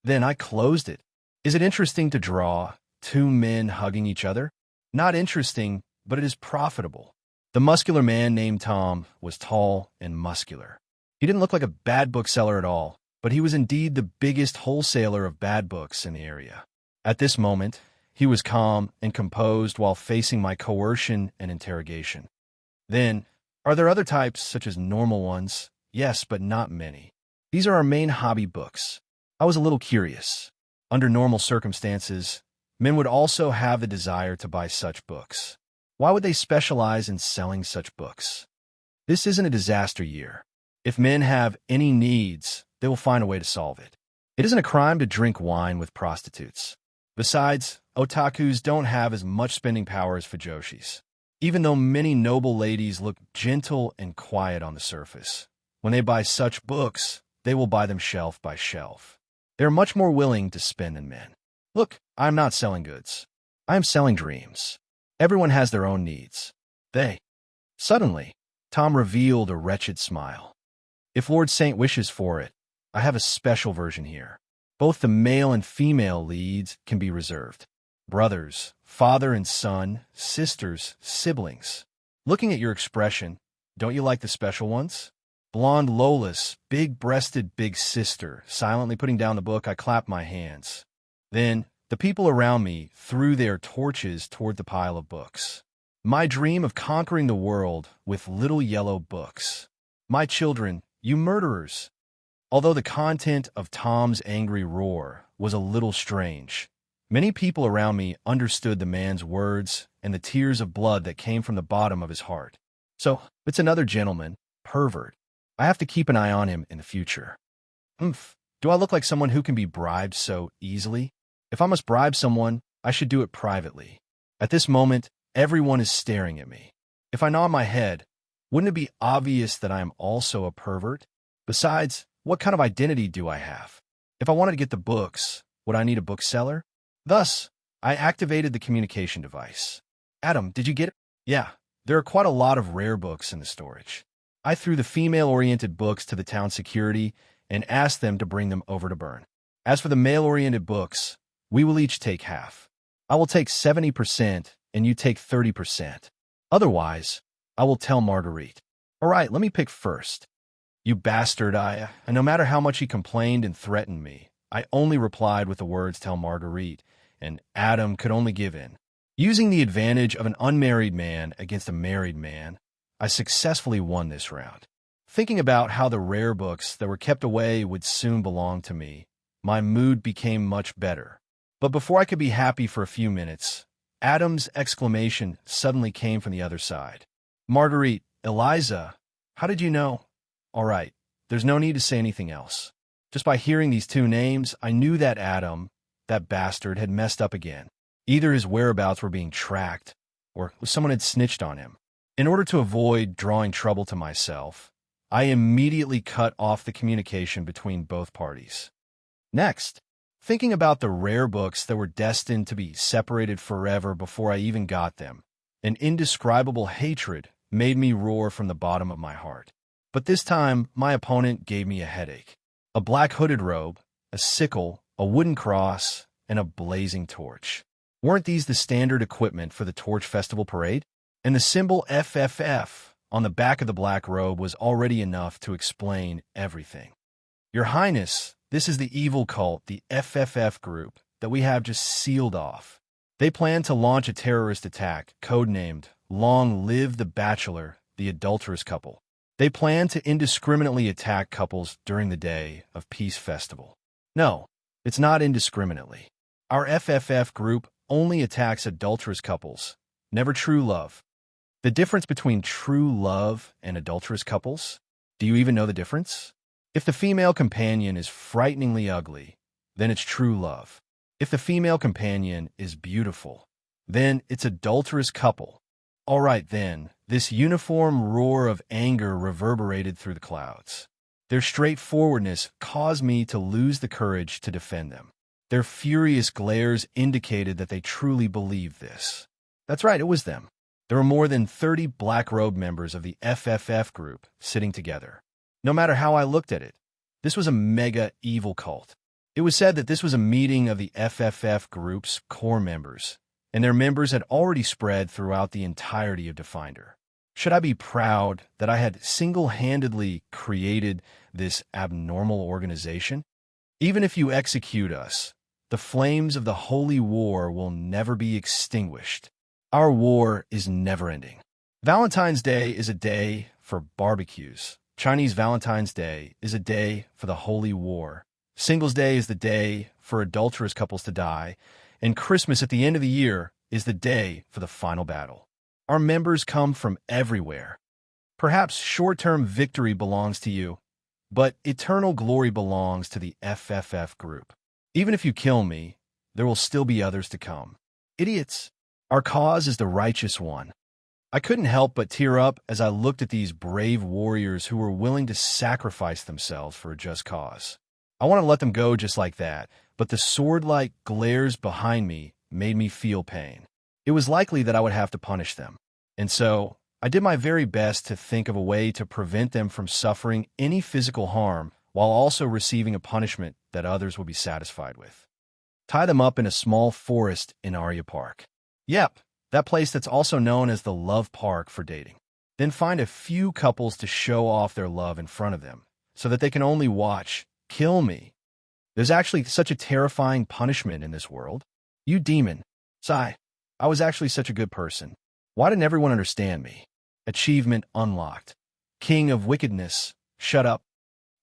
[SPEAKER 1] then I closed it. Is it interesting to draw 2 men hugging each other? Not interesting, but it is profitable. The muscular man named Tom was tall and muscular. He didn't look like a bad bookseller at all, but he was indeed the biggest wholesaler of bad books in the area. At this moment, he was calm and composed while facing my coercion and interrogation. Then, are there other types, such as normal ones? Yes, but not many. These are our main hobby books. I was a little curious. Under normal circumstances, men would also have the desire to buy such books. Why would they specialize in selling such books? This isn't a disaster year. If men have any needs, they will find a way to solve it. It isn't a crime to drink wine with prostitutes. Besides, otakus don't have as much spending power as fujoshis. Even though many noble ladies look gentle and quiet on the surface, when they buy such books, they will buy them shelf by shelf. They are much more willing to spend than men. Look, I am not selling goods. I am selling dreams. Everyone has their own needs. Suddenly, Tom revealed a wretched smile. If Lord Saint wishes for it, I have a special version here. Both the male and female leads can be reserved. Brothers, father and son, sisters, siblings. Looking at your expression, don't you like the special ones? Blonde Lola's, big-breasted big sister, silently putting down the book, I clap my hands. Then, the people around me threw their torches toward the pile of books. My dream of conquering the world with little yellow books. My children, you murderers. Although the content of Tom's angry roar was a little strange, many people around me understood the man's words and the tears of blood that came from the bottom of his heart. So, it's another gentleman, pervert. I have to keep an eye on him in the future. Do I look like someone who can be bribed so easily? If I must bribe someone, I should do it privately. At this moment, everyone is staring at me. If I nod my head, wouldn't it be obvious that I am also a pervert? Besides, what kind of identity do I have? If I wanted to get the books, would I need a bookseller? Thus, I activated the communication device. Adam, did you get it? Yeah, there are quite a lot of rare books in the storage. I threw the female-oriented books to the town security and asked them to bring them over to burn. As for the male-oriented books, we will each take half. I will take 70% and you take 30%. Otherwise, I will tell Marguerite. All right, let me pick first. You bastard, and no matter how much he complained and threatened me, I only replied with the words, tell Marguerite, and Adam could only give in. Using the advantage of an unmarried man against a married man, I successfully won this round. Thinking about how the rare books that were kept away would soon belong to me, my mood became much better. But before I could be happy for a few minutes, Adam's exclamation suddenly came from the other side. Marguerite, Eliza, how did you know? All right, there's no need to say anything else. Just by hearing these two names, I knew that Adam, that bastard, had messed up again. Either his whereabouts were being tracked, or someone had snitched on him. In order to avoid drawing trouble to myself, I immediately cut off the communication between both parties. Next, thinking about the rare books that were destined to be separated forever before I even got them, an indescribable hatred made me roar from the bottom of my heart. But this time, my opponent gave me a headache. A black hooded robe, a sickle, a wooden cross, and a blazing torch. Weren't these the standard equipment for the Torch Festival parade? And the symbol FFF on the back of the black robe was already enough to explain everything. Your Highness, this is the evil cult, the FFF group, that we have just sealed off. They plan to launch a terrorist attack, codenamed Long Live the Bachelor, the Adulterous Couple. They plan to indiscriminately attack couples during the day of Peace Festival. No, it's not indiscriminately. Our FFF group only attacks adulterous couples, never true love. The difference between true love and adulterous couples? Do you even know the difference? If the female companion is frighteningly ugly, then it's true love. If the female companion is beautiful, then it's adulterous couple. All right then, this uniform roar of anger reverberated through the clouds. Their straightforwardness caused me to lose the courage to defend them. Their furious glares indicated that they truly believed this. That's right, it was them. There were more than 30 black-robed members of the FFF group sitting together. No matter how I looked at it, this was a mega evil cult. It was said that this was a meeting of the FFF group's core members, and their members had already spread throughout the entirety of Definder. Should I be proud that I had single-handedly created this abnormal organization? Even if you execute us, the flames of the holy war will never be extinguished. Our war is never-ending. Valentine's Day is a day for barbecues. Chinese Valentine's Day is a day for the holy war. Singles Day is the day for adulterous couples to die. And Christmas at the end of the year is the day for the final battle. Our members come from everywhere. Perhaps short-term victory belongs to you, but eternal glory belongs to the FFF group. Even if you kill me, there will still be others to come. Idiots! Our cause is the righteous one. I couldn't help but tear up as I looked at these brave warriors who were willing to sacrifice themselves for a just cause. I want to let them go just like that, but the sword-like glares behind me made me feel pain. It was likely that I would have to punish them, and so I did my very best to think of a way to prevent them from suffering any physical harm while also receiving a punishment that others would be satisfied with. Tie them up in a small forest in Arya Park. Yep, that place that's also known as the Love Park for dating. Then find a few couples to show off their love in front of them, so that they can only watch. Kill me. There's actually such a terrifying punishment in this world. You demon. Sigh. I was actually such a good person. Why didn't everyone understand me? Achievement unlocked. King of wickedness. Shut up.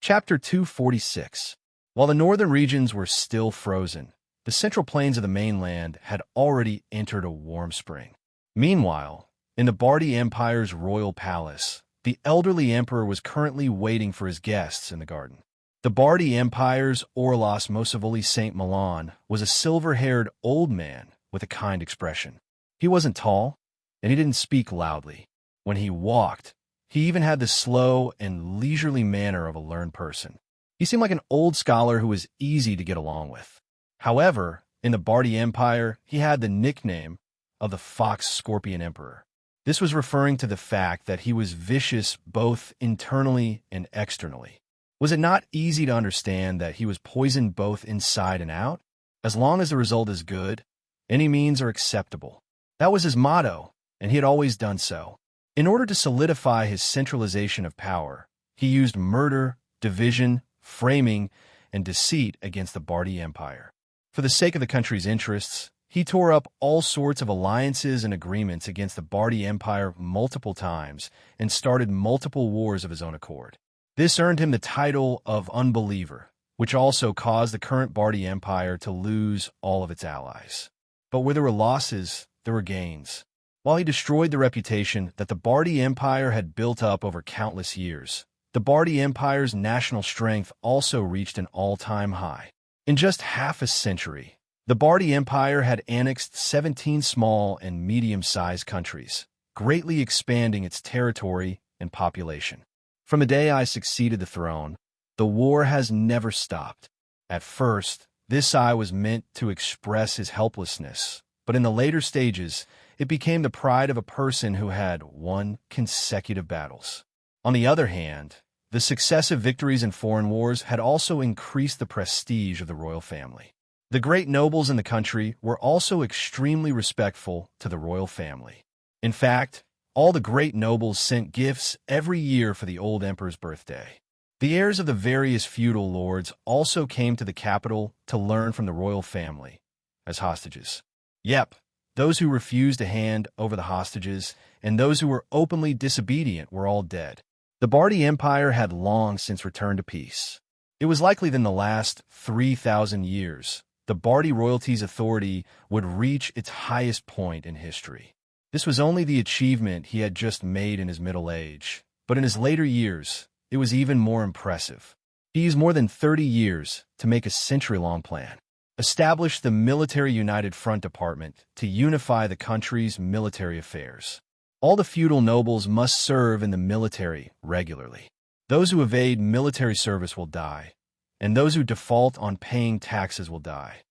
[SPEAKER 1] Chapter 246. While the northern regions were still frozen, the central plains of the mainland had already entered a warm spring. Meanwhile, in the Bardi Empire's royal palace, the elderly emperor was currently waiting for his guests in the garden. The Bardi Empire's Orlas Mosavoli Saint Milan was a silver-haired old man with a kind expression. He wasn't tall, and he didn't speak loudly. When he walked, he even had the slow and leisurely manner of a learned person. He seemed like an old scholar who was easy to get along with. However, in the Bardi Empire, he had the nickname of the Fox Scorpion Emperor. This was referring to the fact that he was vicious both internally and externally. Was it not easy to understand that he was poisoned both inside and out? As long as the result is good, any means are acceptable. That was his motto, and he had always done so. In order to solidify his centralization of power, he used murder, division, framing, and deceit against the Bardi Empire. For the sake of the country's interests, he tore up all sorts of alliances and agreements against the Bardi Empire multiple times and started multiple wars of his own accord. This earned him the title of Unbeliever, which also caused the current Bardi Empire to lose all of its allies. But where there were losses, there were gains. While he destroyed the reputation that the Bardi Empire had built up over countless years, the Bardi Empire's national strength also reached an all-time high. In just half a century, the Bardi Empire had annexed 17 small and medium-sized countries, greatly expanding its territory and population. From the day I succeeded the throne, the war has never stopped. At first, this eye was meant to express his helplessness, but in the later stages, it became the pride of a person who had won consecutive battles. On the other hand, the successive victories in foreign wars had also increased the prestige of the royal family. The great nobles in the country were also extremely respectful to the royal family. In fact, all the great nobles sent gifts every year for the old emperor's birthday. The heirs of the various feudal lords also came to the capital to learn from the royal family as hostages. Yep, those who refused to hand over the hostages and those who were openly disobedient were all dead. The Bardi Empire had long since returned to peace. It was likely that in the last 3,000 years, the Bardi royalty's authority would reach its highest point in history. This was only the achievement he had just made in his middle age, but in his later years, it was even more impressive. He used more than 30 years to make a century-long plan. Establish the Military United Front Department to unify the country's military affairs. All the feudal nobles must serve in the military regularly. Those who evade military service will die, and those who default on paying taxes will die.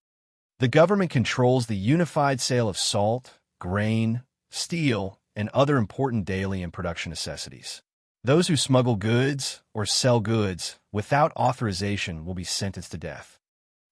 [SPEAKER 1] The government controls the unified sale of salt, grain, steel, and other important daily and production necessities. Those who smuggle goods or sell goods without authorization will be sentenced to death.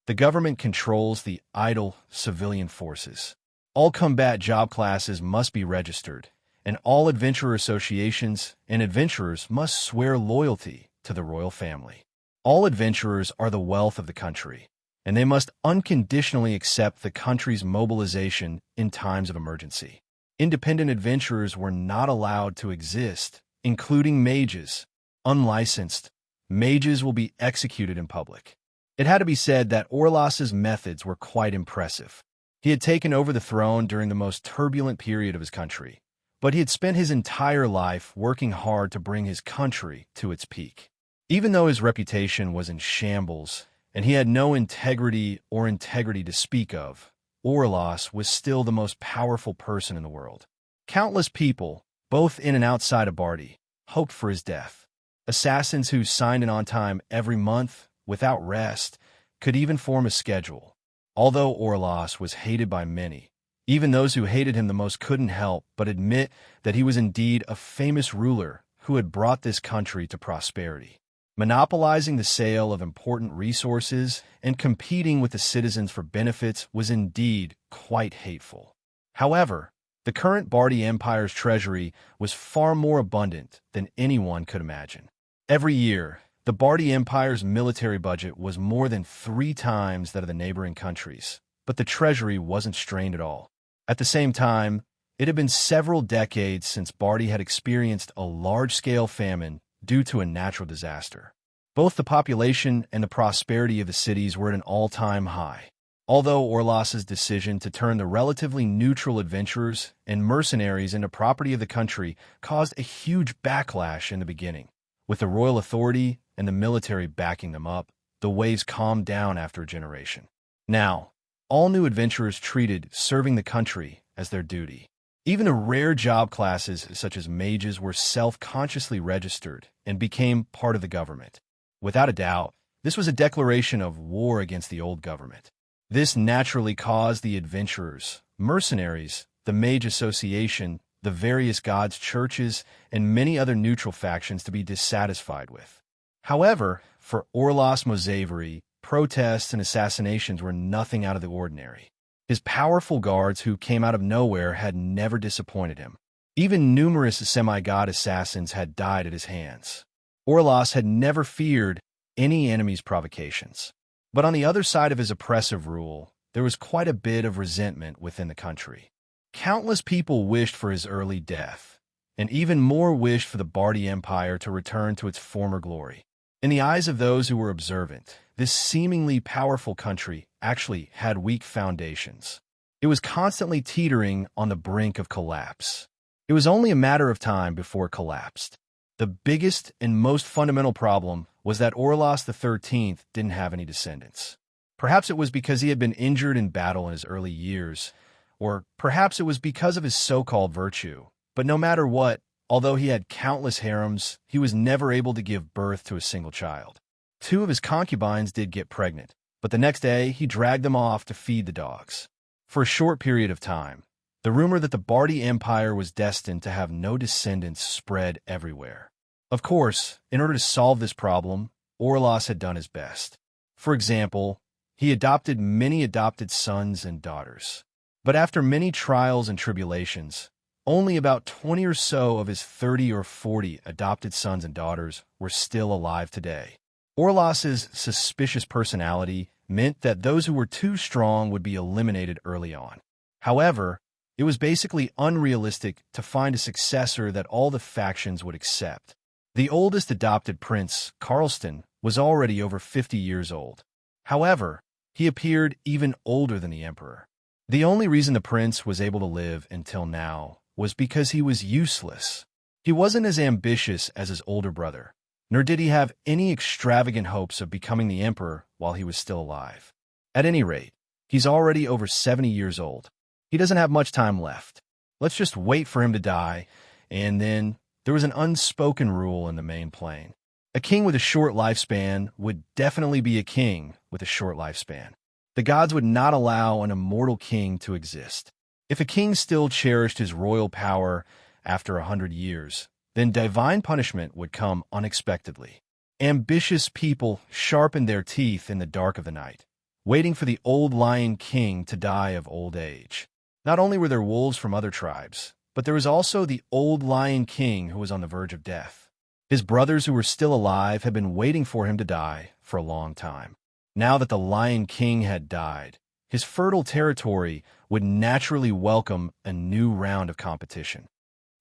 [SPEAKER 1] The government controls the idle civilian forces. All combat job classes must be registered, and all adventurer associations and adventurers must swear loyalty to the royal family. All adventurers are the wealth of the country, and they must unconditionally accept the country's mobilization in times of emergency. Independent adventurers were not allowed to exist, including mages. Unlicensed, mages will be executed in public. It had to be said that Orlas's methods were quite impressive. He had taken over the throne during the most turbulent period of his country, but he had spent his entire life working hard to bring his country to its peak. Even though his reputation was in shambles and he had no integrity to speak of, Orlas was still the most powerful person in the world. Countless people, both in and outside of Bardi, hoped for his death. Assassins who signed in on time every month, without rest, could even form a schedule. Although Orlas was hated by many, Even those who hated him the most couldn't help but admit that he was indeed a famous ruler who had brought this country to prosperity. Monopolizing the sale of important resources and competing with the citizens for benefits was indeed quite hateful. However, the current Bardi Empire's treasury was far more abundant than anyone could imagine. Every year, the Bardi Empire's military budget was more than 3 times that of the neighboring countries, but the treasury wasn't strained at all. At the same time, it had been several decades since Bardi had experienced a large-scale famine due to a natural disaster. Both the population and the prosperity of the cities were at an all-time high. Although Orlas's decision to turn the relatively neutral adventurers and mercenaries into property of the country caused a huge backlash in the beginning. With the royal authority and the military backing them up, the waves calmed down after a generation. Now, all new adventurers treated serving the country as their duty. Even the rare job classes such as mages were self-consciously registered and became part of the government. Without a doubt, this was a declaration of war against the old government. This naturally caused the adventurers, mercenaries, the Mage Association, the various gods' churches, and many other neutral factions to be dissatisfied with. However, for Orlas Mozavery, protests and assassinations were nothing out of the ordinary. His powerful guards who came out of nowhere had never disappointed him. Even numerous semi-god assassins had died at his hands. Orlas had never feared any enemy's provocations. But on the other side of his oppressive rule, there was quite a bit of resentment within the country. Countless people wished for his early death, and even more wished for the Bardi Empire to return to its former glory. In the eyes of those who were observant, this seemingly powerful country actually had weak foundations. It was constantly teetering on the brink of collapse. It was only a matter of time before it collapsed. The biggest and most fundamental problem was that Orlas XIII didn't have any descendants. Perhaps it was because he had been injured in battle in his early years, or perhaps it was because of his so-called virtue. But no matter what, although he had countless harems, he was never able to give birth to a single child. 2 of his concubines did get pregnant, but the next day he dragged them off to feed the dogs. For a short period of time, the rumor that the Bardi Empire was destined to have no descendants spread everywhere. Of course, in order to solve this problem, Orlas had done his best. For example, he adopted many adopted sons and daughters. But after many trials and tribulations, only about 20 or so of his 30 or 40 adopted sons and daughters were still alive today. Orlas's suspicious personality meant that those who were too strong would be eliminated early on. However, it was basically unrealistic to find a successor that all the factions would accept. The oldest adopted prince, Carlston, was already over 50 years old. However, he appeared even older than the emperor. The only reason the prince was able to live until now was because he was useless. He wasn't as ambitious as his older brother, nor did he have any extravagant hopes of becoming the emperor while he was still alive. At any rate, he's already over 70 years old. He doesn't have much time left. Let's just wait for him to die, and then there was an unspoken rule in the main plane. A king with a short lifespan would definitely be a king with a short lifespan. The gods would not allow an immortal king to exist. If a king still cherished his royal power after 100 years, then divine punishment would come unexpectedly. Ambitious people sharpened their teeth in the dark of the night, waiting for the old lion king to die of old age. Not only were there wolves from other tribes, but there was also the old lion king who was on the verge of death. His brothers who were still alive had been waiting for him to die for a long time. Now that the lion king had died, his fertile territory would naturally welcome a new round of competition.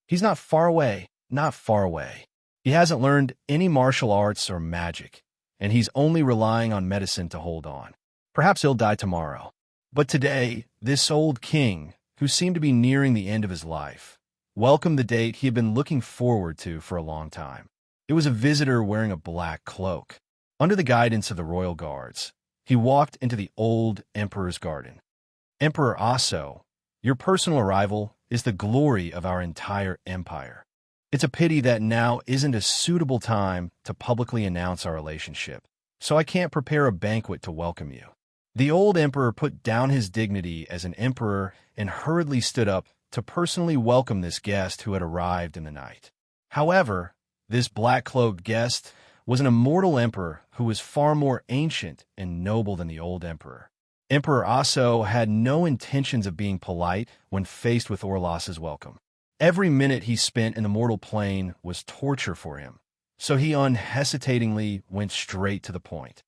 [SPEAKER 1] He's not far away, not far away. He hasn't learned any martial arts or magic, and he's only relying on medicine to hold on. Perhaps he'll die tomorrow. But today, this old king, who seemed to be nearing the end of his life, welcomed the date he had been looking forward to for a long time. It was a visitor wearing a black cloak. Under the guidance of the royal guards, he walked into the old emperor's garden. Emperor Aso, your personal arrival is the glory of our entire empire. It's a pity that now isn't a suitable time to publicly announce our relationship, so I can't prepare a banquet to welcome you. The old emperor put down his dignity as an emperor and hurriedly stood up to personally welcome this guest who had arrived in the night. However, this black-cloaked guest was an immortal emperor who was far more ancient and noble than the old emperor. Emperor Aso had no intentions of being polite when faced with Orlas's welcome. Every minute he spent in the mortal plane was torture for him, so he unhesitatingly went straight to the point.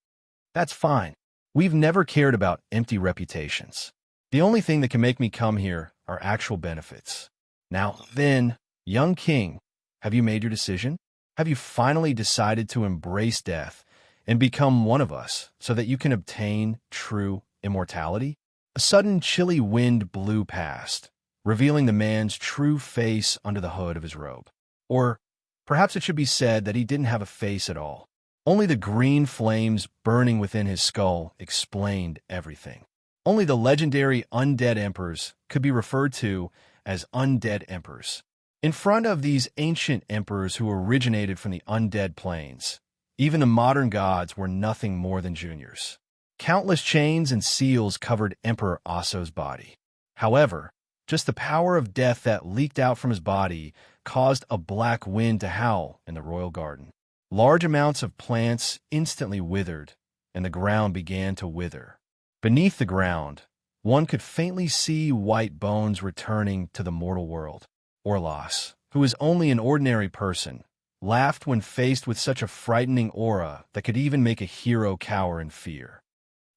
[SPEAKER 1] That's fine. We've never cared about empty reputations. The only thing that can make me come here are actual benefits. Now then, young king, have you made your decision? Have you finally decided to embrace death and become one of us so that you can obtain true immortality? A sudden chilly wind blew past, revealing the man's true face under the hood of his robe. Or perhaps it should be said that he didn't have a face at all. Only the green flames burning within his skull explained everything. Only the legendary undead emperors could be referred to as undead emperors. In front of these ancient emperors who originated from the undead planes, even the modern gods were nothing more than juniors. Countless chains and seals covered Emperor Aso's body. However, just the power of death that leaked out from his body caused a black wind to howl in the royal garden. Large amounts of plants instantly withered, and the ground began to wither. Beneath the ground, one could faintly see white bones returning to the mortal world. Orlas, who is only an ordinary person, laughed when faced with such a frightening aura that could even make a hero cower in fear.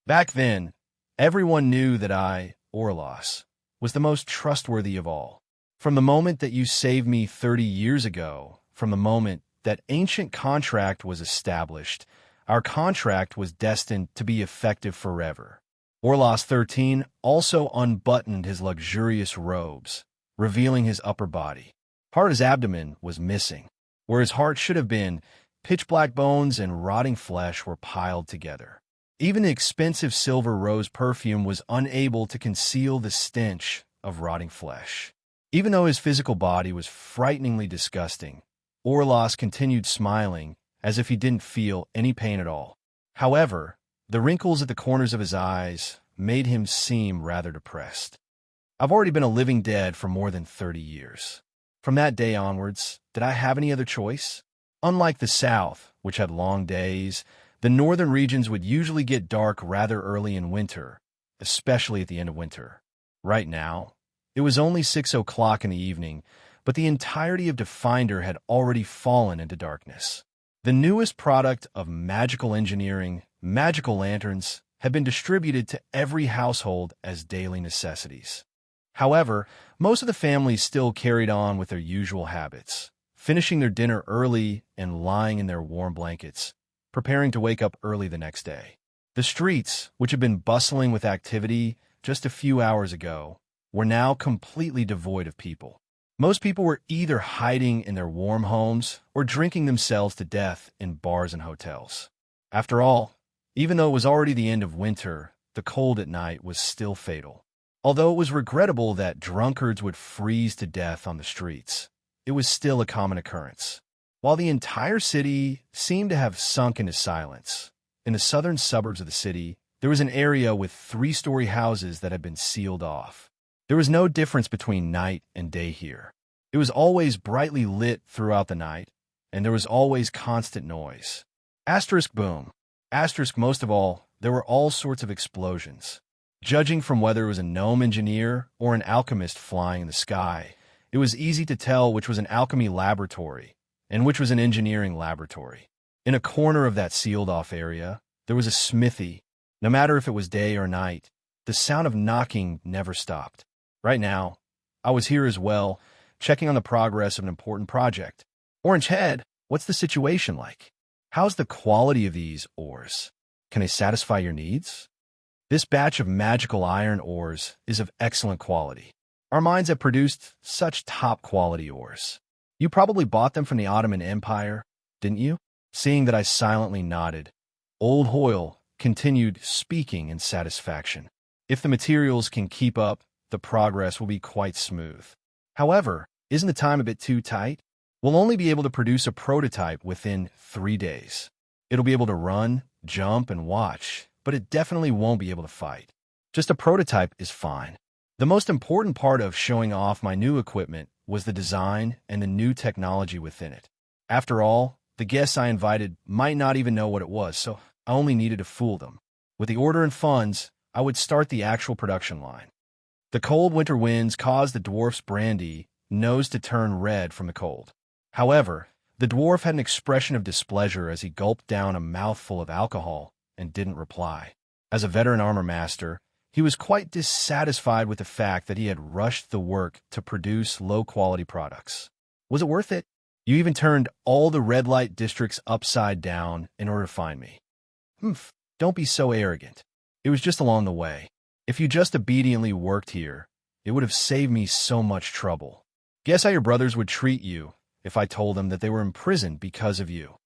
[SPEAKER 1] Back then, everyone knew that I, Orlas, was the most trustworthy of all. From the moment that you saved me 30 years ago, from the moment that ancient contract was established, our contract was destined to be effective forever. Orlas 13 also unbuttoned his luxurious robes, revealing his upper body. Part of his abdomen was missing. Where his heart should have been, pitch-black bones and rotting flesh were piled together. Even the expensive silver rose perfume was unable to conceal the stench of rotting flesh. Even though his physical body was frighteningly disgusting, Orlas continued smiling as if he didn't feel any pain at all. However, the wrinkles at the corners of his eyes made him seem rather depressed. I've already been a living dead for more than 30 years. From that day onwards, did I have any other choice? Unlike the South, which had long days, the northern regions would usually get dark rather early in winter, especially at the end of winter. Right now, it was only 6 o'clock in the evening, but the entirety of Definder had already fallen into darkness. The newest product of magical engineering, magical lanterns, had been distributed to every household as daily necessities. However, most of the families still carried on with their usual habits, finishing their dinner early and lying in their warm blankets, preparing to wake up early the next day. The streets, which had been bustling with activity just a few hours ago, were now completely devoid of people. Most people were either hiding in their warm homes or drinking themselves to death in bars and hotels. After all, even though it was already the end of winter, the cold at night was still fatal. Although it was regrettable that drunkards would freeze to death on the streets, it was still a common occurrence. While the entire city seemed to have sunk into silence, in the southern suburbs of the city, there was an area with 3-story houses that had been sealed off. There was no difference between night and day here. It was always brightly lit throughout the night, and there was always constant noise. Asterisk boom. Asterisk most of all, there were all sorts of explosions. Judging from whether it was a gnome engineer or an alchemist flying in the sky, it was easy to tell which was an alchemy laboratory and which was an engineering laboratory. In a corner of that sealed-off area, there was a smithy. No matter if it was day or night, the sound of knocking never stopped. Right now, I was here as well, checking on the progress of an important project. Orange Head, what's the situation like? How's the quality of these ores? Can they satisfy your needs? This batch of magical iron ores is of excellent quality. Our mines have produced such top-quality ores. You probably bought them from the Ottoman Empire, didn't you? Seeing that I silently nodded, Old Hoyle continued speaking in satisfaction. If the materials can keep up, the progress will be quite smooth. However, isn't the time a bit too tight? We'll only be able to produce a prototype within 3 days. It'll be able to run, jump, and watch, but but it definitely won't be able to fight. Just a prototype is fine. The most important part of showing off my new equipment was the design and the new technology within it. After all, the guests I invited might not even know what it was, so I only needed to fool them. With the order and funds, I would start the actual production line. The cold winter winds caused the dwarf's brandy nose to turn red from the cold. However, the dwarf had an expression of displeasure as he gulped down a mouthful of alcohol and didn't reply. As a veteran armor master, he was quite dissatisfied with the fact that he had rushed the work to produce low-quality products. Was it worth it? You even turned all the red light districts upside down in order to find me. Humph, don't be so arrogant. It was just along the way. If you just obediently worked here, it would have saved me so much trouble. Guess how your brothers would treat you if I told them that they were imprisoned because of you.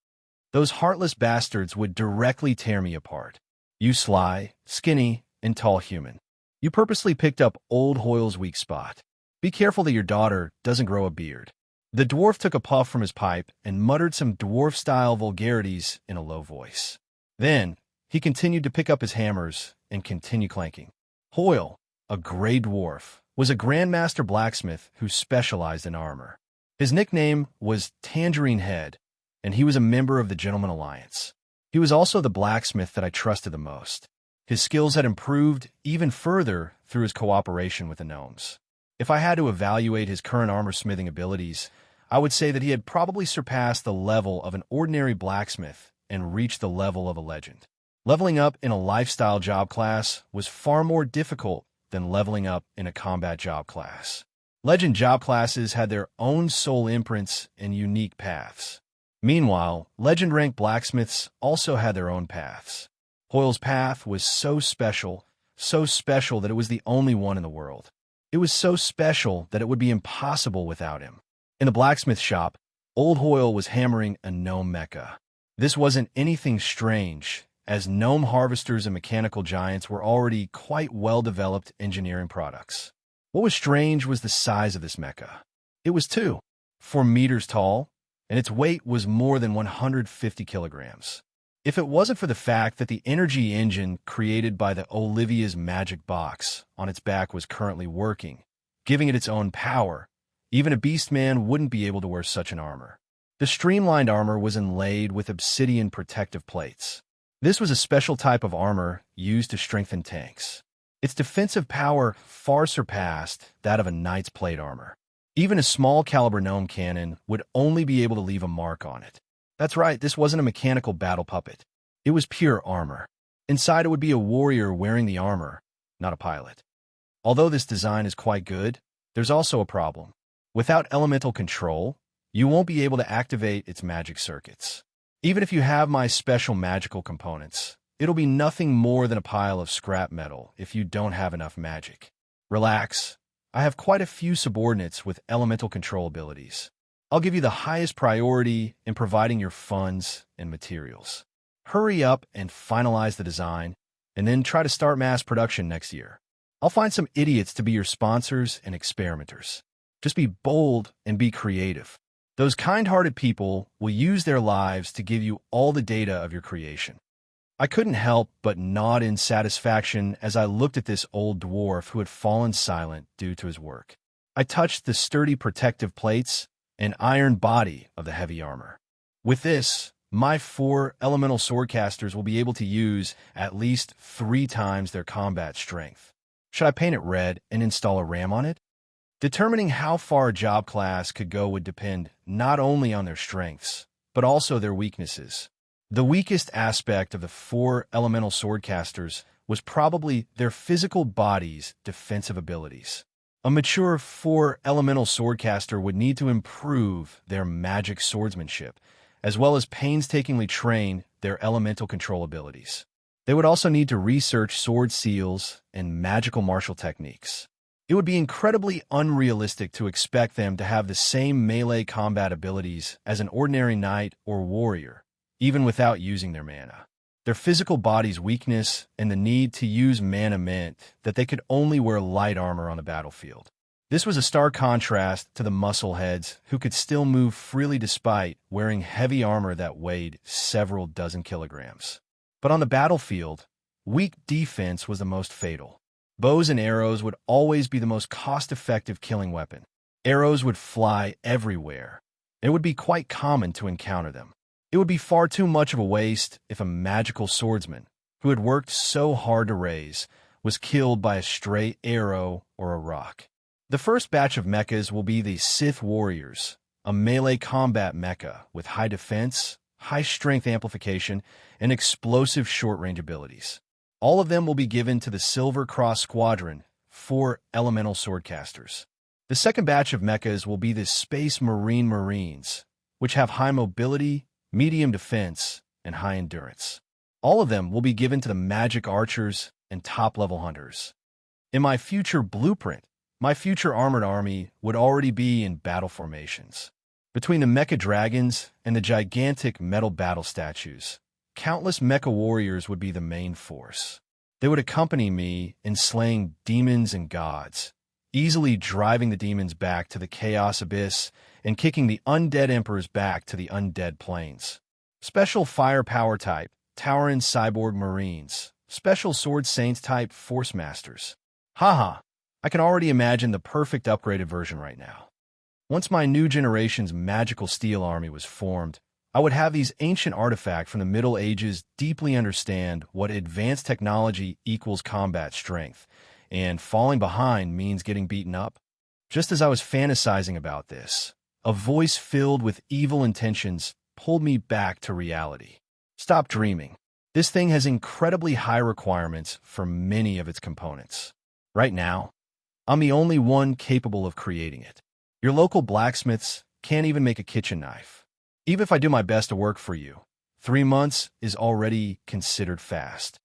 [SPEAKER 1] Those heartless bastards would directly tear me apart. You sly, skinny, and tall human. You purposely picked up old Hoyle's weak spot. Be careful that your daughter doesn't grow a beard. The dwarf took a puff from his pipe and muttered some dwarf-style vulgarities in a low voice. Then, he continued to pick up his hammers and continue clanking. Hoyle, a gray dwarf, was a grandmaster blacksmith who specialized in armor. His nickname was Tangerine Head, and he was a member of the Gentleman Alliance. He was also the blacksmith that I trusted the most. His skills had improved even further through his cooperation with the gnomes. If I had to evaluate his current armor-smithing abilities, I would say that he had probably surpassed the level of an ordinary blacksmith and reached the level of a legend. Leveling up in a lifestyle job class was far more difficult than leveling up in a combat job class. Legend job classes had their own soul imprints and unique paths. Meanwhile, legend-ranked blacksmiths also had their own paths. Hoyle's path was so special that it was the only one in the world. It was so special that it would be impossible without him. In the blacksmith shop, old Hoyle was hammering a gnome mecha. This wasn't anything strange, as gnome harvesters and mechanical giants were already quite well-developed engineering products. What was strange was the size of this mecha. It was 4 meters tall, and its weight was more than 150 kilograms. If it wasn't for the fact that the energy engine created by the Olivia's magic box on its back was currently working, giving it its own power, even a beastman wouldn't be able to wear such an armor. The streamlined armor was inlaid with obsidian protective plates. This was a special type of armor used to strengthen tanks. Its defensive power far surpassed that of a knight's plate armor. Even a small caliber gnome cannon would only be able to leave a mark on it. That's right, this wasn't a mechanical battle puppet. It was pure armor. Inside it would be a warrior wearing the armor, not a pilot. Although this design is quite good, there's also a problem. Without elemental control, you won't be able to activate its magic circuits. Even if you have my special magical components, it'll be nothing more than a pile of scrap metal if you don't have enough magic. Relax. I have quite a few subordinates with elemental control abilities. I'll give you the highest priority in providing your funds and materials. Hurry up and finalize the design, and then try to start mass production next year. I'll find some idiots to be your sponsors and experimenters. Just be bold and be creative. Those kind-hearted people will use their lives to give you all the data of your creation. I couldn't help but nod in satisfaction as I looked at this old dwarf who had fallen silent due to his work. I touched the sturdy protective plates and iron body of the heavy armor. With this, my 4 elemental swordcasters will be able to use at least 3 times their combat strength. Should I paint it red and install a ram on it? Determining how far a job class could go would depend not only on their strengths, but also their weaknesses. The weakest aspect of the 4 elemental swordcasters was probably their physical body's defensive abilities. A mature 4 elemental swordcaster would need to improve their magic swordsmanship, as well as painstakingly train their elemental control abilities. They would also need to research sword seals and magical martial techniques. It would be incredibly unrealistic to expect them to have the same melee combat abilities as an ordinary knight or warrior, even without using their mana. Their physical body's weakness and the need to use mana meant that they could only wear light armor on the battlefield. This was a stark contrast to the muscleheads who could still move freely despite wearing heavy armor that weighed several dozen kilograms. But on the battlefield, weak defense was the most fatal. Bows and arrows would always be the most cost-effective killing weapon. Arrows would fly everywhere. It would be quite common to encounter them. It would be far too much of a waste if a magical swordsman, who had worked so hard to raise, was killed by a stray arrow or a rock. The first batch of mechas will be the Sith Warriors, a melee combat mecha with high defense, high strength amplification, and explosive short-range abilities. All of them will be given to the Silver Cross Squadron, 4 elemental swordcasters. The second batch of mechas will be the Space Marines, which have high mobility, medium defense, and high endurance. All of them will be given to the magic archers and top-level hunters. In my future blueprint, my future armored army would already be in battle formations. Between the mecha dragons and the gigantic metal battle statues, countless mecha warriors would be the main force. They would accompany me in slaying demons and gods, easily driving the demons back to the chaos abyss and kicking the undead emperors back to the undead plains. Special firepower type, Tauren Cyborg Marines. Special Sword Saints type Force Masters. Haha, I can already imagine the perfect upgraded version right now. Once my new generation's magical steel army was formed, I would have these ancient artifacts from the Middle Ages deeply understand what advanced technology equals combat strength, and falling behind means getting beaten up. Just as I was fantasizing about this, a voice filled with evil intentions pulled me back to reality. Stop dreaming. This thing has incredibly high requirements for many of its components. Right now, I'm the only one capable of creating it. Your local blacksmiths can't even make a kitchen knife. Even if I do my best to work for you, 3 months is already considered fast.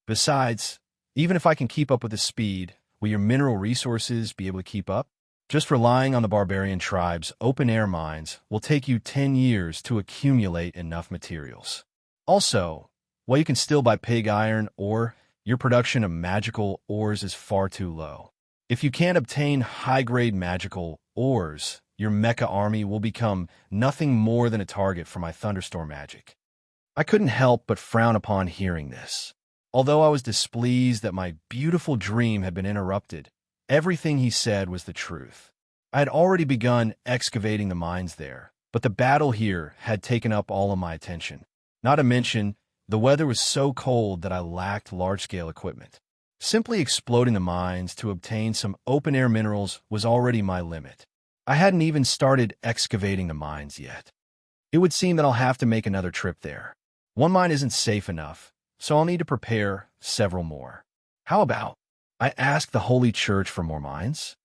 [SPEAKER 1] Besides, even if I can keep up with the speed, will your mineral resources be able to keep up? Just relying on the barbarian tribe's open-air mines will take you 10 years to accumulate enough materials. Also, while you can still buy pig iron ore, your production of magical ores is far too low. If you can't obtain high-grade magical ores, your mecha army will become nothing more than a target for my thunderstorm magic. I couldn't help but frown upon hearing this. Although I was displeased that my beautiful dream had been interrupted, everything he said was the truth. I had already begun excavating the mines there, but the battle here had taken up all of my attention. Not to mention, the weather was so cold that I lacked large-scale equipment. Simply exploding the mines to obtain some open-air minerals was already my limit. I hadn't even started excavating the mines yet. It would seem that I'll have to make another trip there. One mine isn't safe enough, so I'll need to prepare several more. How about I ask the Holy Church for more mines?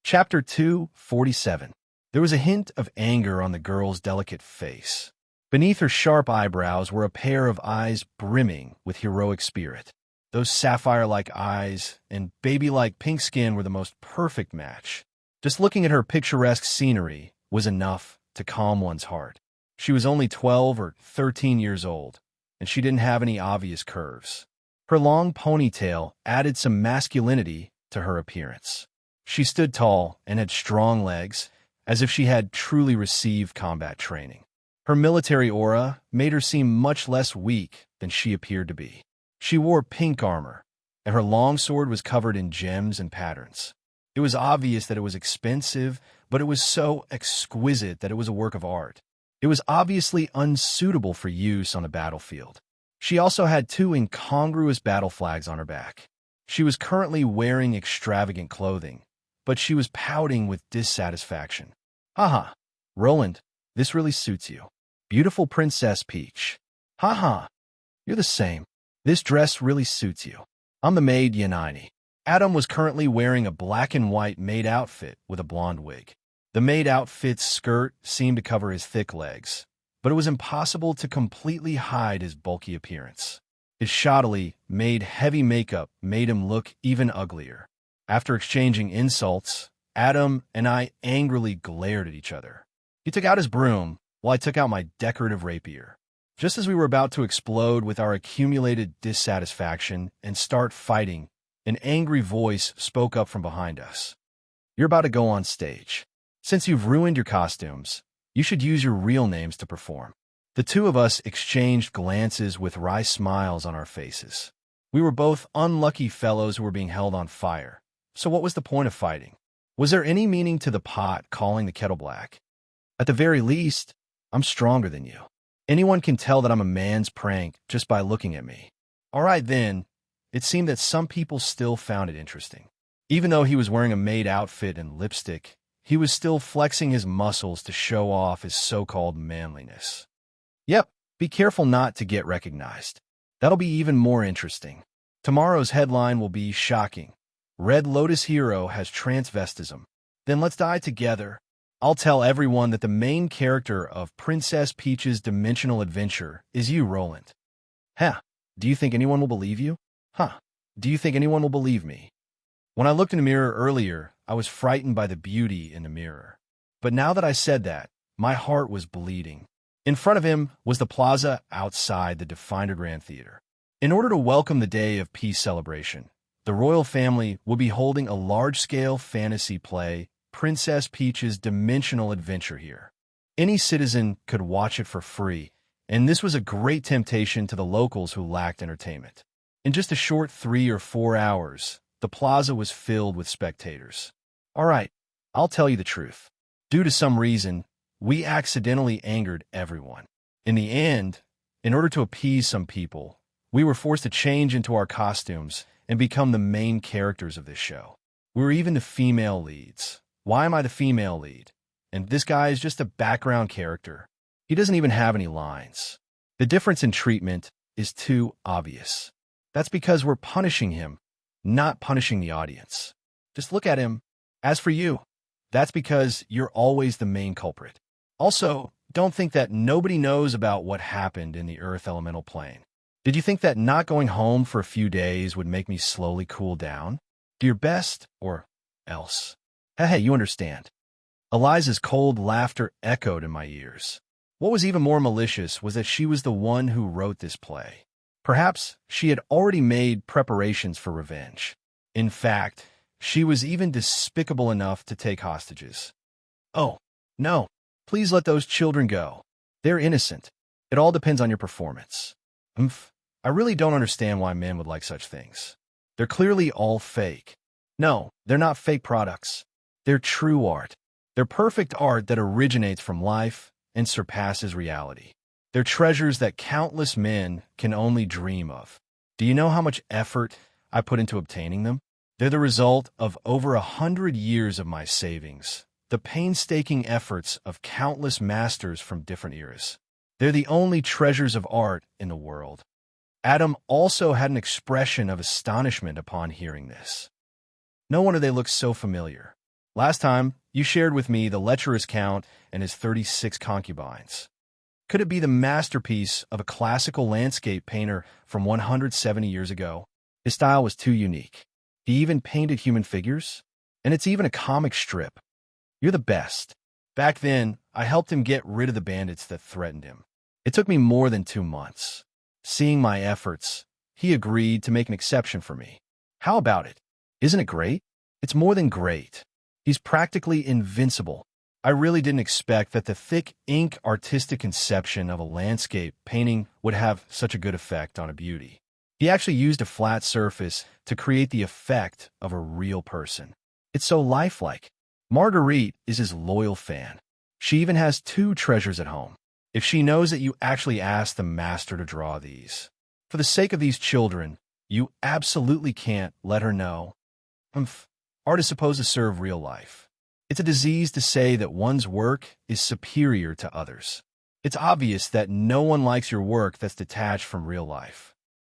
[SPEAKER 1] Chapter 247. There was a hint of anger on the girl's delicate face. Beneath her sharp eyebrows were a pair of eyes brimming with heroic spirit. Those sapphire-like eyes and baby-like pink skin were the most perfect match. Just looking at her picturesque scenery was enough to calm one's heart. She was only 12 or 13 years old, and she didn't have any obvious curves. Her long ponytail added some masculinity to her appearance. She stood tall and had strong legs, as if she had truly received combat training. Her military aura made her seem much less weak than she appeared to be. She wore pink armor, and her longsword was covered in gems and patterns. It was obvious that it was expensive, but it was so exquisite that it was a work of art. It was obviously unsuitable for use on a battlefield. She also had 2 incongruous battle flags on her back. She was currently wearing extravagant clothing, but she was pouting with dissatisfaction. Haha, Roland, this really suits you. Beautiful Princess Peach. Haha, you're the same. This dress really suits you. I'm the maid Yanini. Adam was currently wearing a black and white maid outfit with a blonde wig. The maid outfit's skirt seemed to cover his thick legs, but it was impossible to completely hide his bulky appearance. His shoddily made heavy makeup made him look even uglier. After exchanging insults, Adam and I angrily glared at each other. He took out his broom, while I took out my decorative rapier. Just as we were about to explode with our accumulated dissatisfaction and start fighting, an angry voice spoke up from behind us. You're about to go on stage. Since you've ruined your costumes, you should use your real names to perform. The two of us exchanged glances with wry smiles on our faces. We were both unlucky fellows who were being held on fire. So what was the point of fighting? Was there any meaning to the pot calling the kettle black? At the very least, I'm stronger than you. Anyone can tell that I'm a man's prank just by looking at me. All right, then. It seemed that some people still found it interesting. Even though he was wearing a maid outfit and lipstick, he was still flexing his muscles to show off his so-called manliness. Yep, be careful not to get recognized. That'll be even more interesting. Tomorrow's headline will be shocking. Red Lotus hero has transvestism. Then let's die together. I'll tell everyone that the main character of Princess Peach's dimensional adventure is you, Roland. Huh, do you think anyone will believe you? Do you think anyone will believe me? When I looked in the mirror earlier, I was frightened by the beauty in the mirror. But now that I said that, my heart was bleeding. In front of him was the plaza outside the Definer Grand Theater. In order to welcome the Day of Peace celebration, the royal family will be holding a large-scale fantasy play, Princess Peach's Dimensional Adventure here. Any citizen could watch it for free, and this was a great temptation to the locals who lacked entertainment. In just a short 3 or 4 hours, the plaza was filled with spectators. All right, I'll tell you the truth. Due to some reason, we accidentally angered everyone. In the end, in order to appease some people, we were forced to change into our costumes and become the main characters of this show. We were even the female leads. Why am I the female lead? And this guy is just a background character. He doesn't even have any lines. The difference in treatment is too obvious. That's because we're punishing him, not punishing the audience. Just look at him. As for you, that's because you're always the main culprit. Also, don't think that nobody knows about what happened in the Earth elemental plane. Did you think that not going home for a few days would make me slowly cool down? Do your best, or else. Hey, you understand. Eliza's cold laughter echoed in my ears. What was even more malicious was that she was the one who wrote this play. Perhaps she had already made preparations for revenge. In fact, she was even despicable enough to take hostages. Oh, no, please let those children go. They're innocent. It all depends on your performance. I really don't understand why men would like such things. They're clearly all fake. No, they're not fake products. They're true art. They're perfect art that originates from life and surpasses reality. They're treasures that countless men can only dream of. Do you know how much effort I put into obtaining them? They're the result of over 100 years of my savings, the painstaking efforts of countless masters from different eras. They're the only treasures of art in the world. Adam also had an expression of astonishment upon hearing this. No wonder they look so familiar. Last time, you shared with me the lecherous count and his 36 concubines. Could it be the masterpiece of a classical landscape painter from 170 years ago? His style was too unique. He even painted human figures, and it's even a comic strip. You're the best. Back then, I helped him get rid of the bandits that threatened him. It took me more than 2 months. Seeing my efforts, he agreed to make an exception for me. How about it? Isn't it great? It's more than great. He's practically invincible. I really didn't expect that the thick ink artistic conception of a landscape painting would have such a good effect on a beauty. He actually used a flat surface to create the effect of a real person. It's so lifelike. Marguerite is his loyal fan. She even has 2 treasures at home. If she knows that you actually asked the master to draw these. For the sake of these children, you absolutely can't let her know. Art is supposed to serve real life. It's a disease to say that one's work is superior to others. It's obvious that no one likes your work that's detached from real life.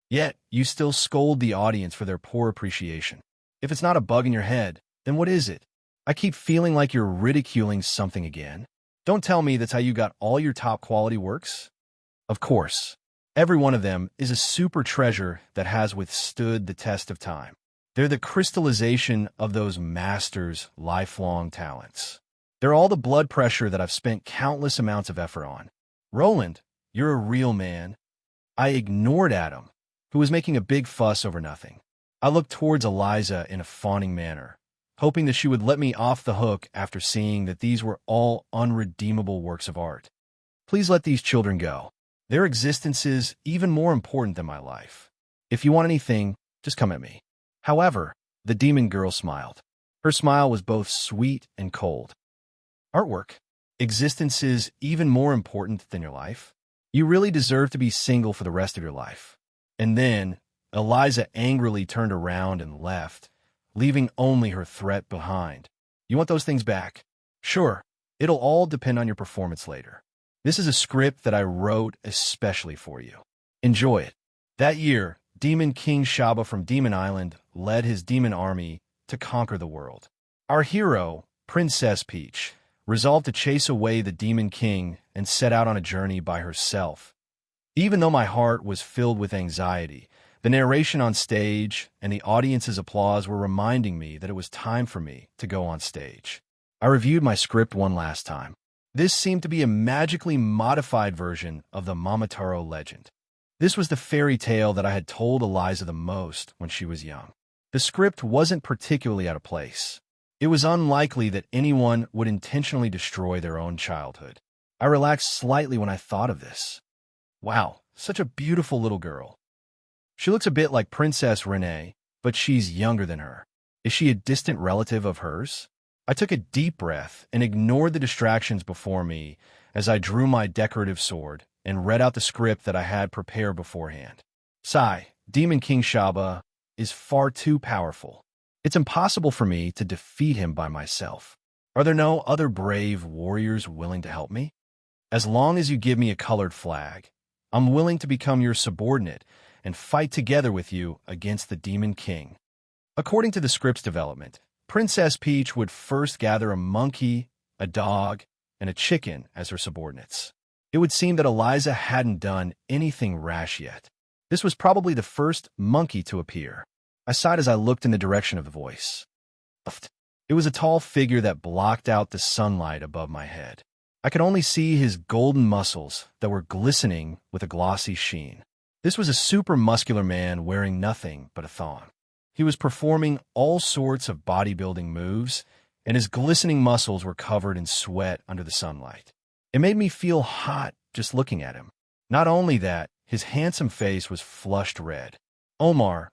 [SPEAKER 1] Yet, you still scold the audience for their poor appreciation. If it's not a bug in your head, then what is it? I keep feeling like you're ridiculing something again. Don't tell me that's how you got all your top quality works. Of course, every one of them is a super treasure that has withstood the test of time. They're the crystallization of those masters' lifelong talents. They're all the blood pressure that I've spent countless amounts of effort on. Roland, you're a real man. I ignored Adam, who was making a big fuss over nothing. I looked towards Eliza in a fawning manner, hoping that she would let me off the hook after seeing that these were all unredeemable works of art. Please let these children go. Their existence is even more important than my life. If you want anything, just come at me. However, the demon girl smiled. Her smile was both sweet and cold. Artwork. Existence is even more important than your life. You really deserve to be single for the rest of your life. And then, Eliza angrily turned around and left, leaving only her threat behind. You want those things back? Sure. It'll all depend on your performance later. This is a script that I wrote especially for you. Enjoy it. That year, Demon King Shaba from Demon Island led his demon army to conquer the world. Our hero, Princess Peach, resolved to chase away the Demon King and set out on a journey by herself. Even though my heart was filled with anxiety, the narration on stage and the audience's applause were reminding me that it was time for me to go on stage. I reviewed my script one last time. This seemed to be a magically modified version of the Momotaro legend. This was the fairy tale that I had told Eliza the most when she was young. The script wasn't particularly out of place. It was unlikely that anyone would intentionally destroy their own childhood. I relaxed slightly when I thought of this. Wow, such a beautiful little girl. She looks a bit like Princess Renee, but she's younger than her. Is she a distant relative of hers? I took a deep breath and ignored the distractions before me as I drew my decorative sword and read out the script that I had prepared beforehand. Sigh, Demon King Shaba is far too powerful. It's impossible for me to defeat him by myself. Are there no other brave warriors willing to help me? As long as you give me a colored flag, I'm willing to become your subordinate and fight together with you against the Demon King. According to the script's development, Princess Peach would first gather a monkey, a dog, and a chicken as her subordinates. It would seem that Eliza hadn't done anything rash yet. This was probably the first monkey to appear. I sighed as I looked in the direction of the voice. It was a tall figure that blocked out the sunlight above my head. I could only see his golden muscles that were glistening with a glossy sheen. This was a super muscular man wearing nothing but a thong. He was performing all sorts of bodybuilding moves, and his glistening muscles were covered in sweat under the sunlight. It made me feel hot just looking at him. Not only that, his handsome face was flushed red. Omar,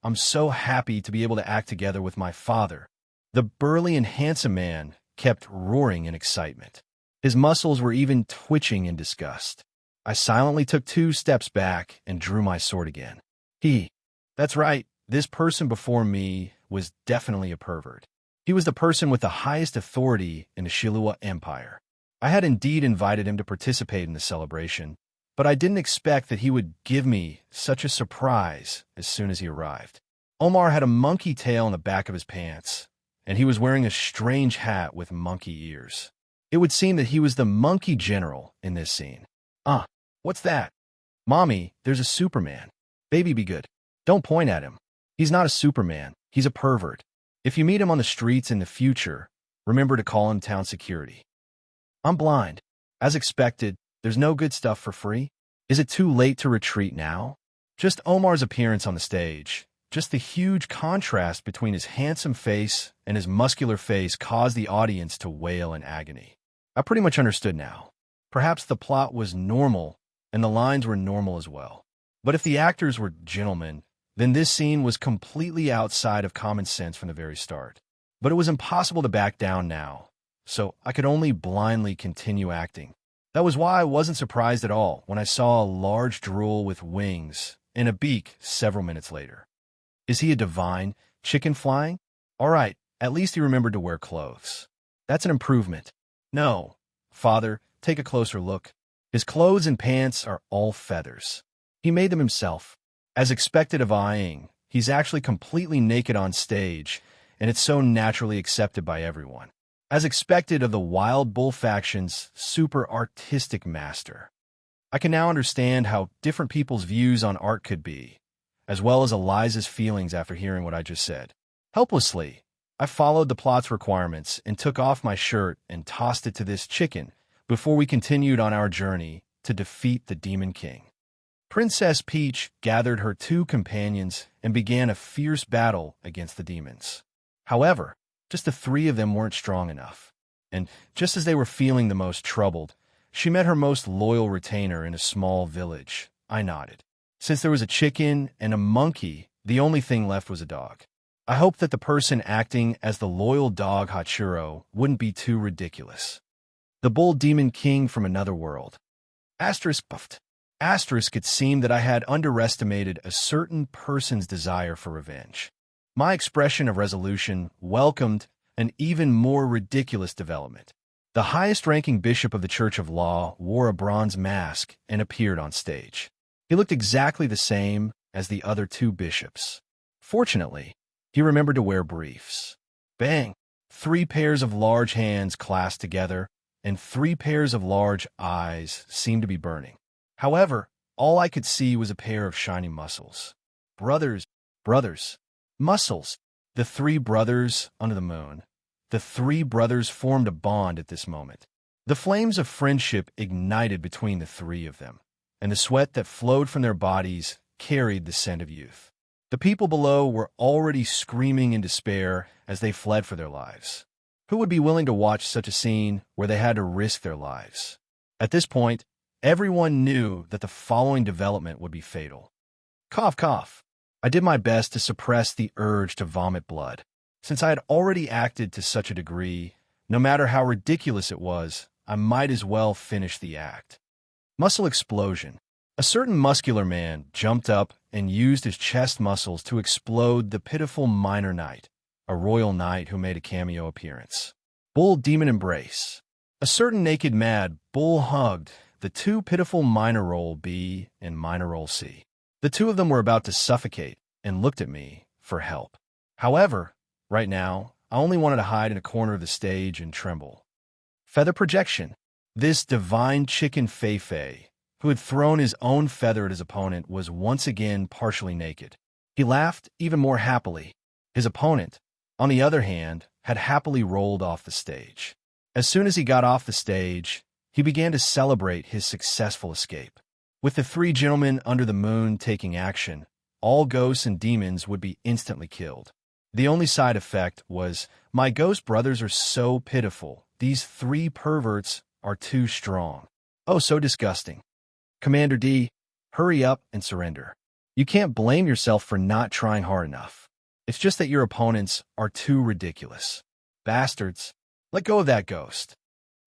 [SPEAKER 1] I'm so happy to be able to act together with my father. The burly and handsome man kept roaring in excitement. His muscles were even twitching in disgust. I silently took 2 steps back and drew my sword again. That's right, this person before me was definitely a pervert. He was the person with the highest authority in the Shilua Empire. I had indeed invited him to participate in the celebration, but I didn't expect that he would give me such a surprise as soon as he arrived. Omar had a monkey tail on the back of his pants, and he was wearing a strange hat with monkey ears. It would seem that he was the monkey general in this scene. What's that? Mommy, there's a Superman. Baby, be good. Don't point at him. He's not a Superman. He's a pervert. If you meet him on the streets in the future, remember to call him town security. I'm blind. As expected, there's no good stuff for free. Is it too late to retreat now? Just Omar's appearance on the stage, just the huge contrast between his handsome face and his muscular face caused the audience to wail in agony. I pretty much understood now. Perhaps the plot was normal and the lines were normal as well. But if the actors were gentlemen, then this scene was completely outside of common sense from the very start. But it was impossible to back down now, so I could only blindly continue acting. That was why I wasn't surprised at all when I saw a large drool with wings and a beak several minutes later. Is he a divine chicken flying? All right, at least he remembered to wear clothes. That's an improvement. No, Father, take a closer look. His clothes and pants are all feathers. He made them himself. As expected of Aang, he's actually completely naked on stage, and it's so naturally accepted by everyone. As expected of the Wild Bull faction's super artistic master. I can now understand how different people's views on art could be, as well as Eliza's feelings after hearing what I just said. Helplessly, I followed the plot's requirements and took off my shirt and tossed it to this chicken before we continued on our journey to defeat the Demon King. Princess Peach gathered her 2 companions and began a fierce battle against the demons. However, just the 3 of them weren't strong enough, and just as they were feeling the most troubled, she met her most loyal retainer in a small village. I nodded. Since there was a chicken and a monkey, the only thing left was a dog. I hoped that the person acting as the loyal dog Hachuro wouldn't be too ridiculous. The bull demon king from another world. Asterisk puffed. Asterisk, it seemed that I had underestimated a certain person's desire for revenge. My expression of resolution welcomed an even more ridiculous development. The highest-ranking bishop of the Church of Law wore a bronze mask and appeared on stage. He looked exactly the same as the other two bishops. Fortunately, he remembered to wear briefs. Bang! 3 pairs of large hands clasped together, and 3 pairs of large eyes seemed to be burning. However, all I could see was a pair of shiny muscles. Brothers, muscles. The 3 brothers under the moon. The 3 brothers formed a bond at this moment. The flames of friendship ignited between the 3 of them, and the sweat that flowed from their bodies carried the scent of youth. The people below were already screaming in despair as they fled for their lives. Who would be willing to watch such a scene where they had to risk their lives? At this point, everyone knew that the following development would be fatal. Cough, cough. I did my best to suppress the urge to vomit blood. Since I had already acted to such a degree, no matter how ridiculous it was, I might as well finish the act. Muscle explosion. A certain muscular man jumped up and used his chest muscles to explode the pitiful minor knight, a royal knight who made a cameo appearance. Bull demon embrace. A certain naked mad bull hugged the 2 pitiful minor role B and minor role C. The 2 of them were about to suffocate and looked at me for help. However, right now, I only wanted to hide in a corner of the stage and tremble. Feather projection. This divine chicken Fei-Fei, who had thrown his own feather at his opponent, was once again partially naked. He laughed even more happily. His opponent, on the other hand, had happily rolled off the stage. As soon as he got off the stage, he began to celebrate his successful escape. With the 3 gentlemen under the moon taking action, all ghosts and demons would be instantly killed. The only side effect was, my ghost brothers are so pitiful. These 3 perverts are too strong. Oh, so disgusting. Commander D, hurry up and surrender. You can't blame yourself for not trying hard enough. It's just that your opponents are too ridiculous. Bastards, let go of that ghost.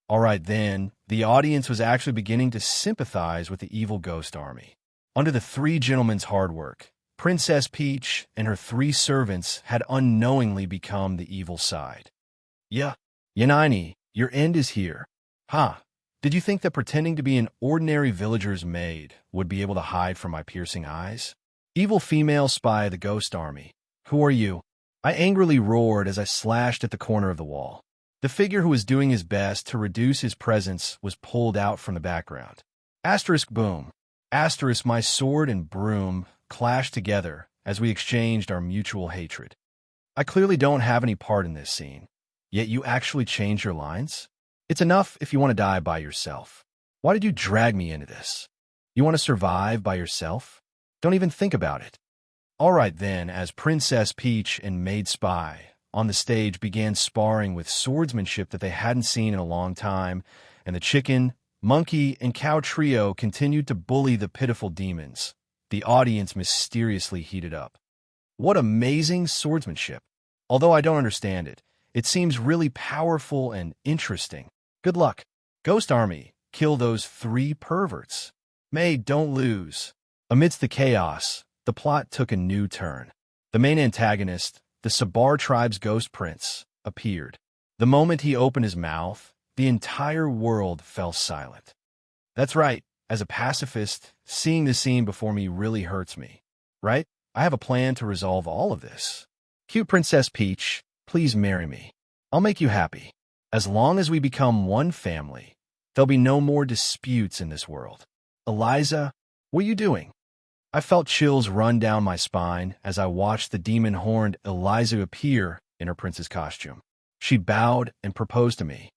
[SPEAKER 1] All right then, the audience was actually beginning to sympathize with the evil ghost army. Under the 3 gentlemen's hard work, Princess Peach and her 3 servants had unknowingly become the evil side. Yeah, Yanini, your end is here. Ha! Did you think that pretending to be an ordinary villager's maid would be able to hide from my piercing eyes? Evil female spy of the ghost army, who are you? I angrily roared as I slashed at the corner of the wall. The figure who was doing his best to reduce his presence was pulled out from the background. Asterisk boom. Asterisk, my sword and broom clashed together as we exchanged our mutual hatred. I clearly don't have any part in this scene, yet you actually changed your lines? It's enough if you want to die by yourself. Why did you drag me into this? You want to survive by yourself? Don't even think about it. All right then, as Princess Peach and Maid Spy on the stage began sparring with swordsmanship that they hadn't seen in a long time, and the chicken, monkey, and cow trio continued to bully the pitiful demons, the audience mysteriously heated up. What amazing swordsmanship! Although I don't understand it, it seems really powerful and interesting. Good luck. Ghost Army, kill those 3 perverts. May, don't lose. Amidst the chaos, the plot took a new turn. The main antagonist, the Sabar tribe's ghost prince, appeared. The moment he opened his mouth, the entire world fell silent. That's right. As a pacifist, seeing the scene before me really hurts me. Right? I have a plan to resolve all of this. Cute Princess Peach, please marry me. I'll make you happy. As long as we become one family, there'll be no more disputes in this world. Eliza, what are you doing? I felt chills run down my spine as I watched the demon-horned Eliza appear in her prince's costume. She bowed and proposed to me.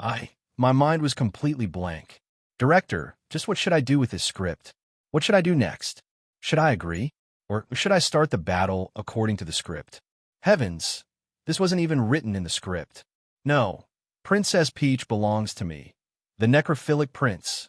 [SPEAKER 1] My mind was completely blank. Director, just what should I do with this script? What should I do next? Should I agree? Or should I start the battle according to the script? Heavens, this wasn't even written in the script. No, Princess Peach belongs to me, the necrophilic prince.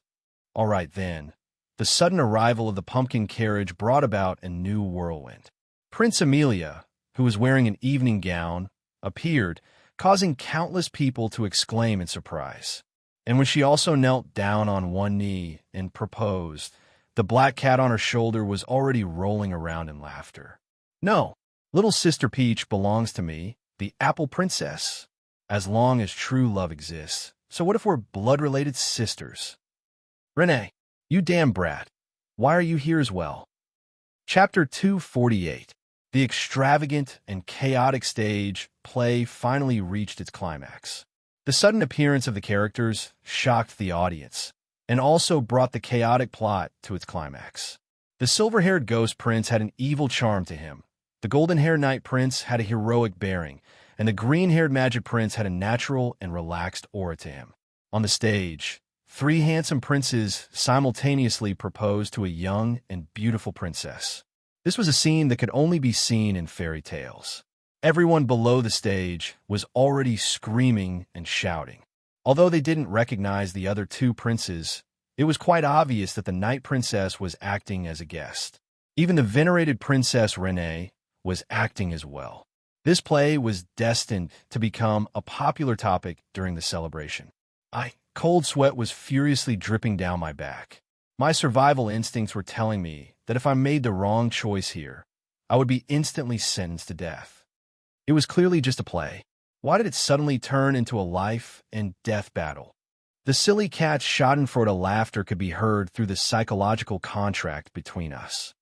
[SPEAKER 1] All right then, the sudden arrival of the pumpkin carriage brought about a new whirlwind. Prince Amelia, who was wearing an evening gown, appeared, causing countless people to exclaim in surprise. And when she also knelt down on one knee and proposed, the black cat on her shoulder was already rolling around in laughter. No, little Sister Peach belongs to me, the Apple Princess, as long as true love exists. So what if we're blood-related sisters? Renee, you damn brat. Why are you here as well? Chapter 248. The extravagant and chaotic stage play finally reached its climax. The sudden appearance of the characters shocked the audience, and also brought the chaotic plot to its climax. The silver-haired ghost prince had an evil charm to him. The golden-haired knight prince had a heroic bearing, and the green-haired magic prince had a natural and relaxed aura to him. On the stage, three handsome princes simultaneously proposed to a young and beautiful princess. This was a scene that could only be seen in fairy tales. Everyone below the stage was already screaming and shouting. Although they didn't recognize the other two princes, it was quite obvious that the knight princess was acting as a guest. Even the venerated Princess Renee was acting as well. This play was destined to become a popular topic during the celebration. Cold sweat was furiously dripping down my back. My survival instincts were telling me that if I made the wrong choice here, I would be instantly sentenced to death. It was clearly just a play. Why did it suddenly turn into a life and death battle? The silly cat's schadenfreude laughter could be heard through the psychological contract between us.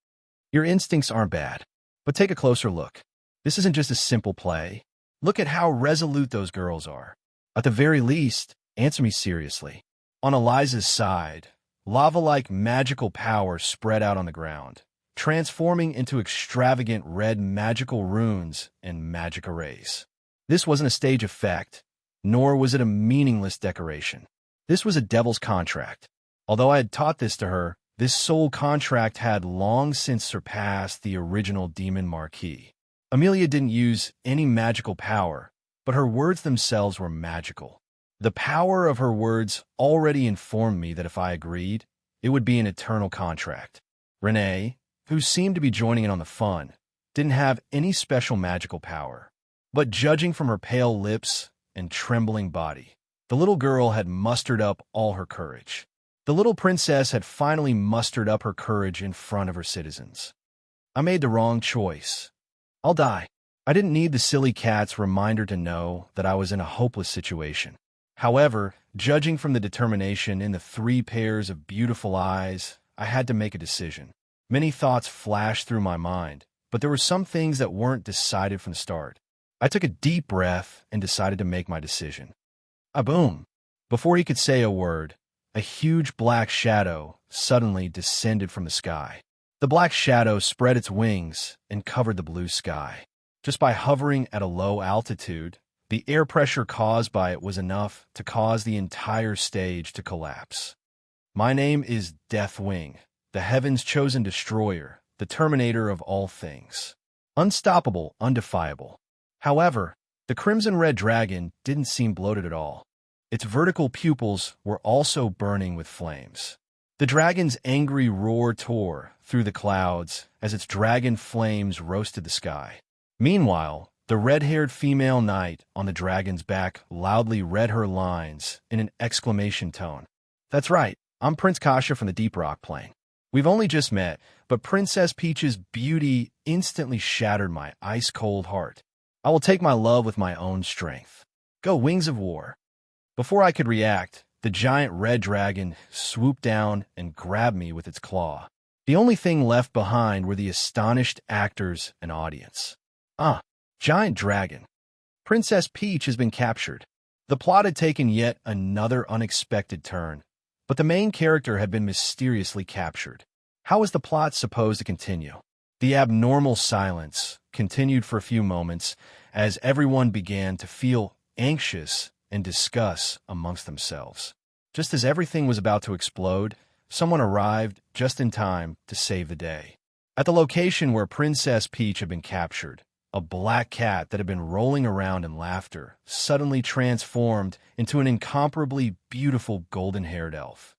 [SPEAKER 1] Your instincts aren't bad, but take a closer look. This isn't just a simple play. Look at how resolute those girls are. At the very least, answer me seriously. On Eliza's side, lava-like magical power spread out on the ground, transforming into extravagant red magical runes and magic arrays. This wasn't a stage effect, nor was it a meaningless decoration. This was a devil's contract. Although I had taught this to her, this soul contract had long since surpassed the original demon marquis. Amelia didn't use any magical power, but her words themselves were magical. The power of her words already informed me that if I agreed, it would be an eternal contract. Renee, who seemed to be joining in on the fun, didn't have any special magical power. But judging from her pale lips and trembling body, the little girl had mustered up all her courage. The little princess had finally mustered up her courage in front of her citizens. I made the wrong choice. I'll die. I didn't need the silly cat's reminder to know that I was in a hopeless situation. However, judging from the determination in the three pairs of beautiful eyes, I had to make a decision. Many thoughts flashed through my mind, but there were some things that weren't decided from the start. I took a deep breath and decided to make my decision. Boom! Before he could say a word, a huge black shadow suddenly descended from the sky. The black shadow spread its wings and covered the blue sky. Just by hovering at a low altitude, the air pressure caused by it was enough to cause the entire stage to collapse. My name is Deathwing, the heaven's chosen destroyer, the terminator of all things. Unstoppable, undefiable. However, the crimson-red dragon didn't seem bloated at all. Its vertical pupils were also burning with flames. The dragon's angry roar tore through the clouds as its dragon flames roasted the sky. Meanwhile, the red-haired female knight on the dragon's back loudly read her lines in an exclamation tone. That's right, I'm Prince Kasha from the Deep Rock Plain. We've only just met, but Princess Peach's beauty instantly shattered my ice-cold heart. I will take my love with my own strength. Go, Wings of War. Before I could react, the giant red dragon swooped down and grabbed me with its claw. The only thing left behind were the astonished actors and audience. Giant dragon. Princess Peach has been captured. The plot had taken yet another unexpected turn, but the main character had been mysteriously captured. How was the plot supposed to continue? The abnormal silence continued for a few moments as everyone began to feel anxious and discuss amongst themselves. Just as everything was about to explode, someone arrived just in time to save the day. At the location where Princess Peach had been captured, a black cat that had been rolling around in laughter suddenly transformed into an incomparably beautiful golden-haired elf.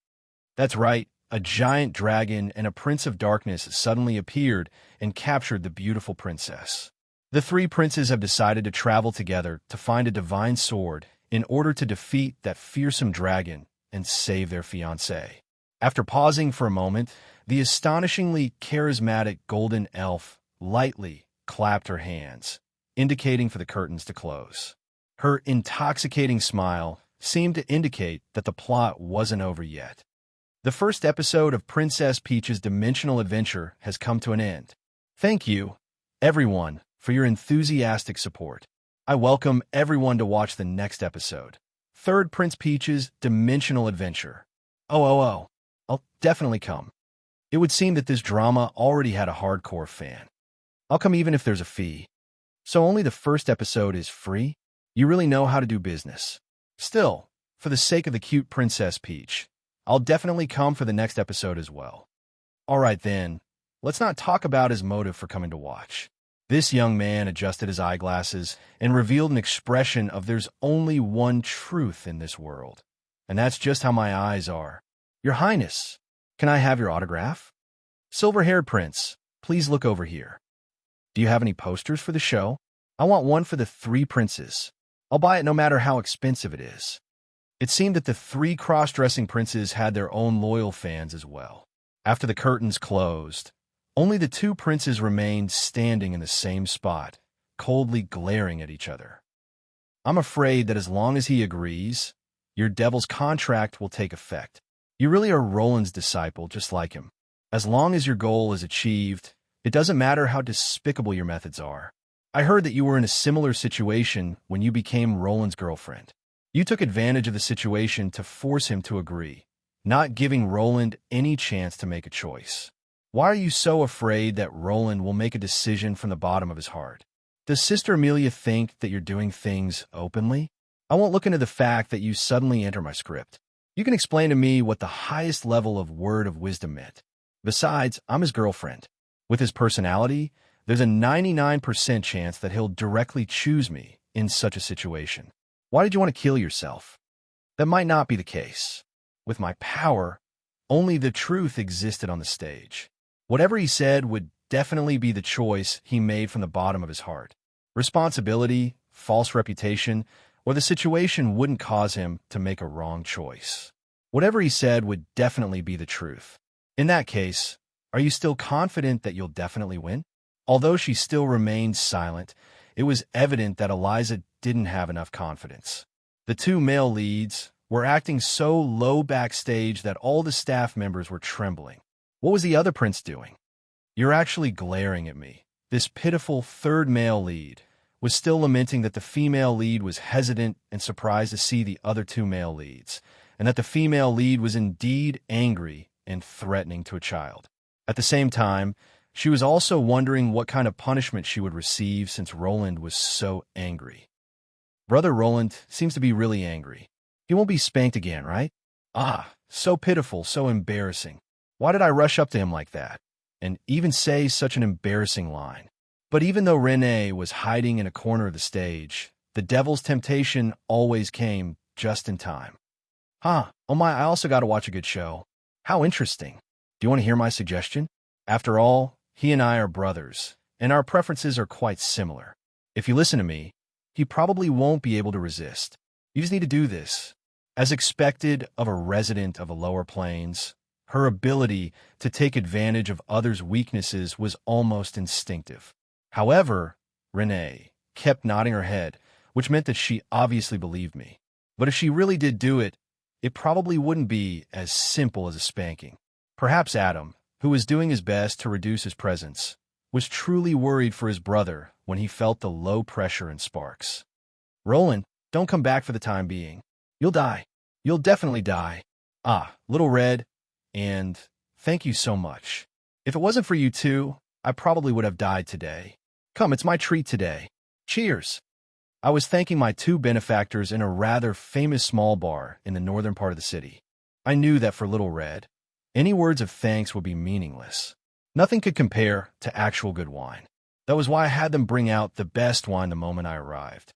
[SPEAKER 1] That's right, a giant dragon and a prince of darkness suddenly appeared and captured the beautiful princess. The three princes have decided to travel together to find a divine sword in order to defeat that fearsome dragon and save their fiancée. After pausing for a moment, the astonishingly charismatic golden elf lightly clapped her hands, indicating for the curtains to close. Her intoxicating smile seemed to indicate that the plot wasn't over yet. The first episode of Princess Peach's dimensional adventure has come to an end. Thank you, everyone, for your enthusiastic support. I welcome everyone to watch the next episode. Third Prince Peach's dimensional adventure. Oh, I'll definitely come. It would seem that this drama already had a hardcore fan. I'll come even if there's a fee. So only the first episode is free? You really know how to do business. Still, for the sake of the cute Princess Peach, I'll definitely come for the next episode as well. Alright then, let's not talk about his motive for coming to watch. This young man adjusted his eyeglasses and revealed an expression of there's only one truth in this world. And that's just how my eyes are. Your Highness, can I have your autograph? Silver-haired prince, please look over here. Do you have any posters for the show? I want one for the three princes. I'll buy it no matter how expensive it is. It seemed that the three cross-dressing princes had their own loyal fans as well. After the curtains closed, only the two princes remained standing in the same spot, coldly glaring at each other. I'm afraid that as long as he agrees, your devil's contract will take effect. You really are Roland's disciple, just like him. As long as your goal is achieved, it doesn't matter how despicable your methods are. I heard that you were in a similar situation when you became Roland's girlfriend. You took advantage of the situation to force him to agree, not giving Roland any chance to make a choice. Why are you so afraid that Roland will make a decision from the bottom of his heart? Does Sister Amelia think that you're doing things openly? I won't look into the fact that you suddenly enter my script. You can explain to me what the highest level of word of wisdom meant. Besides, I'm his girlfriend. With his personality, there's a 99% chance that he'll directly choose me in such a situation. Why did you want to kill yourself? That might not be the case. With my power, only the truth existed on the stage. Whatever he said would definitely be the choice he made from the bottom of his heart. Responsibility, false reputation, or the situation wouldn't cause him to make a wrong choice. Whatever he said would definitely be the truth. In that case, are you still confident that you'll definitely win? Although she still remained silent, it was evident that Eliza didn't have enough confidence. The two male leads were acting so low backstage that all the staff members were trembling. What was the other prince doing? You're actually glaring at me. This pitiful third male lead was still lamenting that the female lead was hesitant and surprised to see the other two male leads, and that the female lead was indeed angry and threatening to a child. At the same time, she was also wondering what kind of punishment she would receive since Roland was so angry. Brother Roland seems to be really angry. He won't be spanked again, right? Ah, so pitiful, so embarrassing. Why did I rush up to him like that? And even say such an embarrassing line? But even though Renee was hiding in a corner of the stage, the devil's temptation always came just in time. Oh my, I also got to watch a good show. How interesting. Do you want to hear my suggestion? After all, he and I are brothers, and our preferences are quite similar. If you listen to me, he probably won't be able to resist. You just need to do this. As expected of a resident of the lower planes, her ability to take advantage of others' weaknesses was almost instinctive. However, Renee kept nodding her head, which meant that she obviously believed me. But if she really did do it, it probably wouldn't be as simple as a spanking. Perhaps Adam, who was doing his best to reduce his presence, was truly worried for his brother when he felt the low pressure and sparks. Roland, don't come back for the time being. You'll die. You'll definitely die. Ah, Little Red, and thank you so much. If it wasn't for you two, I probably would have died today. Come, it's my treat today. Cheers. I was thanking my two benefactors in a rather famous small bar in the northern part of the city. I knew that for Little Red, any words of thanks would be meaningless. Nothing could compare to actual good wine. That was why I had them bring out the best wine the moment I arrived.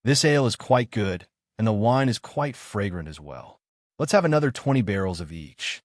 [SPEAKER 1] This ale is quite good, and the wine is quite fragrant as well. Let's have another 20 barrels of each.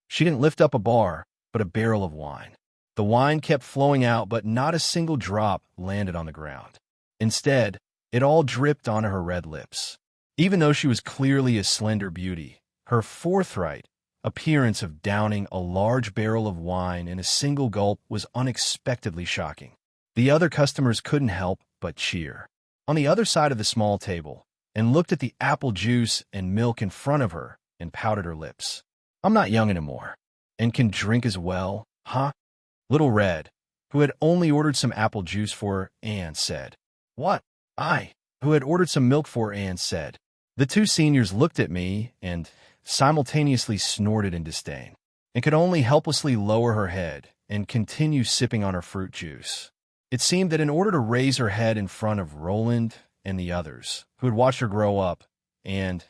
[SPEAKER 1] She didn't lift up a bar, but a barrel of wine. The wine kept flowing out, but not a single drop landed on the ground. Instead, it all dripped onto her red lips. Even though she was clearly a slender beauty, her forthright appearance of downing a large barrel of wine in a single gulp was unexpectedly shocking. The other customers couldn't help but cheer. On the other side of the small table, and looked at the apple juice and milk in front of her and pouted her lips. I'm not young anymore, and can drink as well, huh? Little Red, who had only ordered some apple juice for Anne, said. What? I, who had ordered some milk for Anne, said. The two seniors looked at me and simultaneously snorted in disdain, and could only helplessly lower her head and continue sipping on her fruit juice. It seemed that in order to raise her head in front of Roland and the others, who had watched her grow up, and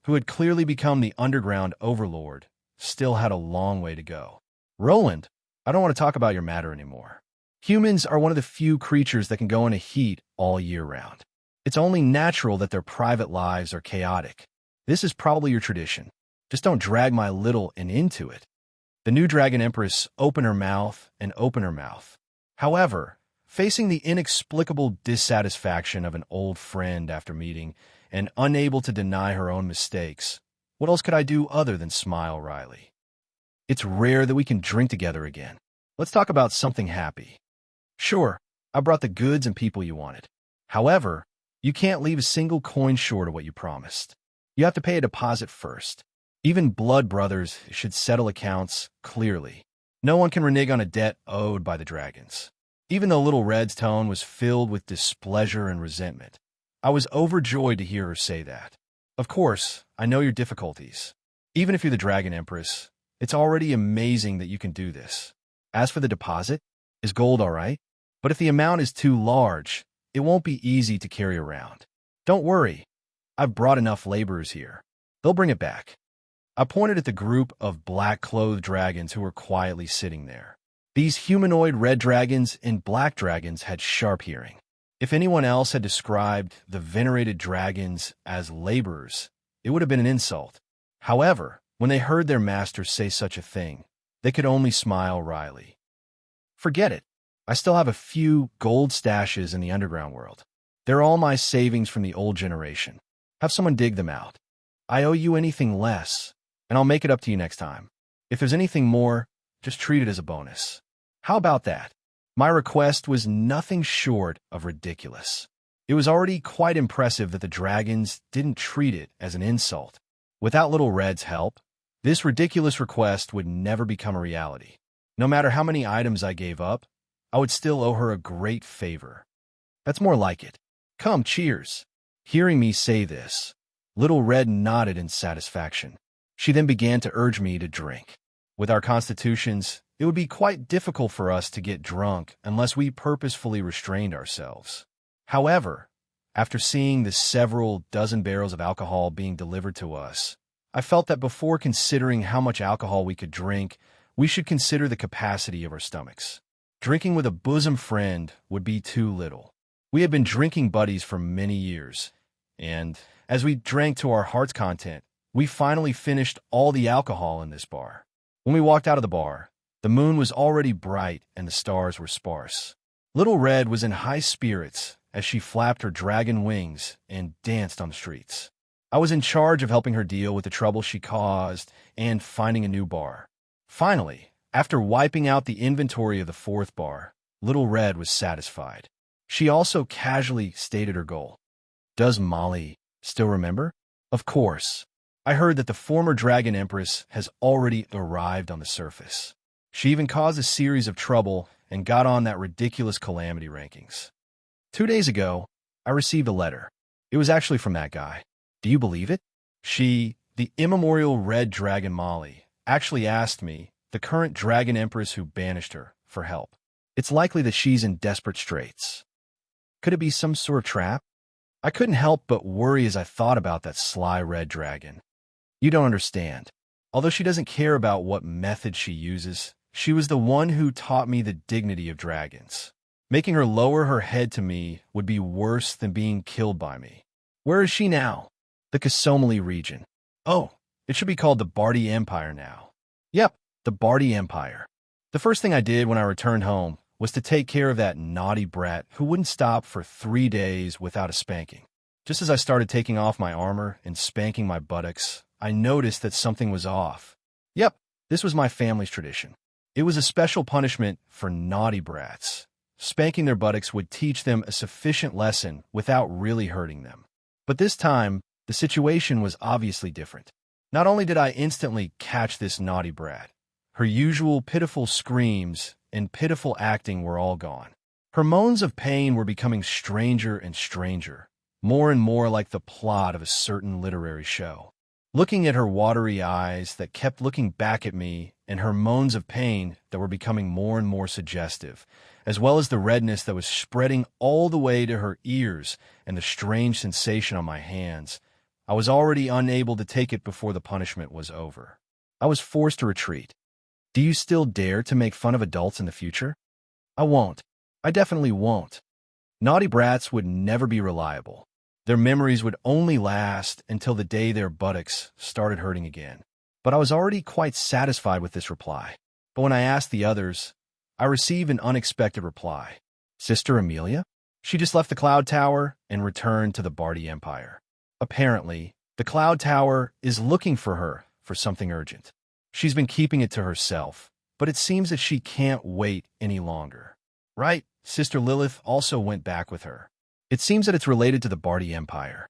[SPEAKER 1] who had clearly become the underground overlord, still had a long way to go. Roland, I don't want to talk about your matter anymore. Humans are one of the few creatures that can go in a heat all year round. It's only natural that their private lives are chaotic. This is probably your tradition. Just don't drag my little and into it. The new Dragon Empress opened her mouth and opened her mouth. However, facing the inexplicable dissatisfaction of an old friend after meeting and unable to deny her own mistakes, what else could I do other than smile wryly? It's rare that we can drink together again. Let's talk about something happy. Sure, I brought the goods and people you wanted. However, you can't leave a single coin short of what you promised. You have to pay a deposit first. Even blood brothers should settle accounts clearly. No one can renege on a debt owed by the dragons. Even though Little Red's tone was filled with displeasure and resentment, I was overjoyed to hear her say that. Of course, I know your difficulties. Even if you're the Dragon Empress, it's already amazing that you can do this. As for the deposit, is gold all right? But if the amount is too large, it won't be easy to carry around. Don't worry, I've brought enough laborers here. They'll bring it back. I pointed at the group of black-clothed dragons who were quietly sitting there. These humanoid red dragons and black dragons had sharp hearing. If anyone else had described the venerated dragons as laborers, it would have been an insult. However, when they heard their master say such a thing, they could only smile wryly. Forget it. I still have a few gold stashes in the underground world. They're all my savings from the old generation. Have someone dig them out. I owe you anything less, and I'll make it up to you next time. If there's anything more, just treat it as a bonus. How about that? My request was nothing short of ridiculous. It was already quite impressive that the dragons didn't treat it as an insult. Without Little Red's help, this ridiculous request would never become a reality. No matter how many items I gave up, I would still owe her a great favor. That's more like it. Come, cheers. Hearing me say this, Little Red nodded in satisfaction. She then began to urge me to drink. With our constitutions, it would be quite difficult for us to get drunk unless we purposefully restrained ourselves. However, after seeing the several dozen barrels of alcohol being delivered to us, I felt that before considering how much alcohol we could drink, we should consider the capacity of our stomachs. Drinking with a bosom friend would be too little. We had been drinking buddies for many years, and as we drank to our heart's content, we finally finished all the alcohol in this bar. When we walked out of the bar, the moon was already bright and the stars were sparse. Little Red was in high spirits as she flapped her dragon wings and danced on the streets. I was in charge of helping her deal with the trouble she caused and finding a new bar. Finally, after wiping out the inventory of the fourth bar, Little Red was satisfied. She also casually stated her goal. Does Molly still remember? Of course. I heard that the former Dragon Empress has already arrived on the surface. She even caused a series of trouble and got on that ridiculous calamity rankings. 2 days ago, I received a letter. It was actually from that guy. Do you believe it? She, the immemorial Red Dragon Molly, actually asked me, the current Dragon Empress who banished her, for help. It's likely that she's in desperate straits. Could it be some sort of trap? I couldn't help but worry as I thought about that sly red dragon. You don't understand. Although she doesn't care about what method she uses, she was the one who taught me the dignity of dragons. Making her lower her head to me would be worse than being killed by me. Where is she now? The Kasomali region. Oh, it should be called the Bardi Empire now. Yep, the Bardi Empire. The first thing I did when I returned home was to take care of that naughty brat who wouldn't stop for 3 days without a spanking. Just as I started taking off my armor and spanking my buttocks, I noticed that something was off. Yep, this was my family's tradition. It was a special punishment for naughty brats. Spanking their buttocks would teach them a sufficient lesson without really hurting them. But this time, the situation was obviously different. Not only did I instantly catch this naughty brat, her usual pitiful screams and pitiful acting were all gone. Her moans of pain were becoming stranger and stranger, more and more like the plot of a certain literary show. Looking at her watery eyes that kept looking back at me and her moans of pain that were becoming more and more suggestive, as well as the redness that was spreading all the way to her ears and the strange sensation on my hands, I was already unable to take it before the punishment was over. I was forced to retreat. Do you still dare to make fun of adults in the future? I won't. I definitely won't. Naughty brats would never be reliable. Their memories would only last until the day their buttocks started hurting again. But I was already quite satisfied with this reply. But when I asked the others, I received an unexpected reply. Sister Amelia? She just left the Cloud Tower and returned to the Bardi Empire. Apparently, the Cloud Tower is looking for her for something urgent. She's been keeping it to herself, but it seems that she can't wait any longer. Right? Sister Lilith also went back with her. It seems that it's related to the Bardi Empire.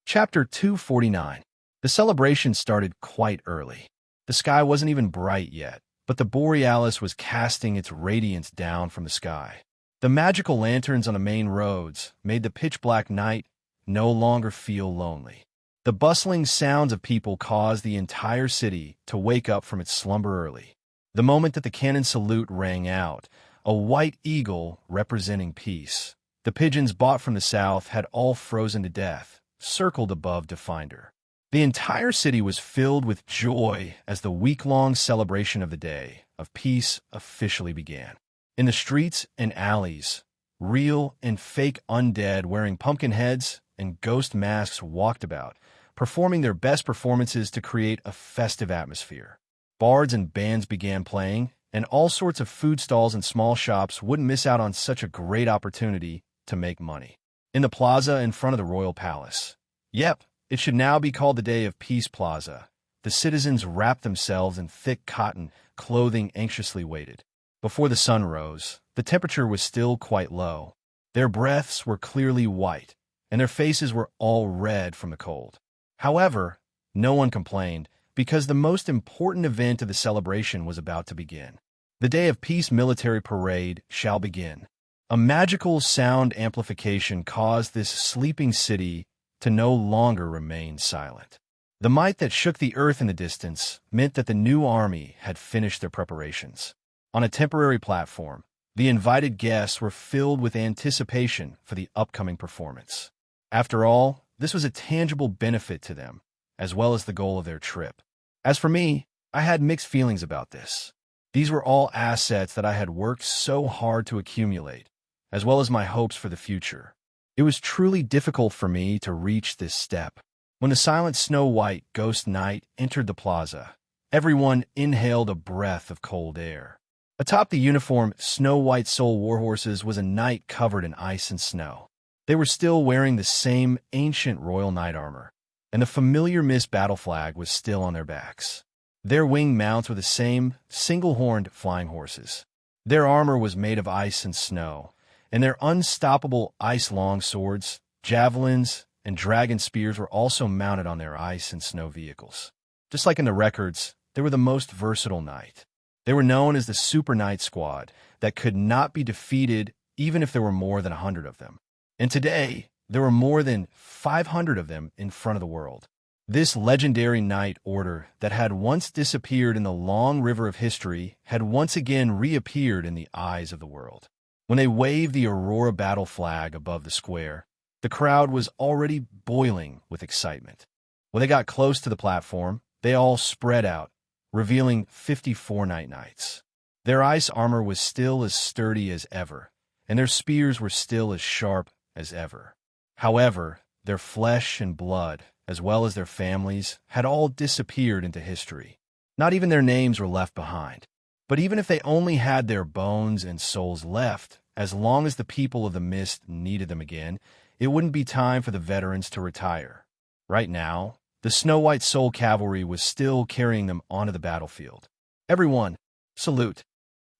[SPEAKER 1] Chapter 249. The celebration started quite early. The sky wasn't even bright yet, but the Borealis was casting its radiance down from the sky. The magical lanterns on the main roads made the pitch-black night no longer feel lonely. The bustling sounds of people caused the entire city to wake up from its slumber early. The moment that the cannon salute rang out, a white eagle representing peace. The pigeons bought from the south had all frozen to death, circled above to find her. The entire city was filled with joy as the week-long celebration of the Day of Peace officially began. In the streets and alleys, real and fake undead wearing pumpkin heads and ghost masks walked about, performing their best performances to create a festive atmosphere. Bards and bands began playing, and all sorts of food stalls and small shops wouldn't miss out on such a great opportunity to make money. In the plaza in front of the royal palace. Yep, it should now be called the Day of Peace Plaza. The citizens wrapped themselves in thick cotton clothing, anxiously waited. Before the sun rose, the temperature was still quite low. Their breaths were clearly white, and their faces were all red from the cold. However, no one complained, because the most important event of the celebration was about to begin. The Day of Peace military parade shall begin. A magical sound amplification caused this sleeping city to no longer remain silent. The might that shook the earth in the distance meant that the new army had finished their preparations. On a temporary platform, the invited guests were filled with anticipation for the upcoming performance. After all, this was a tangible benefit to them, as well as the goal of their trip. As for me, I had mixed feelings about this. These were all assets that I had worked so hard to accumulate, as well as my hopes for the future. It was truly difficult for me to reach this step. When the silent snow-white ghost night entered the plaza, everyone inhaled a breath of cold air. Atop the uniform snow-white soul warhorses was a knight covered in ice and snow. They were still wearing the same ancient royal knight armor, and the familiar mist battle flag was still on their backs. Their winged mounts were the same single-horned flying horses. Their armor was made of ice and snow, and their unstoppable ice long swords, javelins, and dragon spears were also mounted on their ice and snow vehicles. Just like in the records, they were the most versatile knight. They were known as the Super Knight Squad that could not be defeated even if there were more than 100 of them. And today, there were more than 500 of them in front of the world. This legendary knight order that had once disappeared in the long river of history had once again reappeared in the eyes of the world. When they waved the Aurora battle flag above the square, the crowd was already boiling with excitement. When they got close to the platform, they all spread out, revealing 54 knights. Their ice armor was still as sturdy as ever, and their spears were still as sharp as ever. However, their flesh and blood, as well as their families, had all disappeared into history. Not even their names were left behind. But even if they only had their bones and souls left, as long as the people of the mist needed them again, it wouldn't be time for the veterans to retire. Right now, the snow-white soul cavalry was still carrying them onto the battlefield. Everyone, salute.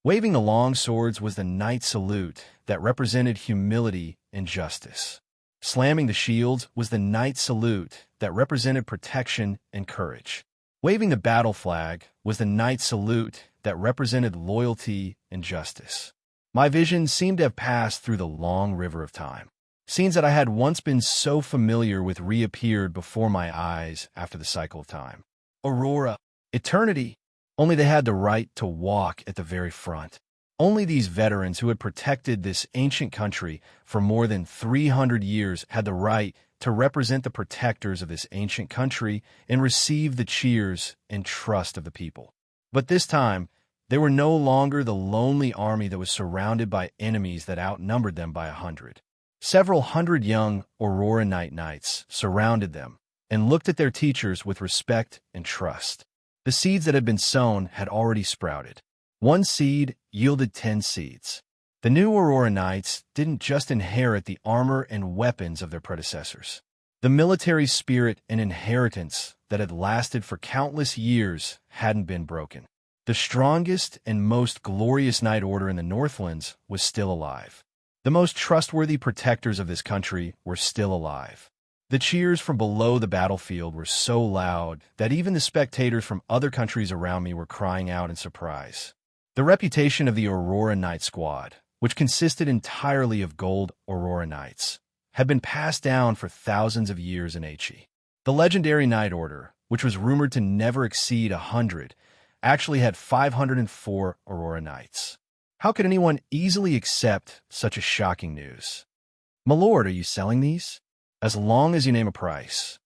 [SPEAKER 1] Waving the long swords was the knight salute that represented humility and justice. Slamming the shields was the knight salute that represented protection and courage. Waving the battle flag was the knight salute that represented loyalty and justice. My vision seemed to have passed through the long river of time. Scenes that I had once been so familiar with reappeared before my eyes after the cycle of time. Aurora, eternity. Only they had the right to walk at the very front. Only these veterans who had protected this ancient country for more than 300 years had the right to represent the protectors of this ancient country and receive the cheers and trust of the people. But this time, they were no longer the lonely army that was surrounded by enemies that outnumbered them by 100. Several hundred young Aurora Knights surrounded them and looked at their teachers with respect and trust. The seeds that had been sown had already sprouted. One seed yielded 10 seeds. The new Aurora Knights didn't just inherit the armor and weapons of their predecessors. The military spirit and inheritance that had lasted for countless years hadn't been broken. The strongest and most glorious knight order in the Northlands was still alive. The most trustworthy protectors of this country were still alive. The cheers from below the battlefield were so loud that even the spectators from other countries around me were crying out in surprise. The reputation of the Aurora Knight Squad, which consisted entirely of gold Aurora Knights, had been passed down for thousands of years in HE. The legendary Knight Order, which was rumored to never exceed 100, actually had 504 Aurora Knights. How could anyone easily accept such a shocking news? "My lord, are you selling these?" "As long as you name a price."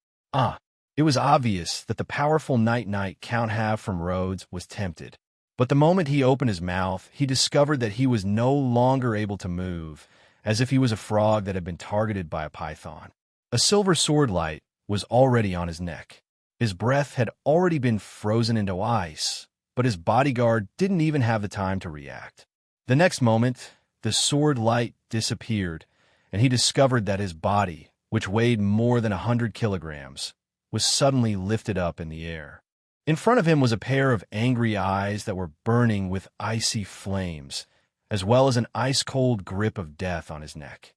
[SPEAKER 1] It was obvious that the powerful Knight Count Half from Rhodes was tempted. But the moment he opened his mouth, he discovered that he was no longer able to move, as if he was a frog that had been targeted by a python. A silver sword light was already on his neck. His breath had already been frozen into ice, but his bodyguard didn't even have the time to react. The next moment, the sword light disappeared, and he discovered that his body, which weighed more than 100 kilograms, was suddenly lifted up in the air. In front of him was a pair of angry eyes that were burning with icy flames, as well as an ice-cold grip of death on his neck.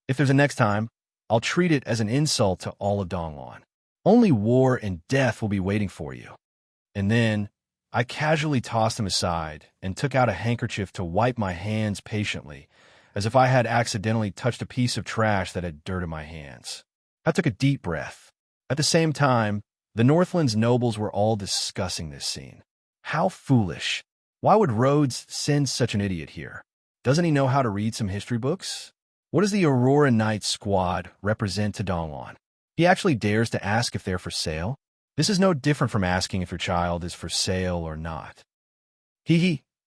[SPEAKER 1] If there's a next time, I'll treat it as an insult to all of Donglan. Only war and death will be waiting for you. And then, I casually tossed him aside and took out a handkerchief to wipe my hands patiently, as if I had accidentally touched a piece of trash that had dirt in my hands. I took a deep breath. At the same time, the Northland's nobles were all discussing this scene. How foolish. Why would Rhodes send such an idiot here? Doesn't he know how to read some history books? What does the Aurora Knight Squad represent to Donglan? He actually dares to ask if they're for sale? This is no different from asking if your child is for sale or not.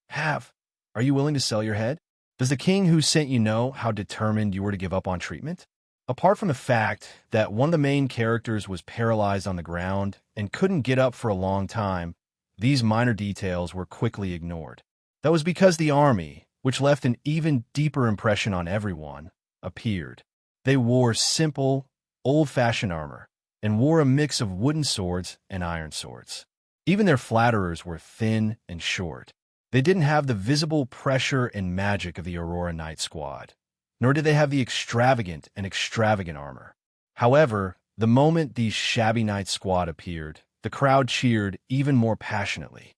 [SPEAKER 1] Have. Are you willing to sell your head? Does the king who sent you know how determined you were to give up on treatment? Apart from the fact that one of the main characters was paralyzed on the ground and couldn't get up for a long time, these minor details were quickly ignored. That was because the army, which left an even deeper impression on everyone, appeared. They wore simple, old-fashioned armor and wore a mix of wooden swords and iron swords. Even their flatterers were thin and short. They didn't have the visible pressure and magic of the Aurora Knight Squad, nor did they have the extravagant armor. However, the moment these shabby Knight Squad appeared, the crowd cheered even more passionately.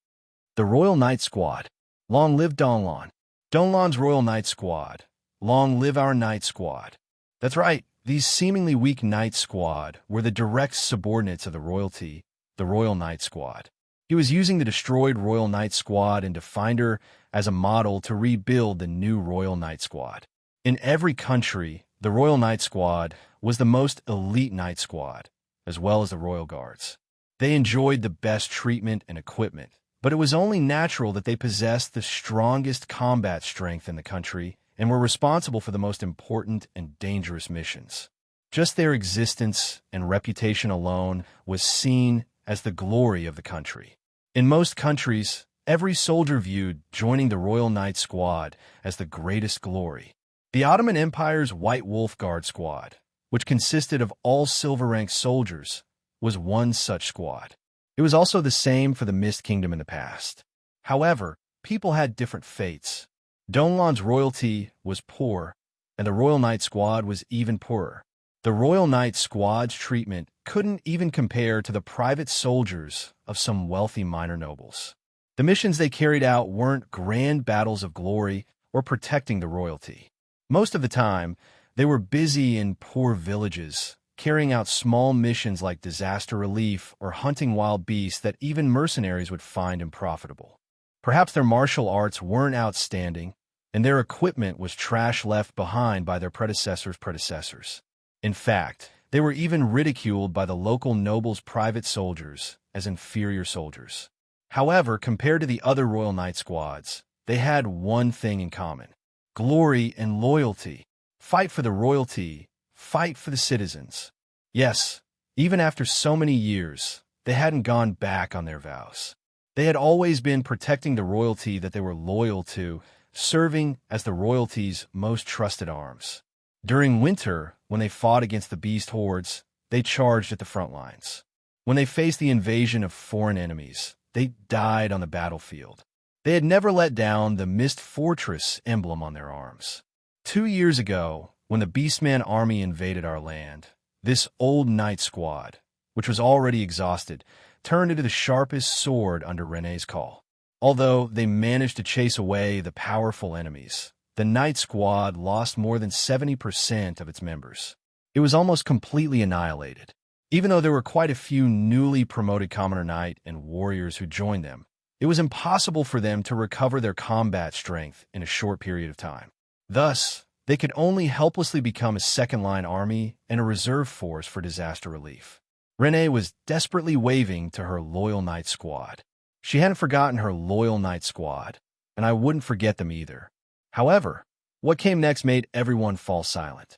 [SPEAKER 1] The Royal Knight Squad. Long live Donglan. Donglan's Royal Knight Squad. Long live our Knight Squad. That's right, these seemingly weak Knight Squad were the direct subordinates of the royalty, the Royal Knight Squad. He was using the destroyed Royal Knight Squad and Definder as a model to rebuild the new Royal Knight Squad. In every country, the Royal Knight Squad was the most elite Knight Squad, as well as the Royal Guards. They enjoyed the best treatment and equipment, but it was only natural that they possessed the strongest combat strength in the country and were responsible for the most important and dangerous missions. Just their existence and reputation alone was seen as the glory of the country. In most countries, every soldier viewed joining the Royal Knight Squad as the greatest glory. The Ottoman Empire's White Wolf Guard Squad, which consisted of all silver-ranked soldiers, was one such squad. It was also the same for the Mist Kingdom in the past. However, people had different fates. Donlan's royalty was poor, and the Royal Knight Squad was even poorer. The Royal Knight Squad's treatment couldn't even compare to the private soldiers of some wealthy minor nobles. The missions they carried out weren't grand battles of glory or protecting the royalty. Most of the time, they were busy in poor villages, carrying out small missions like disaster relief or hunting wild beasts that even mercenaries would find unprofitable. Perhaps their martial arts weren't outstanding, and their equipment was trash left behind by their predecessors. In fact, they were even ridiculed by the local nobles' private soldiers as inferior soldiers. However, compared to the other Royal Knight squads, they had one thing in common: glory and loyalty. Fight for the royalty, fight for the citizens. Yes, even after so many years, they hadn't gone back on their vows. They had always been protecting the royalty that they were loyal to, serving as the royalty's most trusted arms. During winter, when they fought against the beast hordes, they charged at the front lines. When they faced the invasion of foreign enemies, they died on the battlefield. They had never let down the Mist Fortress emblem on their arms. 2 years ago, when the Beastman army invaded our land, this old knight squad, which was already exhausted, turned into the sharpest sword under Rene's call. Although they managed to chase away the powerful enemies, the Knight Squad lost more than 70% of its members. It was almost completely annihilated. Even though there were quite a few newly promoted Commoner Knight and warriors who joined them, it was impossible for them to recover their combat strength in a short period of time. Thus, they could only helplessly become a second-line army and a reserve force for disaster relief. Rene was desperately waving to her loyal Knight Squad. She hadn't forgotten her loyal Knight Squad, and I wouldn't forget them either. However, what came next made everyone fall silent.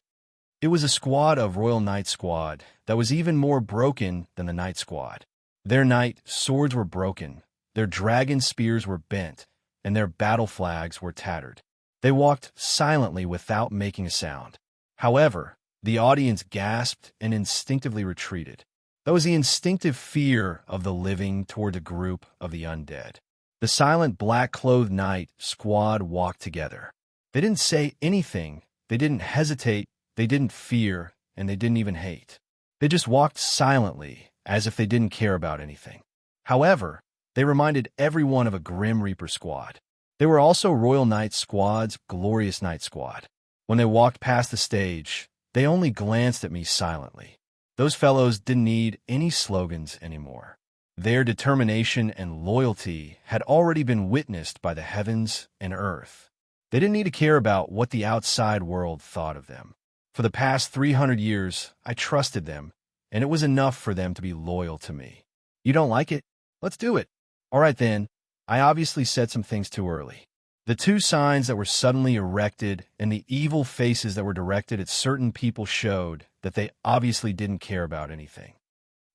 [SPEAKER 1] It was a squad of Royal Knight Squad that was even more broken than the Knight Squad. Their knight swords were broken, their dragon spears were bent, and their battle flags were tattered. They walked silently without making a sound. However, the audience gasped and instinctively retreated. That was the instinctive fear of the living toward the group of the undead. The silent black-clothed knight squad walked together. They didn't say anything, they didn't hesitate, they didn't fear, and they didn't even hate. They just walked silently, as if they didn't care about anything. However, they reminded everyone of a Grim Reaper squad. They were also Royal Knight Squad's Glorious Knight Squad. When they walked past the stage, they only glanced at me silently. Those fellows didn't need any slogans anymore. Their determination and loyalty had already been witnessed by the heavens and earth. They didn't need to care about what the outside world thought of them. For the past 300 years, I trusted them, and it was enough for them to be loyal to me. You don't like it? Let's do it. All right then, I obviously said some things too early. The 2 signs that were suddenly erected and the evil faces that were directed at certain people showed that they obviously didn't care about anything.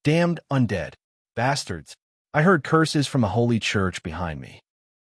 [SPEAKER 1] Damned undead. Bastards. I heard curses from a holy church behind me.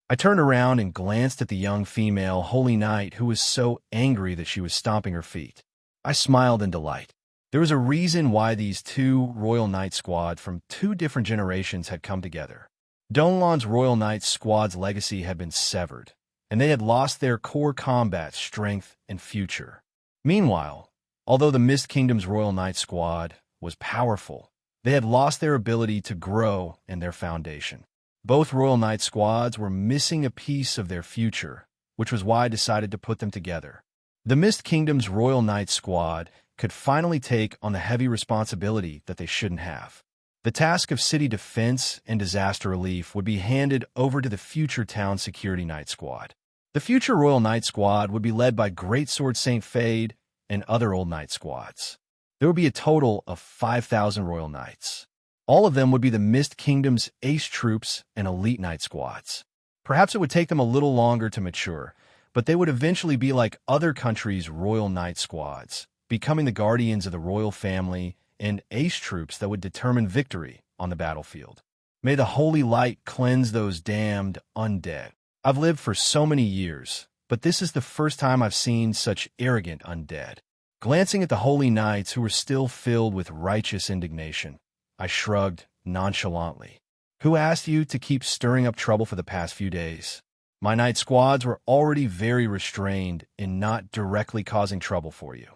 [SPEAKER 1] I turned around and glanced at the young female holy knight who was so angry that she was stomping her feet. I smiled in delight. There was a reason why these 2 Royal Knight Squad from 2 different generations had come together. Donlan's Royal Knight Squad's legacy had been severed, and they had lost their core combat strength and future. Meanwhile, although the Mist Kingdom's Royal Knight Squad was powerful, they had lost their ability to grow and their foundation. Both Royal Knight Squads were missing a piece of their future, which was why I decided to put them together. The Mist Kingdom's Royal Knight Squad could finally take on the heavy responsibility that they shouldn't have. The task of city defense and disaster relief would be handed over to the future Town Security Knight Squad. The future Royal Knight Squad would be led by Greatsword St. Fade and other old Knight Squads. There would be a total of 5,000 Royal Knights. All of them would be the Mist Kingdom's Ace Troops and Elite Knight Squads. Perhaps it would take them a little longer to mature, but they would eventually be like other countries' Royal Knight Squads, becoming the guardians of the royal family and ace troops that would determine victory on the battlefield. May the holy light cleanse those damned undead. I've lived for so many years, but this is the first time I've seen such arrogant undead. Glancing at the holy knights who were still filled with righteous indignation, I shrugged nonchalantly. Who asked you to keep stirring up trouble for the past few days? My knight squads were already very restrained in not directly causing trouble for you.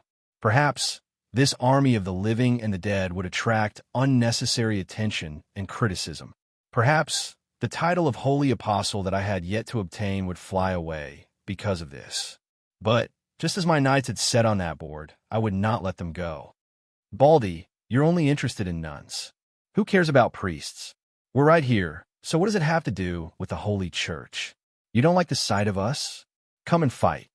[SPEAKER 1] Perhaps this army of the living and the dead would attract unnecessary attention and criticism. Perhaps the title of Holy Apostle that I had yet to obtain would fly away because of this. But just as my knights had set on that board, I would not let them go. Baldy, you're only interested in nuns. Who cares about priests? We're right here, so what does it have to do with the Holy Church? You don't like the sight of us? Come and fight.